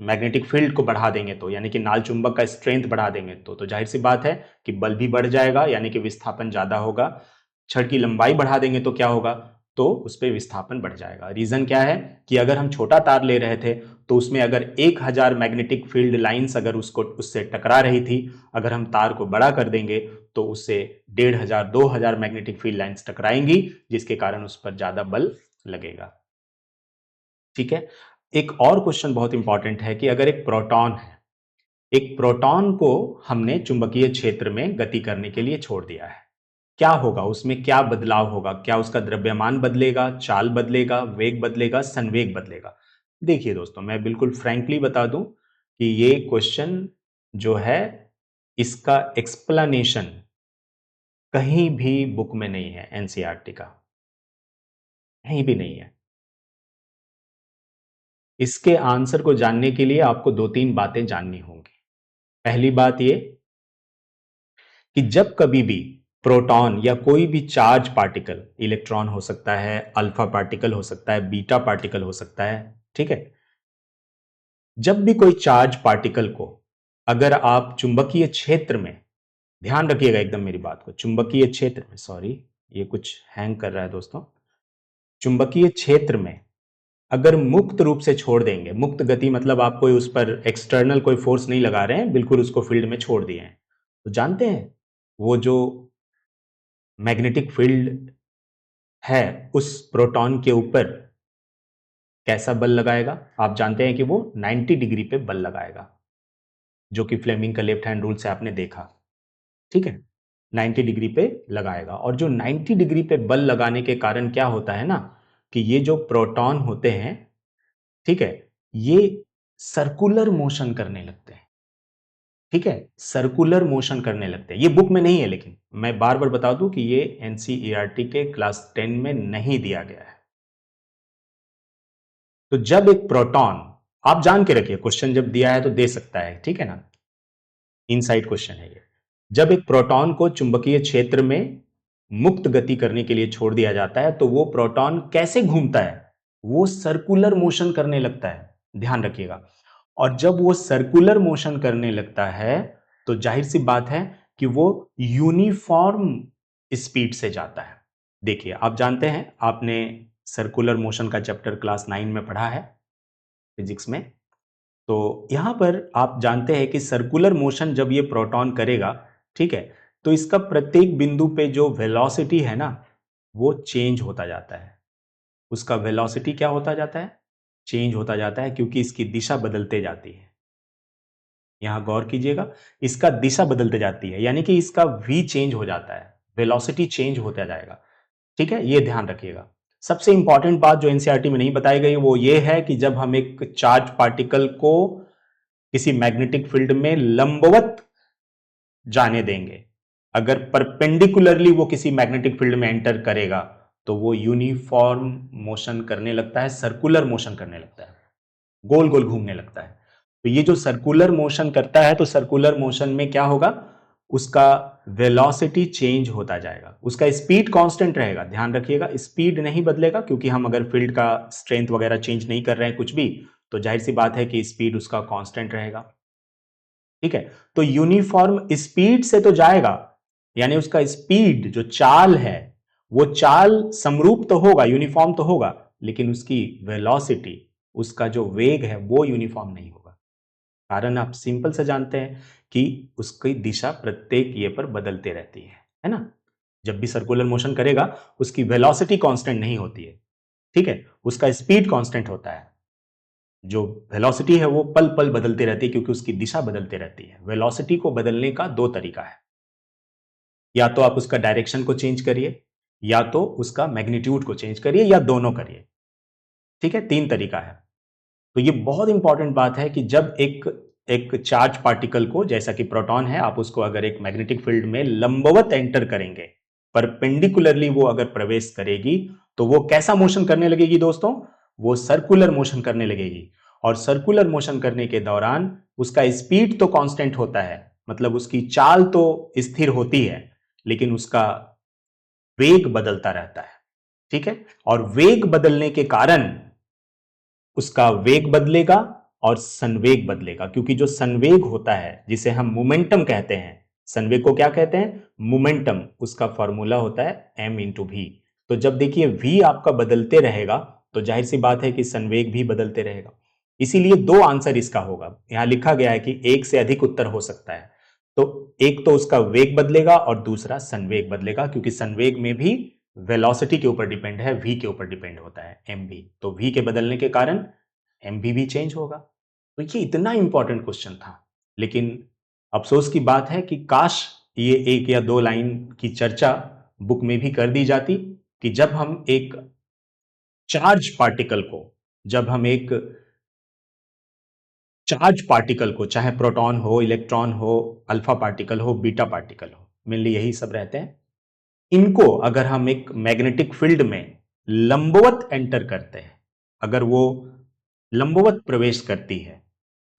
मैग्नेटिक फील्ड को बढ़ा देंगे, तो यानी कि नाल चुंबक का स्ट्रेंथ बढ़ा देंगे, तो जाहिर सी बात है कि बल भी बढ़ जाएगा, यानी कि विस्थापन ज्यादा होगा। छड़ की लंबाई बढ़ा देंगे तो क्या होगा, तो उस पर विस्थापन बढ़ जाएगा। रीजन क्या है कि अगर हम छोटा तार ले रहे थे, तो उसमें अगर 1000 मैग्नेटिक फील्ड लाइंस अगर उसको उससे टकरा रही थी, अगर हम तार को बड़ा कर देंगे तो उससे 1500 2000 मैग्नेटिक फील्ड लाइंस टकराएंगी, जिसके कारण उस पर ज्यादा बल लगेगा। ठीक है। एक और क्वेश्चन बहुत इंपॉर्टेंट है कि अगर एक प्रोटॉन है, एक प्रोटॉन को हमने चुंबकीय क्षेत्र में गति करने के लिए छोड़ दिया है, क्या होगा उसमें, क्या बदलाव होगा? क्या उसका द्रव्यमान बदलेगा, चाल बदलेगा, वेग बदलेगा, संवेग बदलेगा? देखिए दोस्तों, मैं बिल्कुल फ्रैंकली बता दूं कि ये क्वेश्चन जो है, इसका एक्सप्लेनेशन कहीं भी बुक में नहीं है, एनसीईआरटी का कहीं भी नहीं है। इसके आंसर को जानने के लिए आपको दो तीन बातें जाननी होंगी। पहली बात ये कि जब कभी भी प्रोटॉन या कोई भी चार्ज पार्टिकल, इलेक्ट्रॉन हो सकता है, अल्फा पार्टिकल हो सकता है, बीटा पार्टिकल हो सकता है, ठीक है, जब भी कोई चार्ज पार्टिकल को अगर आप चुंबकीय क्षेत्र में, ध्यान रखिएगा एकदम मेरी बात को, चुंबकीय क्षेत्र में, सॉरी ये कुछ हैंग कर रहा है दोस्तों, चुंबकीय क्षेत्र में अगर मुक्त रूप से छोड़ देंगे, मुक्त गति मतलब आप कोई उस पर एक्सटर्नल कोई फोर्स नहीं लगा रहे हैं, बिल्कुल उसको फील्ड में छोड़ दिए हैं, तो जानते हैं वो जो मैग्नेटिक फील्ड है उस प्रोटॉन के ऊपर कैसा बल लगाएगा? आप जानते हैं कि वो 90 डिग्री पे बल लगाएगा। जो कि फ्लेमिंग का लेफ्ट हैंड रूल से आपने देखा, ठीक है। 90 डिग्री पे लगाएगा, और जो 90 डिग्री पे बल लगाने के कारण क्या होता है ना, कि ये जो प्रोटॉन होते हैं, ठीक है, ये सर्कुलर मोशन करने लगते हैं, ठीक है, सर्कुलर मोशन करने लगते हैं। ये बुक में नहीं है, लेकिन मैं बार बार बता दूं कि ये एनसीईआरटी के क्लास 10 में नहीं दिया गया है। तो जब एक प्रोटॉन, आप जान के रखिए, क्वेश्चन जब दिया है तो दे सकता है, ठीक है ना, इनसाइड क्वेश्चन है ये। जब एक प्रोटॉन को चुंबकीय क्षेत्र में मुक्त गति करने के लिए छोड़ दिया जाता है, तो वो प्रोटॉन कैसे घूमता है, वो सर्कुलर मोशन करने लगता है, ध्यान रखिएगा। और जब वो सर्कुलर मोशन करने लगता है, तो जाहिर सी बात है कि वो यूनिफॉर्म स्पीड से जाता है। देखिए, आप जानते हैं, आपने सर्कुलर मोशन का चैप्टर क्लास 9 में पढ़ा है फिजिक्स में। तो यहां पर आप जानते हैं कि सर्कुलर मोशन जब ये प्रोटॉन करेगा, ठीक है, तो इसका प्रत्येक बिंदु पे जो वेलोसिटी है ना, वो चेंज होता जाता है। उसका वेलोसिटी क्या होता जाता है, चेंज होता जाता है, क्योंकि इसकी दिशा बदलते जाती है। यहां गौर कीजिएगा, इसका दिशा बदलते जाती है, यानी कि इसका वी चेंज हो जाता है, वेलोसिटी चेंज होता जाएगा, ठीक है, ये ध्यान रखिएगा। सबसे इंपॉर्टेंट बात जो एनसीईआरटी में नहीं बताई गई वो ये है कि जब हम एक चार्ज पार्टिकल को किसी मैग्नेटिक फील्ड में लंबवत जाने देंगे, अगर परपेंडिकुलरली वो किसी मैग्नेटिक फील्ड में एंटर करेगा, तो वो यूनिफॉर्म मोशन करने लगता है, सर्कुलर मोशन करने लगता है, गोल गोल घूमने लगता है। तो ये जो सर्कुलर मोशन करता है, तो सर्कुलर मोशन में क्या होगा, उसका वेलोसिटी चेंज होता जाएगा, उसका स्पीड कांस्टेंट रहेगा, ध्यान रखिएगा, स्पीड नहीं बदलेगा, क्योंकि हम अगर फील्ड का स्ट्रेंथ वगैरह चेंज नहीं कर रहे हैं कुछ भी, तो जाहिर सी बात है कि स्पीड उसका कांस्टेंट रहेगा, ठीक है। तो यूनिफॉर्म स्पीड से तो जाएगा, यानी उसका स्पीड जो चाल है, वो चाल समरूप तो होगा, यूनिफॉर्म तो होगा, लेकिन उसकी वेलोसिटी, उसका जो वेग है, वो यूनिफॉर्म नहीं होगा। कारण आप सिंपल से जानते हैं कि उसकी दिशा प्रत्येक ये पर बदलते रहती है ना। जब भी सर्कुलर मोशन करेगा, उसकी वेलोसिटी कांस्टेंट नहीं होती है, ठीक है, उसका स्पीड कांस्टेंट होता है। जो वेलोसिटी है वो पल पल बदलती रहती है, क्योंकि उसकी दिशा बदलती रहती है। वेलोसिटी को बदलने का दो तरीका है, या तो आप उसका डायरेक्शन को चेंज करिए, या तो उसका मैग्नीट्यूड को चेंज करिए, या दोनों करिए, ठीक है, तीन तरीका है। तो ये बहुत इंपॉर्टेंट बात है कि जब एक एक चार्ज पार्टिकल को, जैसा कि प्रोटॉन है, आप उसको अगर एक मैग्नेटिक फील्ड में लंबवत एंटर करेंगे, परपेंडिकुलरली वो अगर प्रवेश करेगी, तो वो कैसा मोशन करने लगेगी दोस्तों, वो सर्कुलर मोशन करने लगेगी। और सर्कुलर मोशन करने के दौरान उसका स्पीड तो कांस्टेंट होता है, मतलब उसकी चाल तो स्थिर होती है, लेकिन उसका वेग बदलता रहता है, ठीक है। और वेग बदलने के कारण उसका वेग बदलेगा और संवेग बदलेगा, क्योंकि जो संवेग होता है, जिसे हम मोमेंटम कहते हैं, संवेग को क्या कहते हैं, मोमेंटम, उसका फॉर्मूला होता है m इंटू वी। तो जब देखिए v आपका बदलते रहेगा, तो जाहिर सी बात है कि संवेग भी बदलते रहेगा। इसीलिए दो आंसर इसका होगा, यहां लिखा गया है कि एक से अधिक उत्तर हो सकता है। तो एक तो उसका वेग बदलेगा और दूसरा संवेग बदलेगा, क्योंकि संवेग में भी वेलोसिटी के ऊपर डिपेंड है, v के ऊपर डिपेंड होता है एम भी, तो v के बदलने के कारण एम भी चेंज होगा। तो ये इतना इंपॉर्टेंट क्वेश्चन था, लेकिन अफसोस की बात है कि काश ये एक या दो लाइन की चर्चा बुक में भी कर दी जाती, कि जब हम एक चार्ज पार्टिकल को, जब हम एक चार्ज पार्टिकल को, चाहे प्रोटॉन हो, इलेक्ट्रॉन हो, अल्फा पार्टिकल हो, बीटा पार्टिकल हो, मेनली यही सब रहते हैं, इनको अगर हम एक मैग्नेटिक फील्ड में लंबवत एंटर करते हैं, अगर वो लंबवत प्रवेश करती है,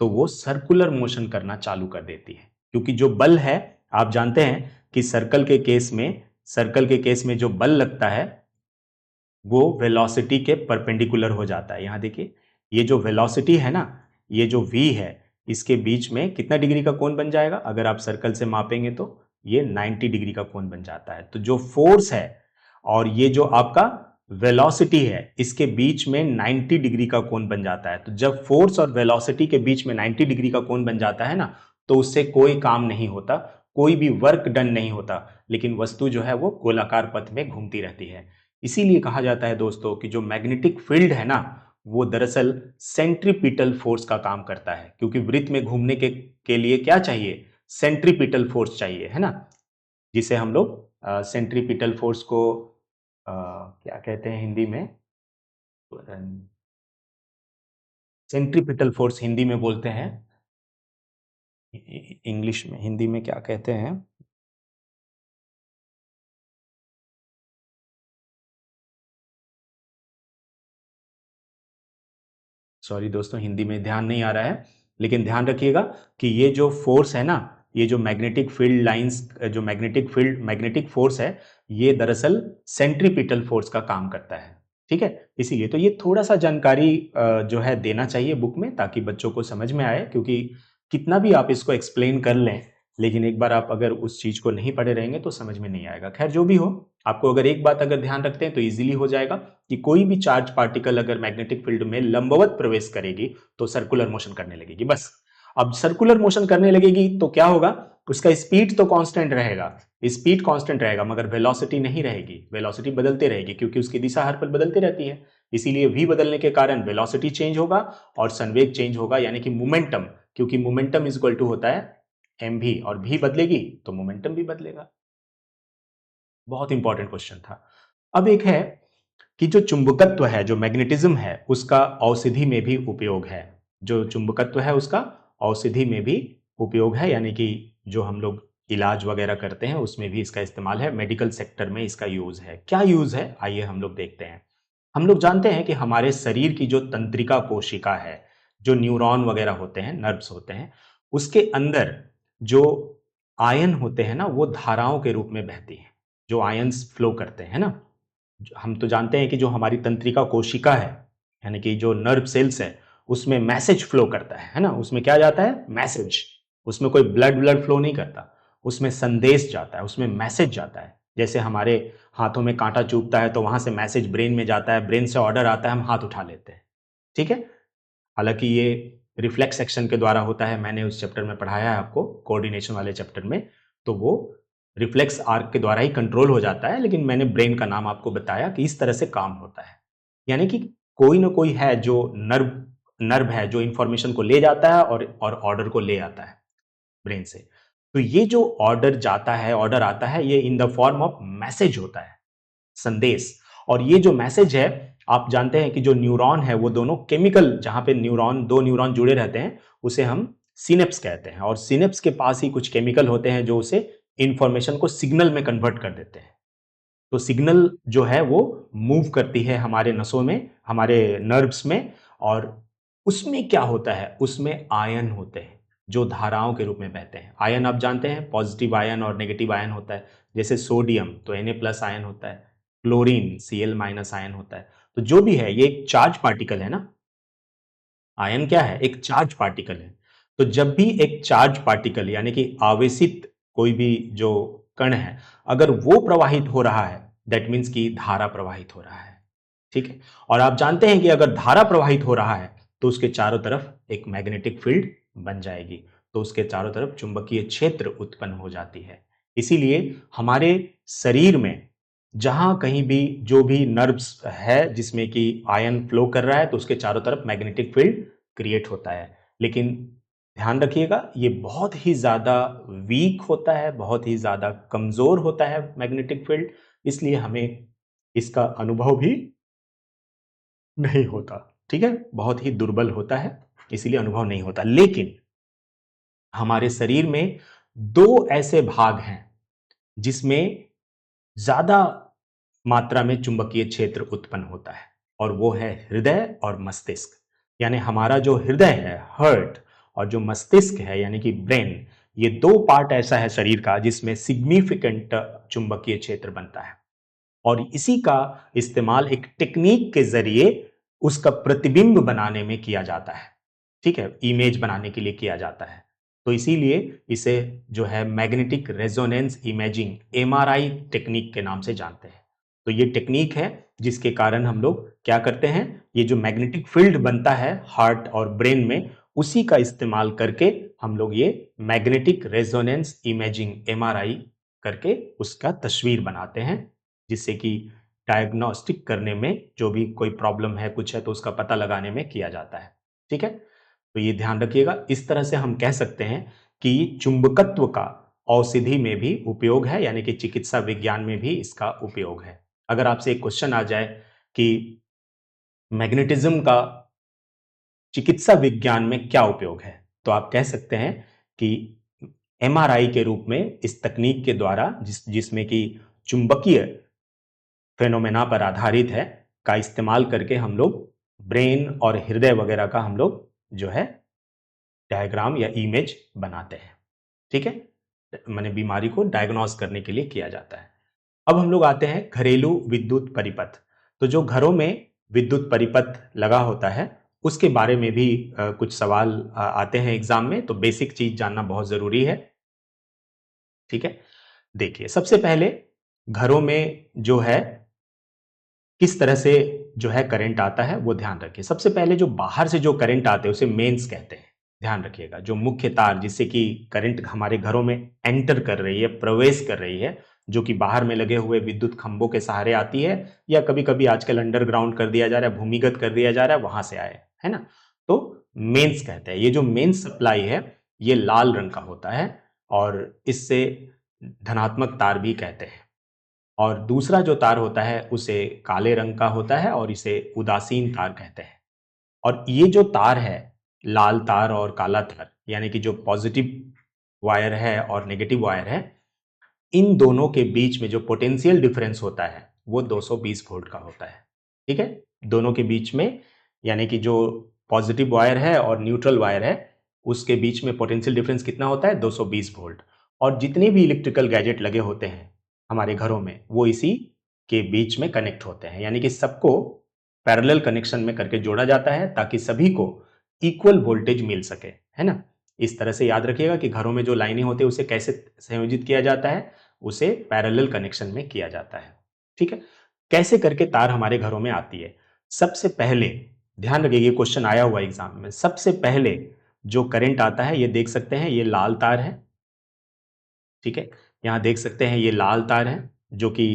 तो वो सर्कुलर मोशन करना चालू कर देती है, क्योंकि जो बल है, आप जानते हैं कि सर्कल के केस में जो बल लगता है, वो वेलोसिटी के परपेंडिकुलर हो जाता है। यहां देखिए, ये जो वेलोसिटी है ना, ये जो v है, इसके बीच में कितना डिग्री का कोण बन जाएगा, अगर आप सर्कल से मापेंगे तो ये 90 डिग्री का कोण बन जाता है। तो जो फोर्स है और ये जो आपका वेलोसिटी है, इसके बीच में 90 डिग्री का कोण बन जाता है। तो जब फोर्स और वेलोसिटी के बीच में 90 डिग्री का कोण बन जाता है ना, तो उससे कोई काम नहीं होता, कोई भी वर्क डन नहीं होता, लेकिन वस्तु जो है वो गोलाकार पथ में घूमती रहती है। इसीलिए कहा जाता है दोस्तों कि जो मैग्नेटिक फील्ड है ना, वो दरअसल सेंट्रीपिटल फोर्स का काम करता है, क्योंकि वृत्त में घूमने के लिए क्या चाहिए? सेंट्रीपिटल फोर्स चाहिए, है ना, जिसे हम लोग सेंट्रीपिटल फोर्स को क्या कहते हैं हिंदी में? सेंट्रीपिटल फोर्स हिंदी में बोलते हैं, इंग्लिश में, हिंदी में क्या कहते हैं? सॉरी दोस्तों, हिंदी में ध्यान नहीं आ रहा है, लेकिन ध्यान रखिएगा कि ये जो फोर्स है ना, ये जो मैग्नेटिक फील्ड लाइंस, जो मैग्नेटिक फोर्स है, ये दरअसल सेंट्रीपिटल फोर्स का काम करता है। ठीक है, इसीलिए तो ये थोड़ा सा जानकारी जो है देना चाहिए बुक में, ताकि बच्चों को समझ में आए, क्योंकि कितना भी आप इसको एक्सप्लेन कर लें, लेकिन एक बार आप अगर उस चीज को नहीं पढ़े रहेंगे तो समझ में नहीं आएगा। खैर जो भी हो, आपको अगर एक बात अगर ध्यान रखते हैं तो इजीली हो जाएगा कि कोई भी चार्ज पार्टिकल अगर मैग्नेटिक फील्ड में लंबवत प्रवेश करेगी तो सर्कुलर मोशन करने लगेगी, बस। अब सर्कुलर मोशन करने लगेगी तो क्या होगा? उसका स्पीड तो कांस्टेंट रहेगा, स्पीड कांस्टेंट रहेगा, मगर वेलोसिटी नहीं रहेगी, वेलोसिटी बदलते रहेगी, क्योंकि उसकी दिशा हर पल बदलती रहती है। इसीलिए v बदलने के कारण वेलोसिटी चेंज होगा और संवेग चेंज होगा, यानी कि मोमेंटम, क्योंकि मोमेंटम इज इक्वल टू होता है mv, और v बदलेगी तो मोमेंटम भी बदलेगा। बहुत इंपॉर्टेंट क्वेश्चन था। अब एक है कि जो चुंबकत्व है, जो मैग्नेटिज्म है, उसका औषधि में भी उपयोग है। जो चुंबकत्व है उसका औषधि में भी उपयोग है, यानी कि जो हम लोग इलाज वगैरह करते हैं उसमें भी इसका इस्तेमाल है, मेडिकल सेक्टर में इसका यूज है। क्या यूज है, आइए हम लोग देखते हैं। हम लोग जानते हैं कि हमारे शरीर की जो तंत्रिका कोशिका है, जो न्यूरॉन वगैरह होते हैं, नर्व्स होते हैं, उसके अंदर जो आयन होते हैं ना, वो धाराओं के रूप में बहती हैं, जो आयंस फ्लो करते हैं ना। हम तो जानते हैं कि जो हमारी तंत्रिका कोशिका है, यानी कि जो नर्व सेल्स है, उसमें मैसेज फ्लो करता है ना, उसमें क्या जाता है? मैसेज। उसमें कोई ब्लड ब्लड फ्लो नहीं करता, उसमें संदेश जाता है, उसमें मैसेज जाता है। जैसे हमारे हाथों में कांटा चुभता है तो वहां से मैसेज ब्रेन में जाता है, ब्रेन से ऑर्डर आता है, हम हाथ उठा लेते हैं। ठीक है, हालांकि ये रिफ्लेक्स एक्शन के द्वारा होता है, मैंने उस चैप्टर में पढ़ाया है आपको, कोऑर्डिनेशन वाले चैप्टर में, तो वो रिफ्लेक्स आर्क के द्वारा ही कंट्रोल हो जाता है, लेकिन मैंने ब्रेन का नाम आपको बताया कि इस तरह से काम होता है। यानी कि कोई ना कोई है जो नर्व नर्व है, जो इंफॉर्मेशन को ले जाता है और ऑर्डर को ले आता है ब्रेन से। तो ये जो ऑर्डर जाता है, ऑर्डर आता है, ये in the form of message होता है, संदेश। और ये जो मैसेज है, आप जानते हैं कि जो न्यूरॉन है वो दोनों केमिकल, जहां पे दो न्यूरॉन जुड़े रहते हैं, उसे हम सिनेप्स कहते हैं, और सिनेप्स के पास ही कुछ केमिकल होते हैं जो उसे इंफॉर्मेशन को सिग्नल में कन्वर्ट कर देते हैं। तो सिग्नल जो है वो मूव करती है हमारे नसों में, हमारे नर्व्स में, और उसमें क्या होता है? उसमें आयन होते हैं जो धाराओं के रूप में बहते हैं। आयन आप जानते हैं, पॉजिटिव आयन और नेगेटिव आयन होता है। जैसे सोडियम तो Na+ आयन होता है, क्लोरीन Cl- आयन होता है। तो जो भी है, ये एक चार्ज पार्टिकल है ना। आयन क्या है? एक चार्ज पार्टिकल है। तो जब भी एक चार्ज पार्टिकल, यानी कि आवेशित कोई भी जो कण है, अगर वो प्रवाहित हो रहा है, दैट मीन्स कि धारा प्रवाहित हो रहा है। ठीक है, और आप जानते हैं कि अगर धारा प्रवाहित हो रहा है तो उसके चारों तरफ एक मैग्नेटिक फील्ड बन जाएगी, तो उसके चारों तरफ चुंबकीय क्षेत्र उत्पन्न हो जाती है। इसीलिए हमारे शरीर में जहां कहीं भी जो भी नर्व्स है जिसमें कि आयन फ्लो कर रहा है, तो उसके चारों तरफ मैग्नेटिक फील्ड क्रिएट होता है। लेकिन ध्यान रखिएगा, ये बहुत ही ज्यादा वीक होता है, बहुत ही ज्यादा कमजोर होता है मैग्नेटिक फील्ड, इसलिए हमें इसका अनुभव भी नहीं होता। ठीक है, बहुत ही दुर्बल होता है, इसीलिए अनुभव नहीं होता। लेकिन हमारे शरीर में दो ऐसे भाग हैं जिसमें ज्यादा मात्रा में चुंबकीय क्षेत्र उत्पन्न होता है, और वो है हृदय और मस्तिष्क। यानी हमारा जो हृदय है, हार्ट, और जो मस्तिष्क है यानी कि ब्रेन, ये दो पार्ट ऐसा है शरीर का जिसमें सिग्निफिकेंट चुंबकीय क्षेत्र बनता है। और इसी का इस्तेमाल एक टेक्निक के जरिए उसका प्रतिबिंब बनाने में किया जाता है। ठीक है, इमेज बनाने के लिए किया जाता है। तो इसीलिए इसे जो है magnetic resonance imaging, MRI technique के नाम से जानते हैं। तो ये टेक्निक है जिसके कारण हम लोग क्या करते हैं, ये जो मैग्नेटिक फील्ड बनता है हार्ट और ब्रेन में, उसी का इस्तेमाल करके हम लोग ये मैग्नेटिक रेजोनेंस इमेजिंग, एमआरआई करके उसका तस्वीर बनाते हैं, जिससे कि डायग्नोस्टिक करने में, जो भी कोई प्रॉब्लम है कुछ है तो उसका पता लगाने में किया जाता है। ठीक है, तो ये ध्यान रखिएगा। इस तरह से हम कह सकते हैं कि चुंबकत्व का औषधि में भी उपयोग है, यानी कि चिकित्सा विज्ञान में भी इसका उपयोग है। अगर आपसे एक क्वेश्चन आ जाए कि मैग्नेटिज्म का चिकित्सा विज्ञान में क्या उपयोग है, तो आप कह सकते हैं कि एमआरआई के रूप में इस तकनीक के द्वारा जिसमें कि चुंबकीय फेनोमेना पर आधारित है, का इस्तेमाल करके हम लोग ब्रेन और हृदय वगैरह का हम लोग जो है डायग्राम या इमेज बनाते हैं। ठीक है, माने बीमारी को डायग्नोस करने के लिए किया जाता है। अब हम लोग आते हैं घरेलू विद्युत परिपथ। तो जो घरों में विद्युत परिपथ लगा होता है उसके बारे में भी कुछ सवाल आते हैं एग्जाम में, तो बेसिक चीज जानना बहुत जरूरी है। ठीक है, देखिए सबसे पहले घरों में जो है किस तरह से जो है करंट आता है वो ध्यान रखिए। सबसे पहले जो बाहर से जो करंट आते हैं उसे मेंस कहते हैं, ध्यान रखिएगा। जो मुख्य तार जिससे कि करंट हमारे घरों में एंटर कर रही है, प्रवेश कर रही है, जो कि बाहर में लगे हुए विद्युत खंभों के सहारे आती है, या कभी कभी आजकल अंडरग्राउंड कर दिया जा रहा है, भूमिगत कर दिया जा रहा है, वहां से आए, है ना, तो मेंस कहते हैं। ये जो मेंस सप्लाई है ये लाल रंग का होता है और इससे धनात्मक तार भी कहते हैं। और दूसरा जो तार होता है उसे काले रंग का होता है और इसे उदासीन तार कहते हैं। और ये जो तार है, लाल तार और काला तार, यानी कि जो पॉजिटिव वायर है और नेगेटिव वायर है, इन दोनों के बीच में जो पोटेंशियल डिफरेंस होता है वो 220 वोल्ट का होता है। ठीक है, दोनों के बीच में, यानी कि जो पॉजिटिव वायर है और न्यूट्रल वायर है उसके बीच में पोटेंशियल डिफरेंस कितना होता है, 220 वोल्ट। और जितने भी इलेक्ट्रिकल गैजेट लगे होते हैं हमारे घरों में वो इसी के बीच में कनेक्ट होते हैं, यानी कि सबको पैरेलल कनेक्शन में करके जोड़ा जाता है ताकि सभी को इक्वल वोल्टेज मिल सके, है ना। इस तरह से याद रखिएगा कि घरों में जो लाइनें होती है उसे कैसे संयोजित किया जाता है, उसे पैरेलल कनेक्शन में किया जाता है। ठीक है, कैसे करके तार हमारे घरों में आती है। सबसे पहले ध्यान रखिए, क्वेश्चन आया हुआ एग्जाम में, सबसे पहले जो करंट आता है ये देख सकते हैं, ये लाल तार है। ठीक है, यहां देख सकते हैं ये लाल तार है जो कि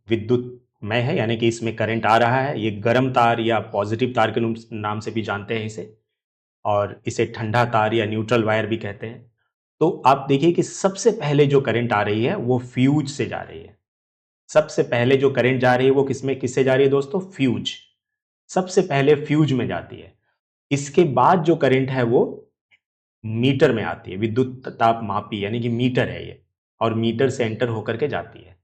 विद्युतमय है, यानी कि इसमें करंट आ रहा है। ये गर्म तार या पॉजिटिव तार के नाम से भी जानते हैं इसे, और इसे ठंडा तार या न्यूट्रल वायर भी कहते हैं। तो आप देखिए कि सबसे पहले जो करंट आ रही है वो फ्यूज से जा रही है। सबसे पहले जो करंट जा रही है वो किससे जा रही है दोस्तों, फ्यूज। सबसे पहले फ्यूज में जाती है। इसके बाद जो करंट है वो मीटर में आती है, विद्युत ताप मापी यानी कि मीटर है ये, और मीटर से एंटर होकर के जाती है।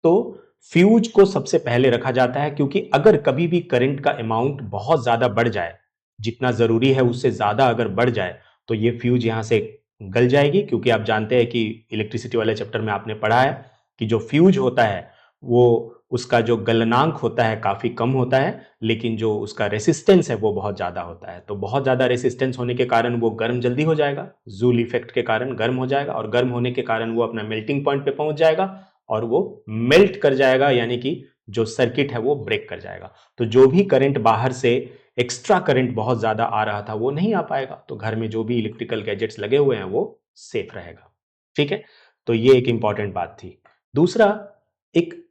तो फ्यूज को सबसे पहले रखा जाता है, क्योंकि अगर कभी भी करंट का अमाउंट बहुत ज्यादा बढ़ जाए, जितना जरूरी है उससे ज्यादा अगर बढ़ जाए, तो ये फ्यूज यहां से गल जाएगी। क्योंकि आप जानते हैं कि इलेक्ट्रिसिटी वाले चैप्टर में आपने पढ़ा है कि जो फ्यूज होता है वो उसका जो गलनांक होता है काफी कम होता है, लेकिन जो उसका रेसिस्टेंस है वो बहुत ज्यादा होता है। तो बहुत ज्यादा रेसिस्टेंस होने के कारण वो गर्म जल्दी हो जाएगा, जूल इफेक्ट के कारण गर्म हो जाएगा, और गर्म होने के कारण वो अपना मेल्टिंग पॉइंट पे पहुंच जाएगा और वो मेल्ट कर जाएगा, यानी कि जो सर्किट है वो ब्रेक कर जाएगा। तो जो भी करंट बाहर से एक्स्ट्रा करंट बहुत ज्यादा आ रहा था वो नहीं आ पाएगा, तो घर में जो भी इलेक्ट्रिकल गैजेट्स लगे हुए हैं वो सेफ रहेगा। ठीक है, तो ये एक इंपॉर्टेंट बात थी। दूसरा, एक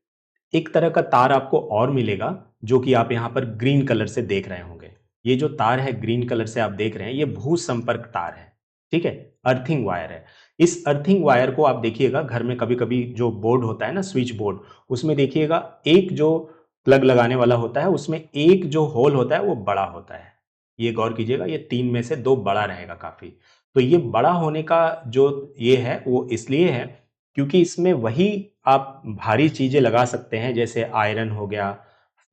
एक तरह का तार आपको और मिलेगा जो कि आप यहां पर ग्रीन कलर से देख रहे होंगे। ये जो तार है ग्रीन कलर से आप देख रहे हैं, ये भू संपर्क तार है। ठीक है, अर्थिंग वायर है। इस अर्थिंग वायर को आप देखिएगा घर में कभी कभी जो बोर्ड होता है ना, स्विच बोर्ड, उसमें देखिएगा एक जो प्लग लगाने वाला होता है उसमें एक जो होल होता है वो बड़ा होता है। ये गौर कीजिएगा, ये तीन में से दो बड़ा रहेगा काफी। तो ये बड़ा होने का जो ये है वो इसलिए है क्योंकि इसमें वही आप भारी चीजें लगा सकते हैं, जैसे आयरन हो गया,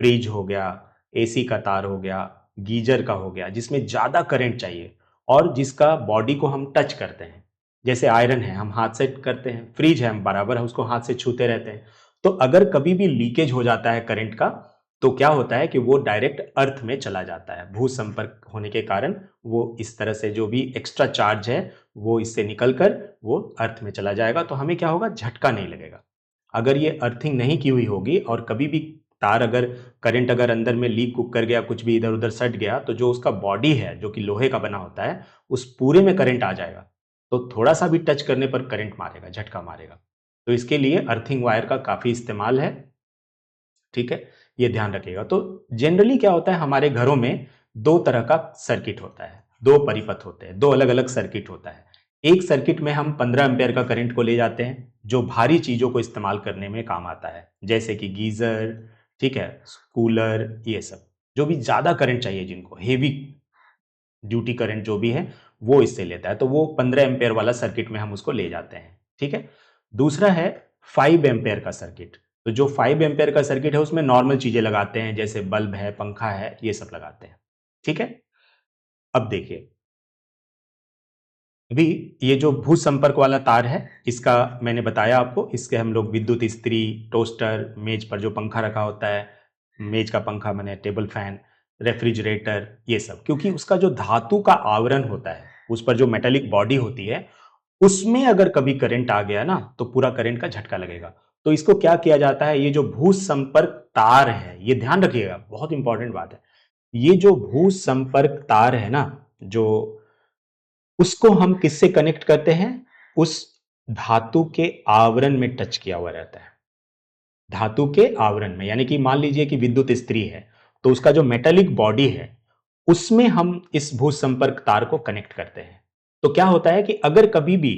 फ्रिज हो गया, एसी का तार हो गया, गीजर का हो गया, जिसमें ज्यादा करंट चाहिए और जिसका बॉडी को हम टच करते हैं। जैसे आयरन है हम हाथ से करते हैं, फ्रिज है हम बराबर है उसको हाथ से छूते रहते हैं। तो अगर कभी भी लीकेज हो जाता है करंट का, तो क्या होता है कि वो डायरेक्ट अर्थ में चला जाता है। भू संपर्क होने के कारण वो इस तरह से जो भी एक्स्ट्रा चार्ज है वो इससे निकलकर वो अर्थ में चला जाएगा, तो हमें क्या होगा, झटका नहीं लगेगा। अगर ये अर्थिंग नहीं की हुई होगी और कभी भी तार अगर करंट अगर अंदर में लीक कर गया, कुछ भी इधर उधर सट गया, तो जो उसका बॉडी है जो कि लोहे का बना होता है उस पूरे में करंट आ जाएगा। तो थोड़ा सा भी टच करने पर करंट मारेगा, झटका मारेगा। तो इसके लिए अर्थिंग वायर का काफी इस्तेमाल है। ठीक है, ये ध्यान रखिएगा। तो जनरली क्या होता है, हमारे घरों में दो तरह का सर्किट होता है, दो परिपथ होते हैं, दो अलग अलग सर्किट होता है। एक सर्किट में हम 15 एम्पियर का करंट को ले जाते हैं, जो भारी चीजों को इस्तेमाल करने में काम आता है, जैसे कि गीजर, ठीक है, कूलर, ये सब जो भी ज्यादा करंट चाहिए, जिनको हेवी ड्यूटी करंट जो भी है वो इससे लेता है, तो वो 15 एम्पेयर वाला सर्किट में हम उसको ले जाते हैं, ठीक है। दूसरा है 5 एम्पेयर का सर्किट। तो जो 5 एम्पेयर का सर्किट है उसमें नॉर्मल चीजें लगाते हैं, जैसे बल्ब है, पंखा है, ये सब लगाते हैं, ठीक है। अब देखिए, अभी ये जो भू संपर्क वाला तार है, इसका मैंने बताया आपको, इसके हम लोग विद्युत इस्त्री, टोस्टर, मेज पर जो पंखा रखा होता है, मेज का पंखा माने टेबल फैन, रेफ्रिजरेटर, ये सब, क्योंकि उसका जो धातु का आवरण होता है, उस पर जो मेटेलिक बॉडी होती है, उसमें अगर कभी करंट आ गया ना तो पूरा करंट का झटका लगेगा। तो इसको क्या किया जाता है, ये जो भू संपर्क तार है, ये ध्यान रखिएगा, बहुत इंपॉर्टेंट बात है, ये जो भू संपर्क तार है ना, जो उसको हम किससे कनेक्ट करते हैं, उस धातु के आवरण में टच किया हुआ रहता है, धातु के आवरण में। यानी कि मान लीजिए कि विद्युत इस्त्री है, तो उसका जो मेटेलिक बॉडी है उसमें हम इस भू संपर्क तार को कनेक्ट करते हैं। तो क्या होता है कि अगर कभी भी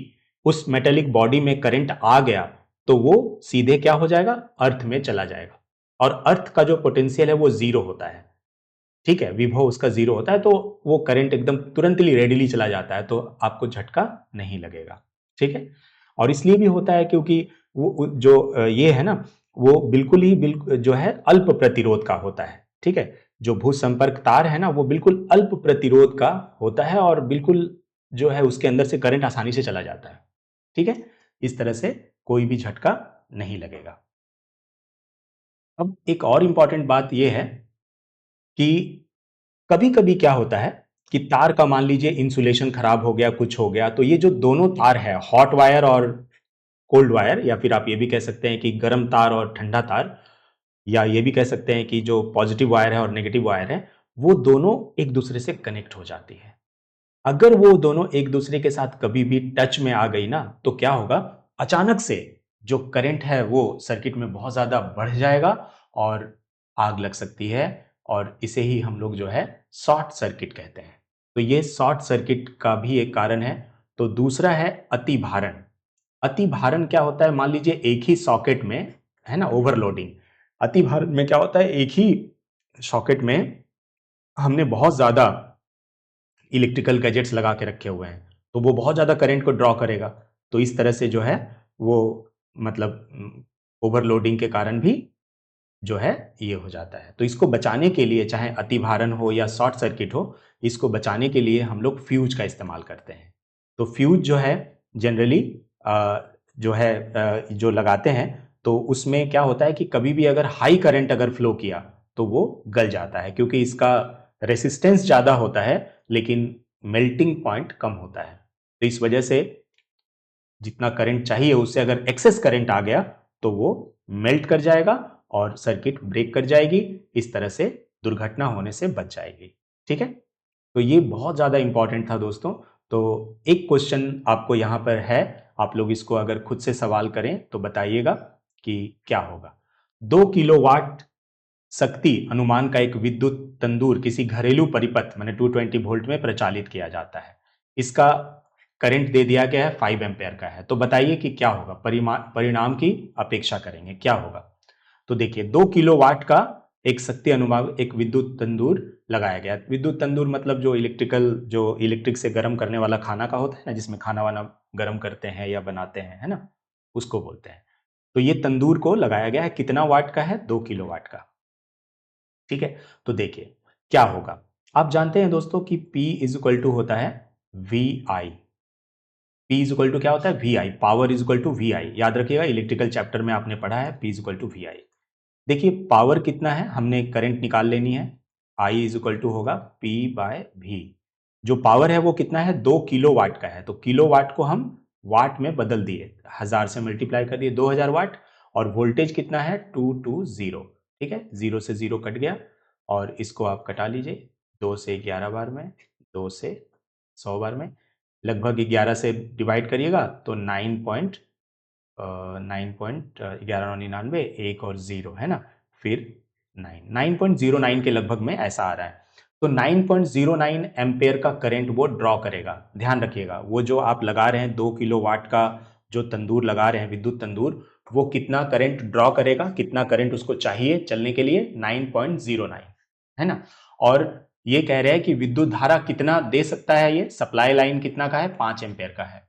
उस मेटेलिक बॉडी में करंट आ गया तो वो सीधे क्या हो जाएगा, अर्थ में चला जाएगा, और अर्थ का जो पोटेंशियल है वो जीरो होता है, ठीक है, विभव उसका जीरो होता है, तो वो करंट एकदम तुरंत ही रेडिली चला जाता है, तो आपको झटका नहीं लगेगा, ठीक है। और इसलिए भी होता है क्योंकि वो जो ये है ना, वो बिल्कुल ही जो है अल्प प्रतिरोध का होता है, ठीक है। जो भू संपर्क तार है ना, वो बिल्कुल अल्प प्रतिरोध का होता है, और बिल्कुल जो है उसके अंदर से करंट आसानी से चला जाता है, ठीक है। इस तरह से कोई भी झटका नहीं लगेगा। अब एक और इंपॉर्टेंट बात यह है कि कभी कभी क्या होता है कि तार का मान लीजिए इंसुलेशन खराब हो गया, कुछ हो गया, तो ये जो दोनों तार है, हॉट वायर और कोल्ड वायर, या फिर आप ये भी कह सकते हैं कि गर्म तार और ठंडा तार, या ये भी कह सकते हैं कि जो पॉजिटिव वायर है और नेगेटिव वायर है, वो दोनों एक दूसरे से कनेक्ट हो जाती है। अगर वो दोनों एक दूसरे के साथ कभी भी टच में आ गई ना, तो क्या होगा, अचानक से जो करंट है वो सर्किट में बहुत ज्यादा बढ़ जाएगा और आग लग सकती है, और इसे ही हम लोग जो है शॉर्ट सर्किट कहते हैं। तो ये शॉर्ट सर्किट का भी एक कारण है। तो दूसरा है अति भारण। अति भारण क्या होता है, मान लीजिए एक ही सॉकेट में है ना, ओवरलोडिंग। अति भारण में क्या होता है, एक ही सॉकेट में हमने बहुत ज्यादा इलेक्ट्रिकल गैजेट्स लगा के रखे हुए हैं, तो वो बहुत ज़्यादा करंट को ड्रॉ करेगा। तो इस तरह से जो है वो मतलब ओवरलोडिंग के कारण भी जो है ये हो जाता है। तो इसको बचाने के लिए, चाहे अतिभारण हो या शॉर्ट सर्किट हो, इसको बचाने के लिए हम लोग फ्यूज का इस्तेमाल करते हैं। तो फ्यूज जो है जनरली जो है जो लगाते हैं, तो उसमें क्या होता है कि कभी भी अगर हाई करंट अगर फ्लो किया तो वो गल जाता है, क्योंकि इसका रेसिस्टेंस ज़्यादा होता है लेकिन मेल्टिंग पॉइंट कम होता है। तो इस वजह से जितना करंट चाहिए उससे अगर एक्सेस करंट आ गया तो वो मेल्ट कर जाएगा और सर्किट ब्रेक कर जाएगी। इस तरह से दुर्घटना होने से बच जाएगी, ठीक है। तो ये बहुत ज़्यादा इंपॉर्टेंट था दोस्तों। तो एक क्वेश्चन आपको यहाँ पर है, आप लोग इसको अगर खुद से सवाल करें तो बताइएगा कि क्या होगा। 2 किलोवाट शक्ति अनुमान का एक विद्युत तंदूर किसी घरेलू परिपथ माने 220 वोल्ट में प्रचालित किया जाता है। इसका करंट दे दिया गया है 5 एम्पेयर का है। तो बताइए कि क्या होगा, परिणाम की अपेक्षा करेंगे, क्या होगा। तो देखिए 2 किलोवाट का एक शक्ति अनुमान, एक विद्युत तंदूर लगाया गया। विद्युत तंदूर मतलब जो इलेक्ट्रिक से गर्म करने वाला खाना का होता है ना, जिसमें खाना वाना गर्म करते हैं या बनाते हैं, है ना, उसको बोलते हैं। तो ये तंदूर को लगाया गया है, कितना वाट का है, 2 किलोवाट का, ठीक है। तो देखिए क्या होगा, आप जानते हैं दोस्तों कि P इज इक्वल टू होता है VI। P is equal to क्या होता है, VI, power is equal to VI। याद रखिएगा, इलेक्ट्रिकल चैप्टर में आपने पढ़ा है P is equal to VI। देखिए पावर कितना है, हमने करंट निकाल लेनी है, I इज इक्वल टू होगा P बाय V। जो पावर है वो कितना है, 2 किलोवाट का है, तो किलोवाट को हम वाट में बदल दिए, 1000 से मल्टीप्लाई कर दिए, 2000 वाट। और वोल्टेज कितना है, 220, ठीक है, 0 से 0 कट गया, और इसको आप कटा लीजिए, 2 से 11 बार में, 2 से 100 बार में, लगभग 11 से डिवाइड करिएगा तो 9 पॉइंट 11 99, एक और जीरो है ना, फिर 9.09 के लगभग में ऐसा आ रहा है। तो 9.09 एम्पेयर का करंट वो ड्रॉ करेगा। ध्यान रखिएगा, वो जो आप लगा रहे हैं 2 किलोवाट का जो तंदूर लगा रहे हैं, विद्युत तंदूर, वो कितना करंट ड्रॉ करेगा, कितना करंट उसको चाहिए चलने के लिए, 9.09, है ना। और ये कह रहे हैं कि विद्युत धारा कितना दे सकता है, ये सप्लाई लाइन कितना का है, 5 एम्पेयर का है।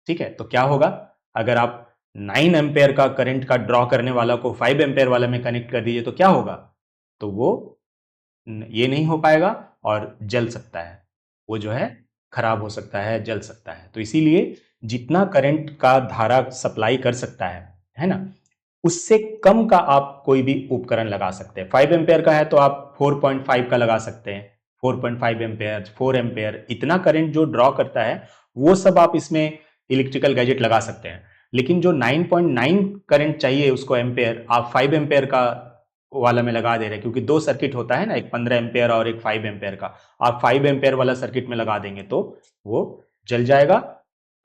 ठीक है, तो क्या होगा, अगर आप 9 एम्पेयर का करंट का ड्रॉ करने वाला को 5 एम्पेयर वाला में कनेक्ट कर दीजिए तो क्या होगा, तो वो ये नहीं हो पाएगा और जल सकता है, वो जो है खराब हो सकता है, जल सकता है। तो इसीलिए जितना करंट का धारा सप्लाई कर सकता है ना, उससे कम का आप कोई भी उपकरण लगा सकते हैं। 5 एम्पेयर का है तो आप 4.5 का लगा सकते हैं, 4.5 एम्पेयर, 4 एम्पेयर, इतना करंट जो ड्रॉ करता है वो सब आप इसमें इलेक्ट्रिकल गैजेट लगा सकते हैं। लेकिन जो 9.9 करंट चाहिए उसको एम्पेयर, आप 5 एम्पेयर का वाला में लगा दे रहे हैं, क्योंकि दो सर्किट होता है ना, एक 15 एम्पेयर और एक 5 एम्पेयर का। आप 5 एम्पेयर वाला सर्किट में लगा देंगे तो वो जल जाएगा,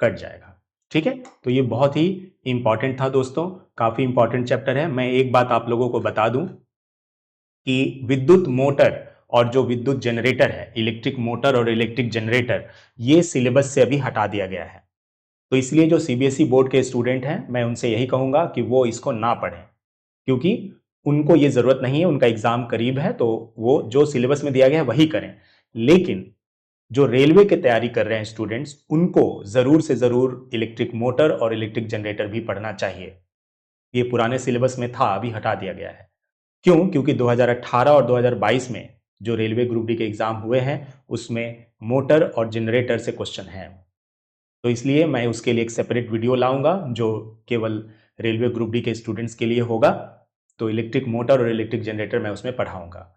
कट जाएगा। ठीक है, तो ये बहुत ही इंपॉर्टेंट था दोस्तों, काफी इंपॉर्टेंट चैप्टर है। मैं एक बात आप लोगों को बता दूं कि विद्युत मोटर और जो विद्युत जनरेटर है, इलेक्ट्रिक मोटर और इलेक्ट्रिक जनरेटर, ये सिलेबस से अभी हटा दिया गया है। तो इसलिए जो सीबीएसई बोर्ड के स्टूडेंट हैं, मैं उनसे यही कहूंगा कि वो इसको ना पढ़ें, क्योंकि उनको ये जरूरत नहीं है, उनका एग्जाम करीब है, तो वो जो सिलेबस में दिया गया है वही करें। लेकिन जो रेलवे की तैयारी कर रहे हैं स्टूडेंट्स, उनको जरूर से जरूर इलेक्ट्रिक मोटर और इलेक्ट्रिक जनरेटर भी पढ़ना चाहिए। ये पुराने सिलेबस में था, अभी हटा दिया गया है। क्यों? क्योंकि 2018 और 2022 में जो रेलवे ग्रुप डी के एग्जाम हुए हैं उसमें मोटर और जनरेटर से क्वेश्चन है। तो इसलिए मैं उसके लिए एक सेपरेट वीडियो लाऊंगा जो केवल रेलवे ग्रुप डी के स्टूडेंट्स के लिए होगा। तो इलेक्ट्रिक मोटर और इलेक्ट्रिक जनरेटर मैं उसमें पढ़ाऊंगा।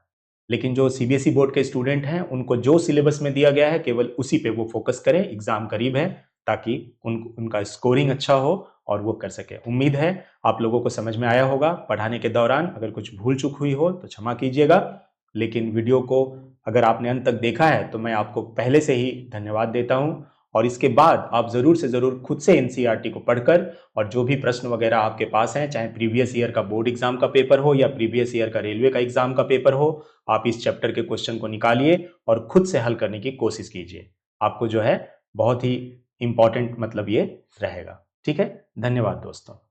लेकिन जो सीबीएसई बोर्ड के स्टूडेंट हैं उनको जो सिलेबस में दिया गया है केवल उसी पे वो फोकस करें, एग्जाम करीब है, ताकि उनका स्कोरिंग अच्छा हो और वो कर सके। उम्मीद है आप लोगों को समझ में आया होगा। पढ़ाने के दौरान अगर कुछ भूल चूक हुई हो तो क्षमा कीजिएगा, लेकिन वीडियो को अगर आपने अंत तक देखा है तो मैं आपको पहले से ही धन्यवाद देता हूं। और इसके बाद आप जरूर से जरूर खुद से एनसीईआरटी को पढ़कर, और जो भी प्रश्न वगैरह आपके पास हैं, चाहे प्रीवियस ईयर का बोर्ड एग्जाम का पेपर हो या प्रीवियस ईयर का रेलवे का एग्जाम का पेपर हो, आप इस चैप्टर के क्वेश्चन को निकालिए और खुद से हल करने की कोशिश कीजिए। आपको जो है बहुत ही इंपॉर्टेंट मतलब ये रहेगा। ठीक है, धन्यवाद दोस्तों।